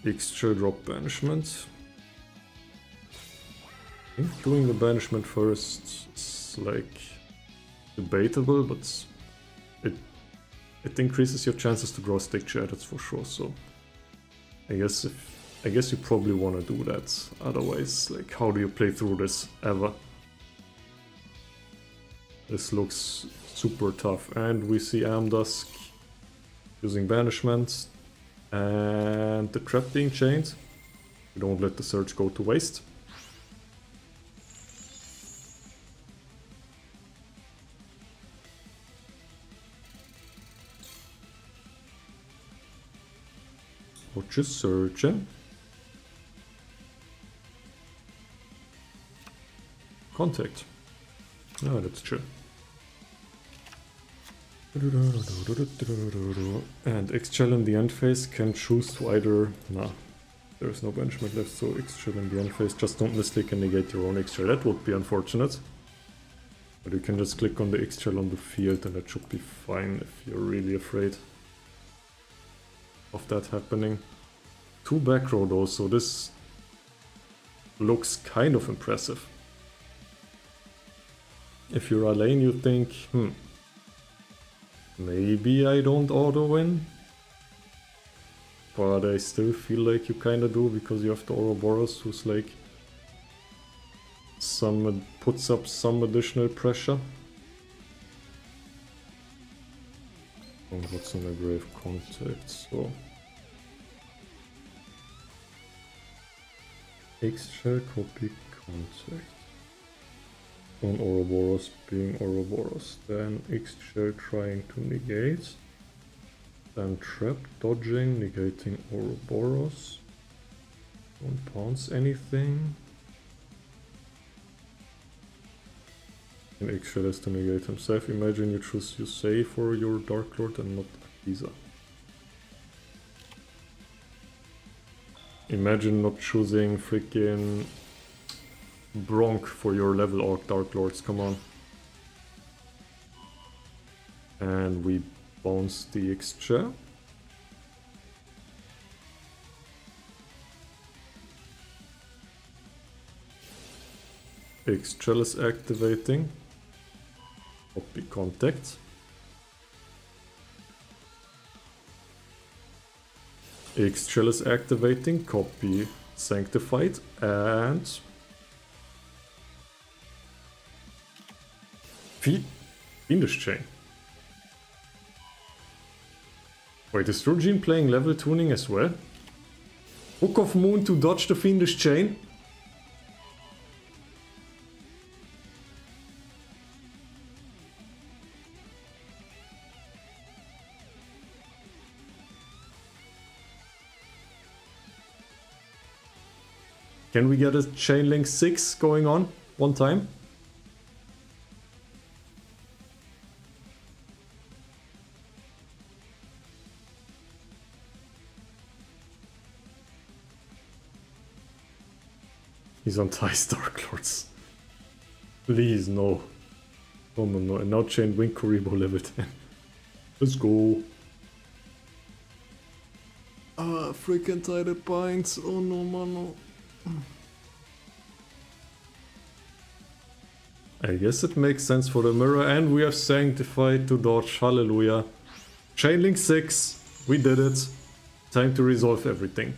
extra drop banishment. I think doing the banishment first is like debatable, but it increases your chances to draw stick chair, that's for sure. So I guess you probably want to do that. Otherwise, like, how do you play through this ever? This looks super tough, and we see Amdusk using banishment and the trap being chained. We don't let the surge go to waste. Watch a surge. Contact. Oh, that's true. And X-Shell in the end phase can choose to either... Nah, there is no banishment left, so X-Shell in the end phase. Just don't misclick and negate your own X-Shell. That would be unfortunate. But you can just click on the X-Shell on the field and that should be fine if you're really afraid. of that happening. 2 back row though, so this looks kind of impressive. If you're a lane, you think, maybe I don't auto-win? But I still feel like you kinda do, because you have the Ouroboros, who's like puts up some additional pressure. And what's in a grave contact, so X-shell copy contact on Ouroboros being Ouroboros, then X-shell trying to negate, then trap dodging, negating Ouroboros, don't bounce anything, and X-shell has to negate himself. Imagine you choose Yusei for your Dark Lord and not Akiza. Imagine not choosing freaking Bronk for your level Orc Dark Lords, come on. And we bounce the X-chair. X-chair is activating. Copy contact. X-shell is activating, copy sanctified, and Fiendish Chain. Wait, is Rugine playing level tuning as well? Book of Moon to dodge the Fiendish Chain? Can we get a Chain Link 6 going on one time? He's on Ty's Dark Lords. Please, no. No, no, no. And now Chain Wing Kuribo level 10. Let's go. Ah, freaking Tided Binds. Oh no, mano. I guess it makes sense for the mirror, and we have sanctified to dodge. Hallelujah. Chain Link 6. We did it. Time to resolve everything.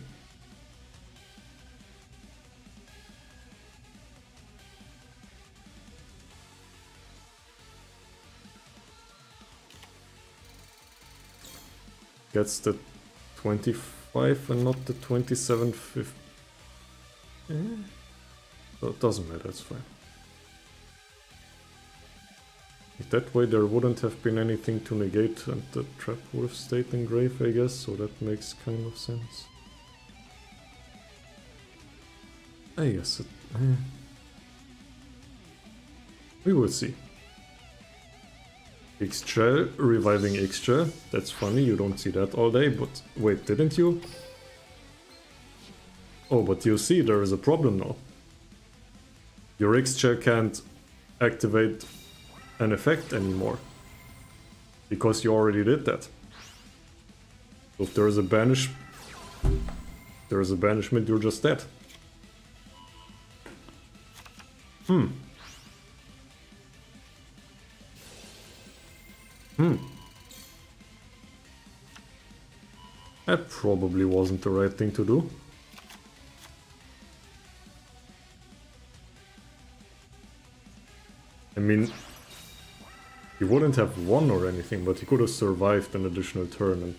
Gets the 25 and not the 27.50. So it doesn't matter, it's fine. That way there wouldn't have been anything to negate and the trap would have stayed in grave, I guess, so that makes kind of sense. I guess it... We will see. X-Trail, reviving X-Trail. That's funny, you don't see that all day, but wait, didn't you? Oh, but you see, there is a problem now. Your X-Trail can't activate an effect anymore. Because you already did that. So if there is a banishment, you're just dead. That probably wasn't the right thing to do. I mean, he wouldn't have won or anything, but he could have survived an additional turn, and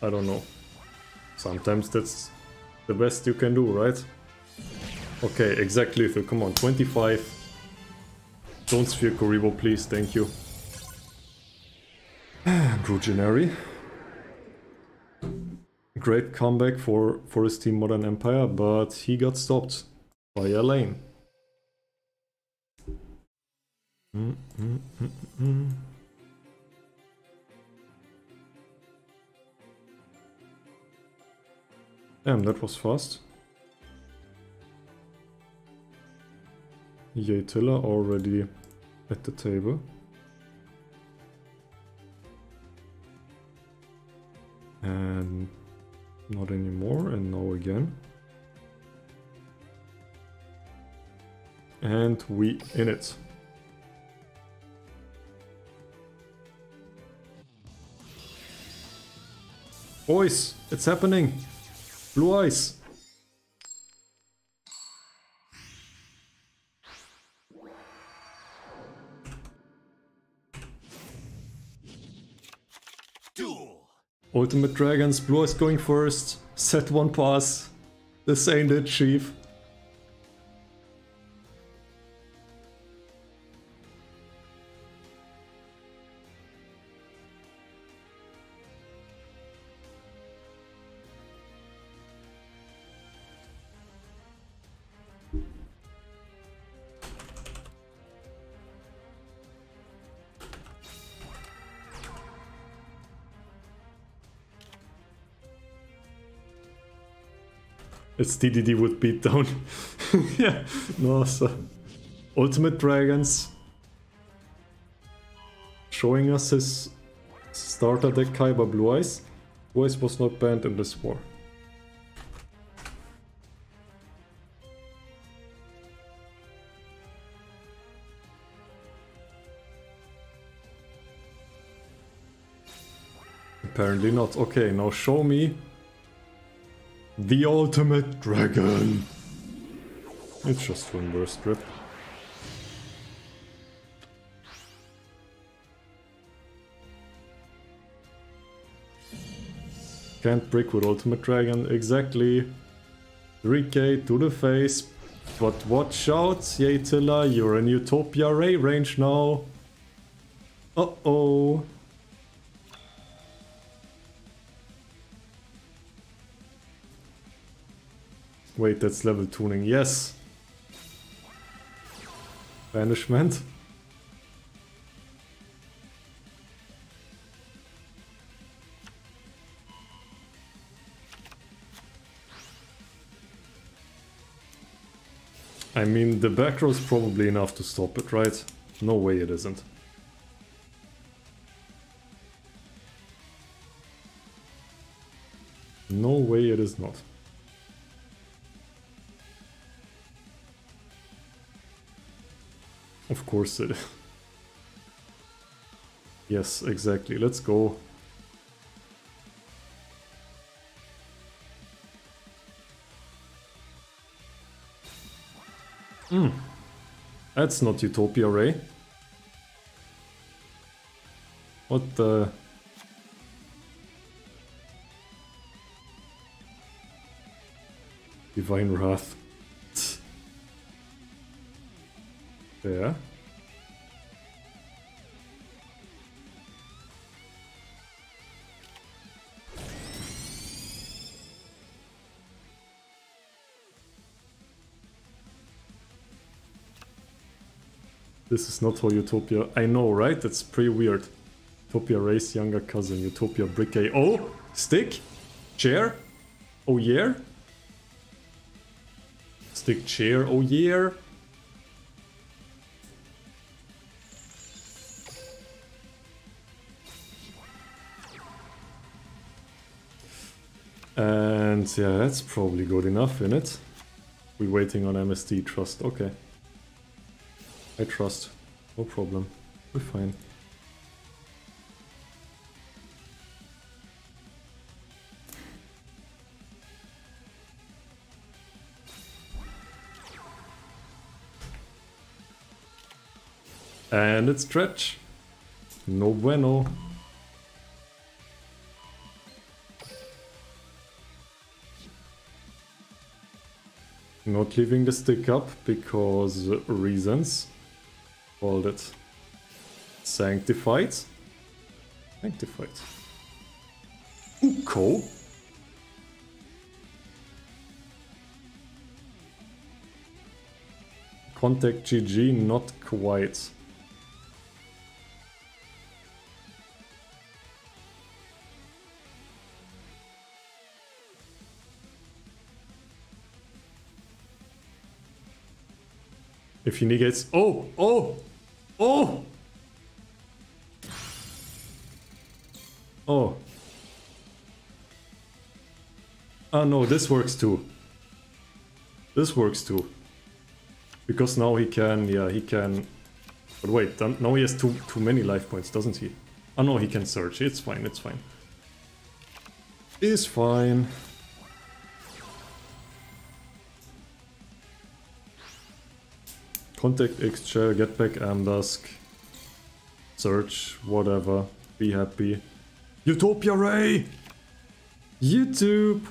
I don't know. Sometimes that's the best you can do, right? Okay, exactly, lethal, come on, 25. Don't sphere Kuribo, please, thank you. Bruginary. Great comeback for his team Modern Empire, but he got stopped by a lane. Damn, that was fast. Yatilla already at the table. And Not anymore, and now again. And we in it. Boys, it's happening! Blue eyes! Duel. Ultimate Dragons, Blue eyes going first. Set one pass. This ain't it, chief. It's DDD with beatdown. Yeah, no, so. Ultimate Dragons. Showing us his starter deck Kaiba Blue Eyes. Blue Eyes was not banned in this war. Apparently not. Okay, now show me the ultimate dragon. It's just one burst strip. Can't break with ultimate dragon, exactly. 3k to the face. But watch out, Yatilla, you're in Utopia Ray range now. Uh-oh. Wait, that's level tuning, yes! Banishment. I mean, the back row is probably enough to stop it, right? No way it isn't. No way it is not. Of course it is. Yes, exactly. Let's go. That's not Utopia Ray. What the... Divine Wrath. There. This is not how Utopia... I know, right? That's pretty weird. Utopia Ray's younger cousin, Utopia Brick A. Oh! Stick? Chair? Oh yeah? Stick chair, oh yeah? And yeah, that's probably good enough, innit? We're waiting on MSD, trust, okay. I trust, no problem, we're fine. And it's stretch. No bueno. Not leaving the stick up because reasons. Called it sanctified. Sanctified. Uko. Contact GG, not quite. If he negates... Oh! Oh! Oh! Oh! Ah no, this works too. This works too. Because now he can, yeah, he can... But wait, now he has too many life points, doesn't he? Oh no, he can search. It's fine, it's fine. It's fine. Contact X-Shell, get back Amdusk. Search, whatever. Be happy. Utopia Ray! YouTube!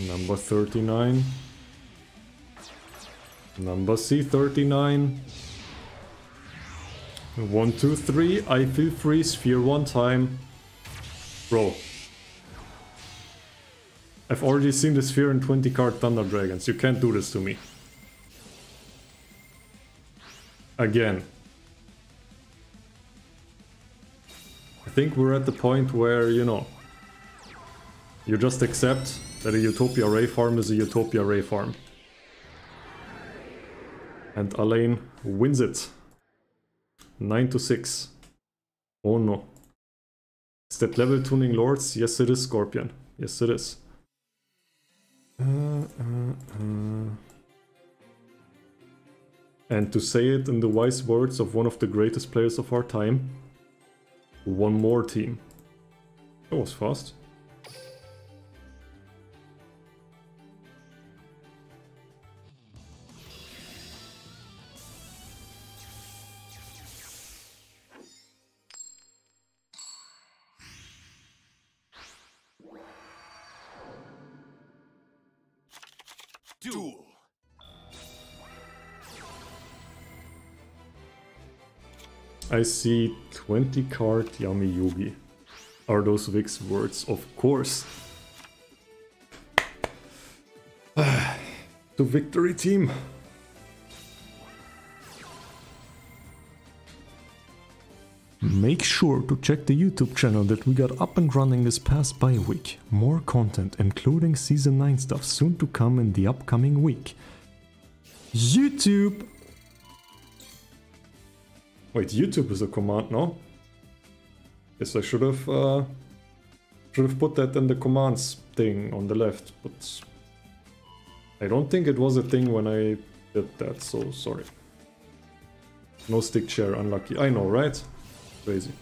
Number 39. Number C39. 1, 2, 3. I feel free. Sphere one time. Bro. I've already seen the sphere in 20 card Thunder Dragons. You can't do this to me. Again. I think we're at the point where, you know, you just accept that a Utopia Ray farm is a Utopia Ray farm. And Alain wins it. 9-6. Oh no. Is that level tuning Lords? Yes it is, Scorpion. Yes it is. And to say it in the wise words of one of the greatest players of our time, one more team. That was fast. Duel. I see 20 card Yami Yugi. Are those Vix words? Of course. To victory team. Make sure to check the YouTube channel that we got up and running this past bye week. More content, including Season 9 stuff, soon to come in the upcoming week. YouTube! Wait, YouTube is a command now? Guess I should have put that in the commands thing on the left, but I don't think it was a thing when I did that, so sorry. No stick chair, unlucky. I know, right? Crazy.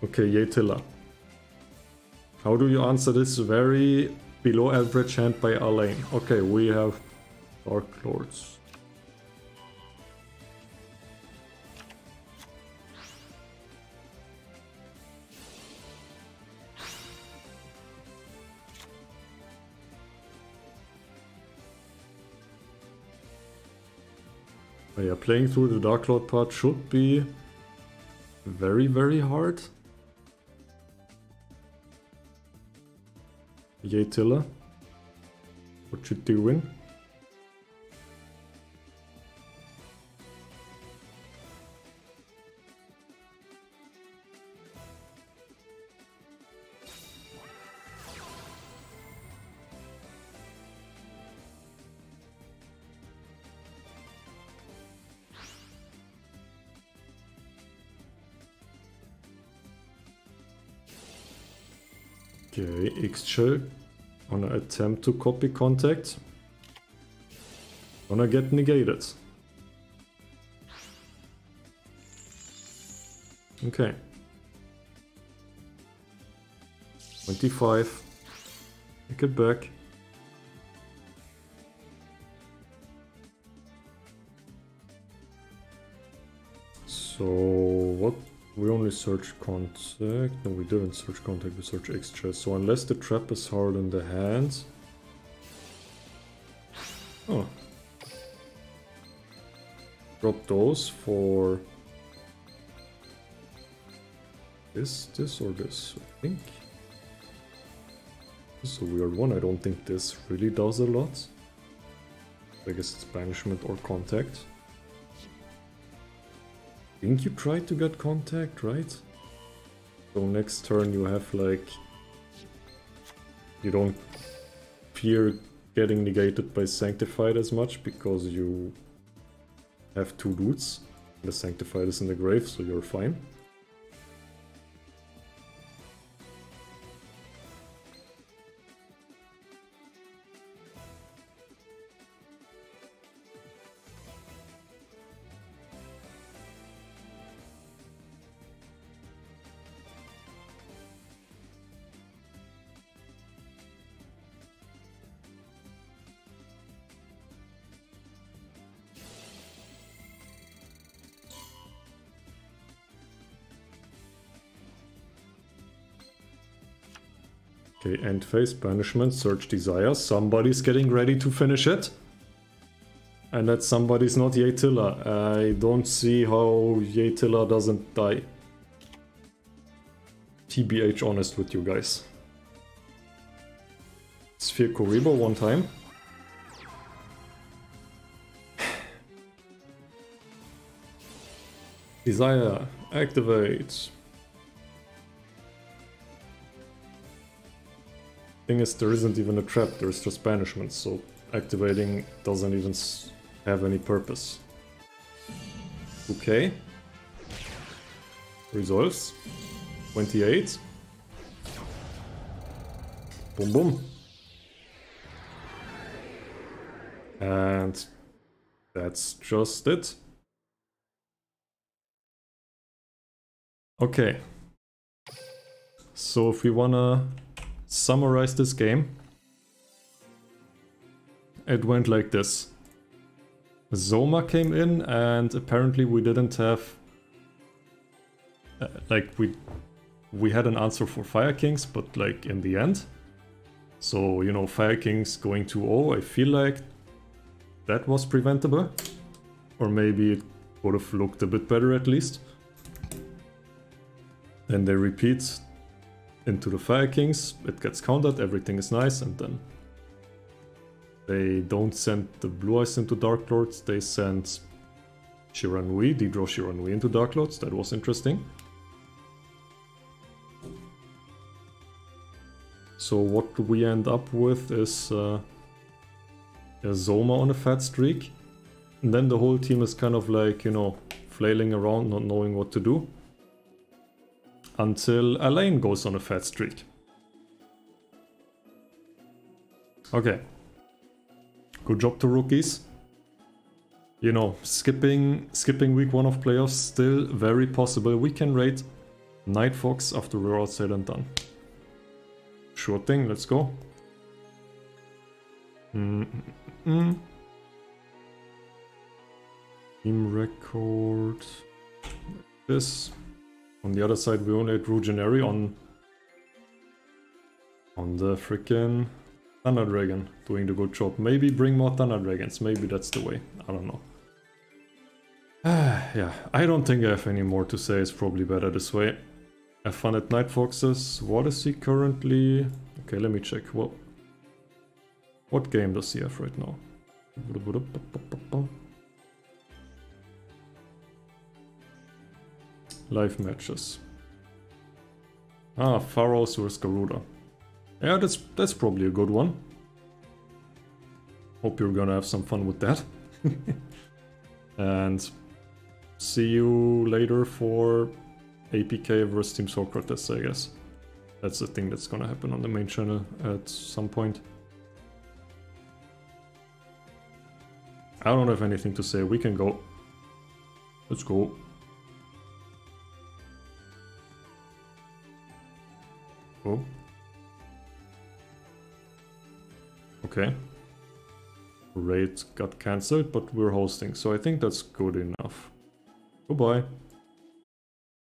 Okay, Yatilla. How do you answer this very below average hand by Alain? Okay, we have Dark Lords. Oh yeah, playing through the Dark Lord part should be very, very hard. Yatilla, what you doing? Okay, X-Shell gonna attempt to copy contact. Gonna get negated. Okay. 25. Take it back. So what? We only search contact. No, we didn't search contact, we search X-Shell. So unless the trap is hard in the hands. Oh. Drop those for This, or this, I think. This is a weird one. I don't think this really does a lot. I guess it's banishment or contact. I think you try to get contact, right? So next turn you have like... You don't fear getting negated by Sanctified as much because you have two dudes. The Sanctified is in the grave, so you're fine. Okay, end phase, banishment, search desire. Somebody's getting ready to finish it. And that somebody's not Yatilla. I don't see how Yatilla doesn't die. TBH honest with you guys. Sphere Koribo one time. Desire, activate. Thing is, there isn't even a trap, there's just banishment, so activating doesn't even have any purpose. Okay. Resolves. 28. Boom boom. And that's just it. Okay. So if we wanna summarize this game, it went like this. Zoma came in and apparently we didn't have... like we had an answer for Fire Kings, but like in the end. So, you know, Fire Kings going 2-0, I feel like that was preventable. Or maybe it would have looked a bit better at least. Then they repeat into the Fire Kings, it gets countered, everything is nice, and then they don't send the Blue Eyes into Dark Lords, they send Shiranui, they draw Shiranui into Dark Lords, that was interesting. So what we end up with is a Zoma on a fat streak, and then the whole team is kind of like, you know, flailing around, not knowing what to do. Until Elaine goes on a fat streak. Okay. Good job to rookies. You know, skipping week 1 of playoffs, still very possible. We can rate Night Fox after we're all said and done. Sure thing, let's go. Team record. This. On the other side, we only had Rugenary on the frickin' Thunder Dragon, doing the good job. Maybe bring more Thunder Dragons, maybe that's the way, I don't know. Yeah, I don't think I have any more to say, it's probably better this way. Have fun at Night Foxes. What is he currently... Okay, let me check. What game does he have right now? Live matches. Ah, Pharaohs vs Garuda. Yeah, that's probably a good one. Hope you're gonna have some fun with that. And see you later for APK vs Team Socrates, I guess. That's the thing that's gonna happen on the main channel at some point. I don't have anything to say, we can go. Let's go. Oh. Okay. Raid got cancelled, but we're hosting, so I think that's good enough. Goodbye.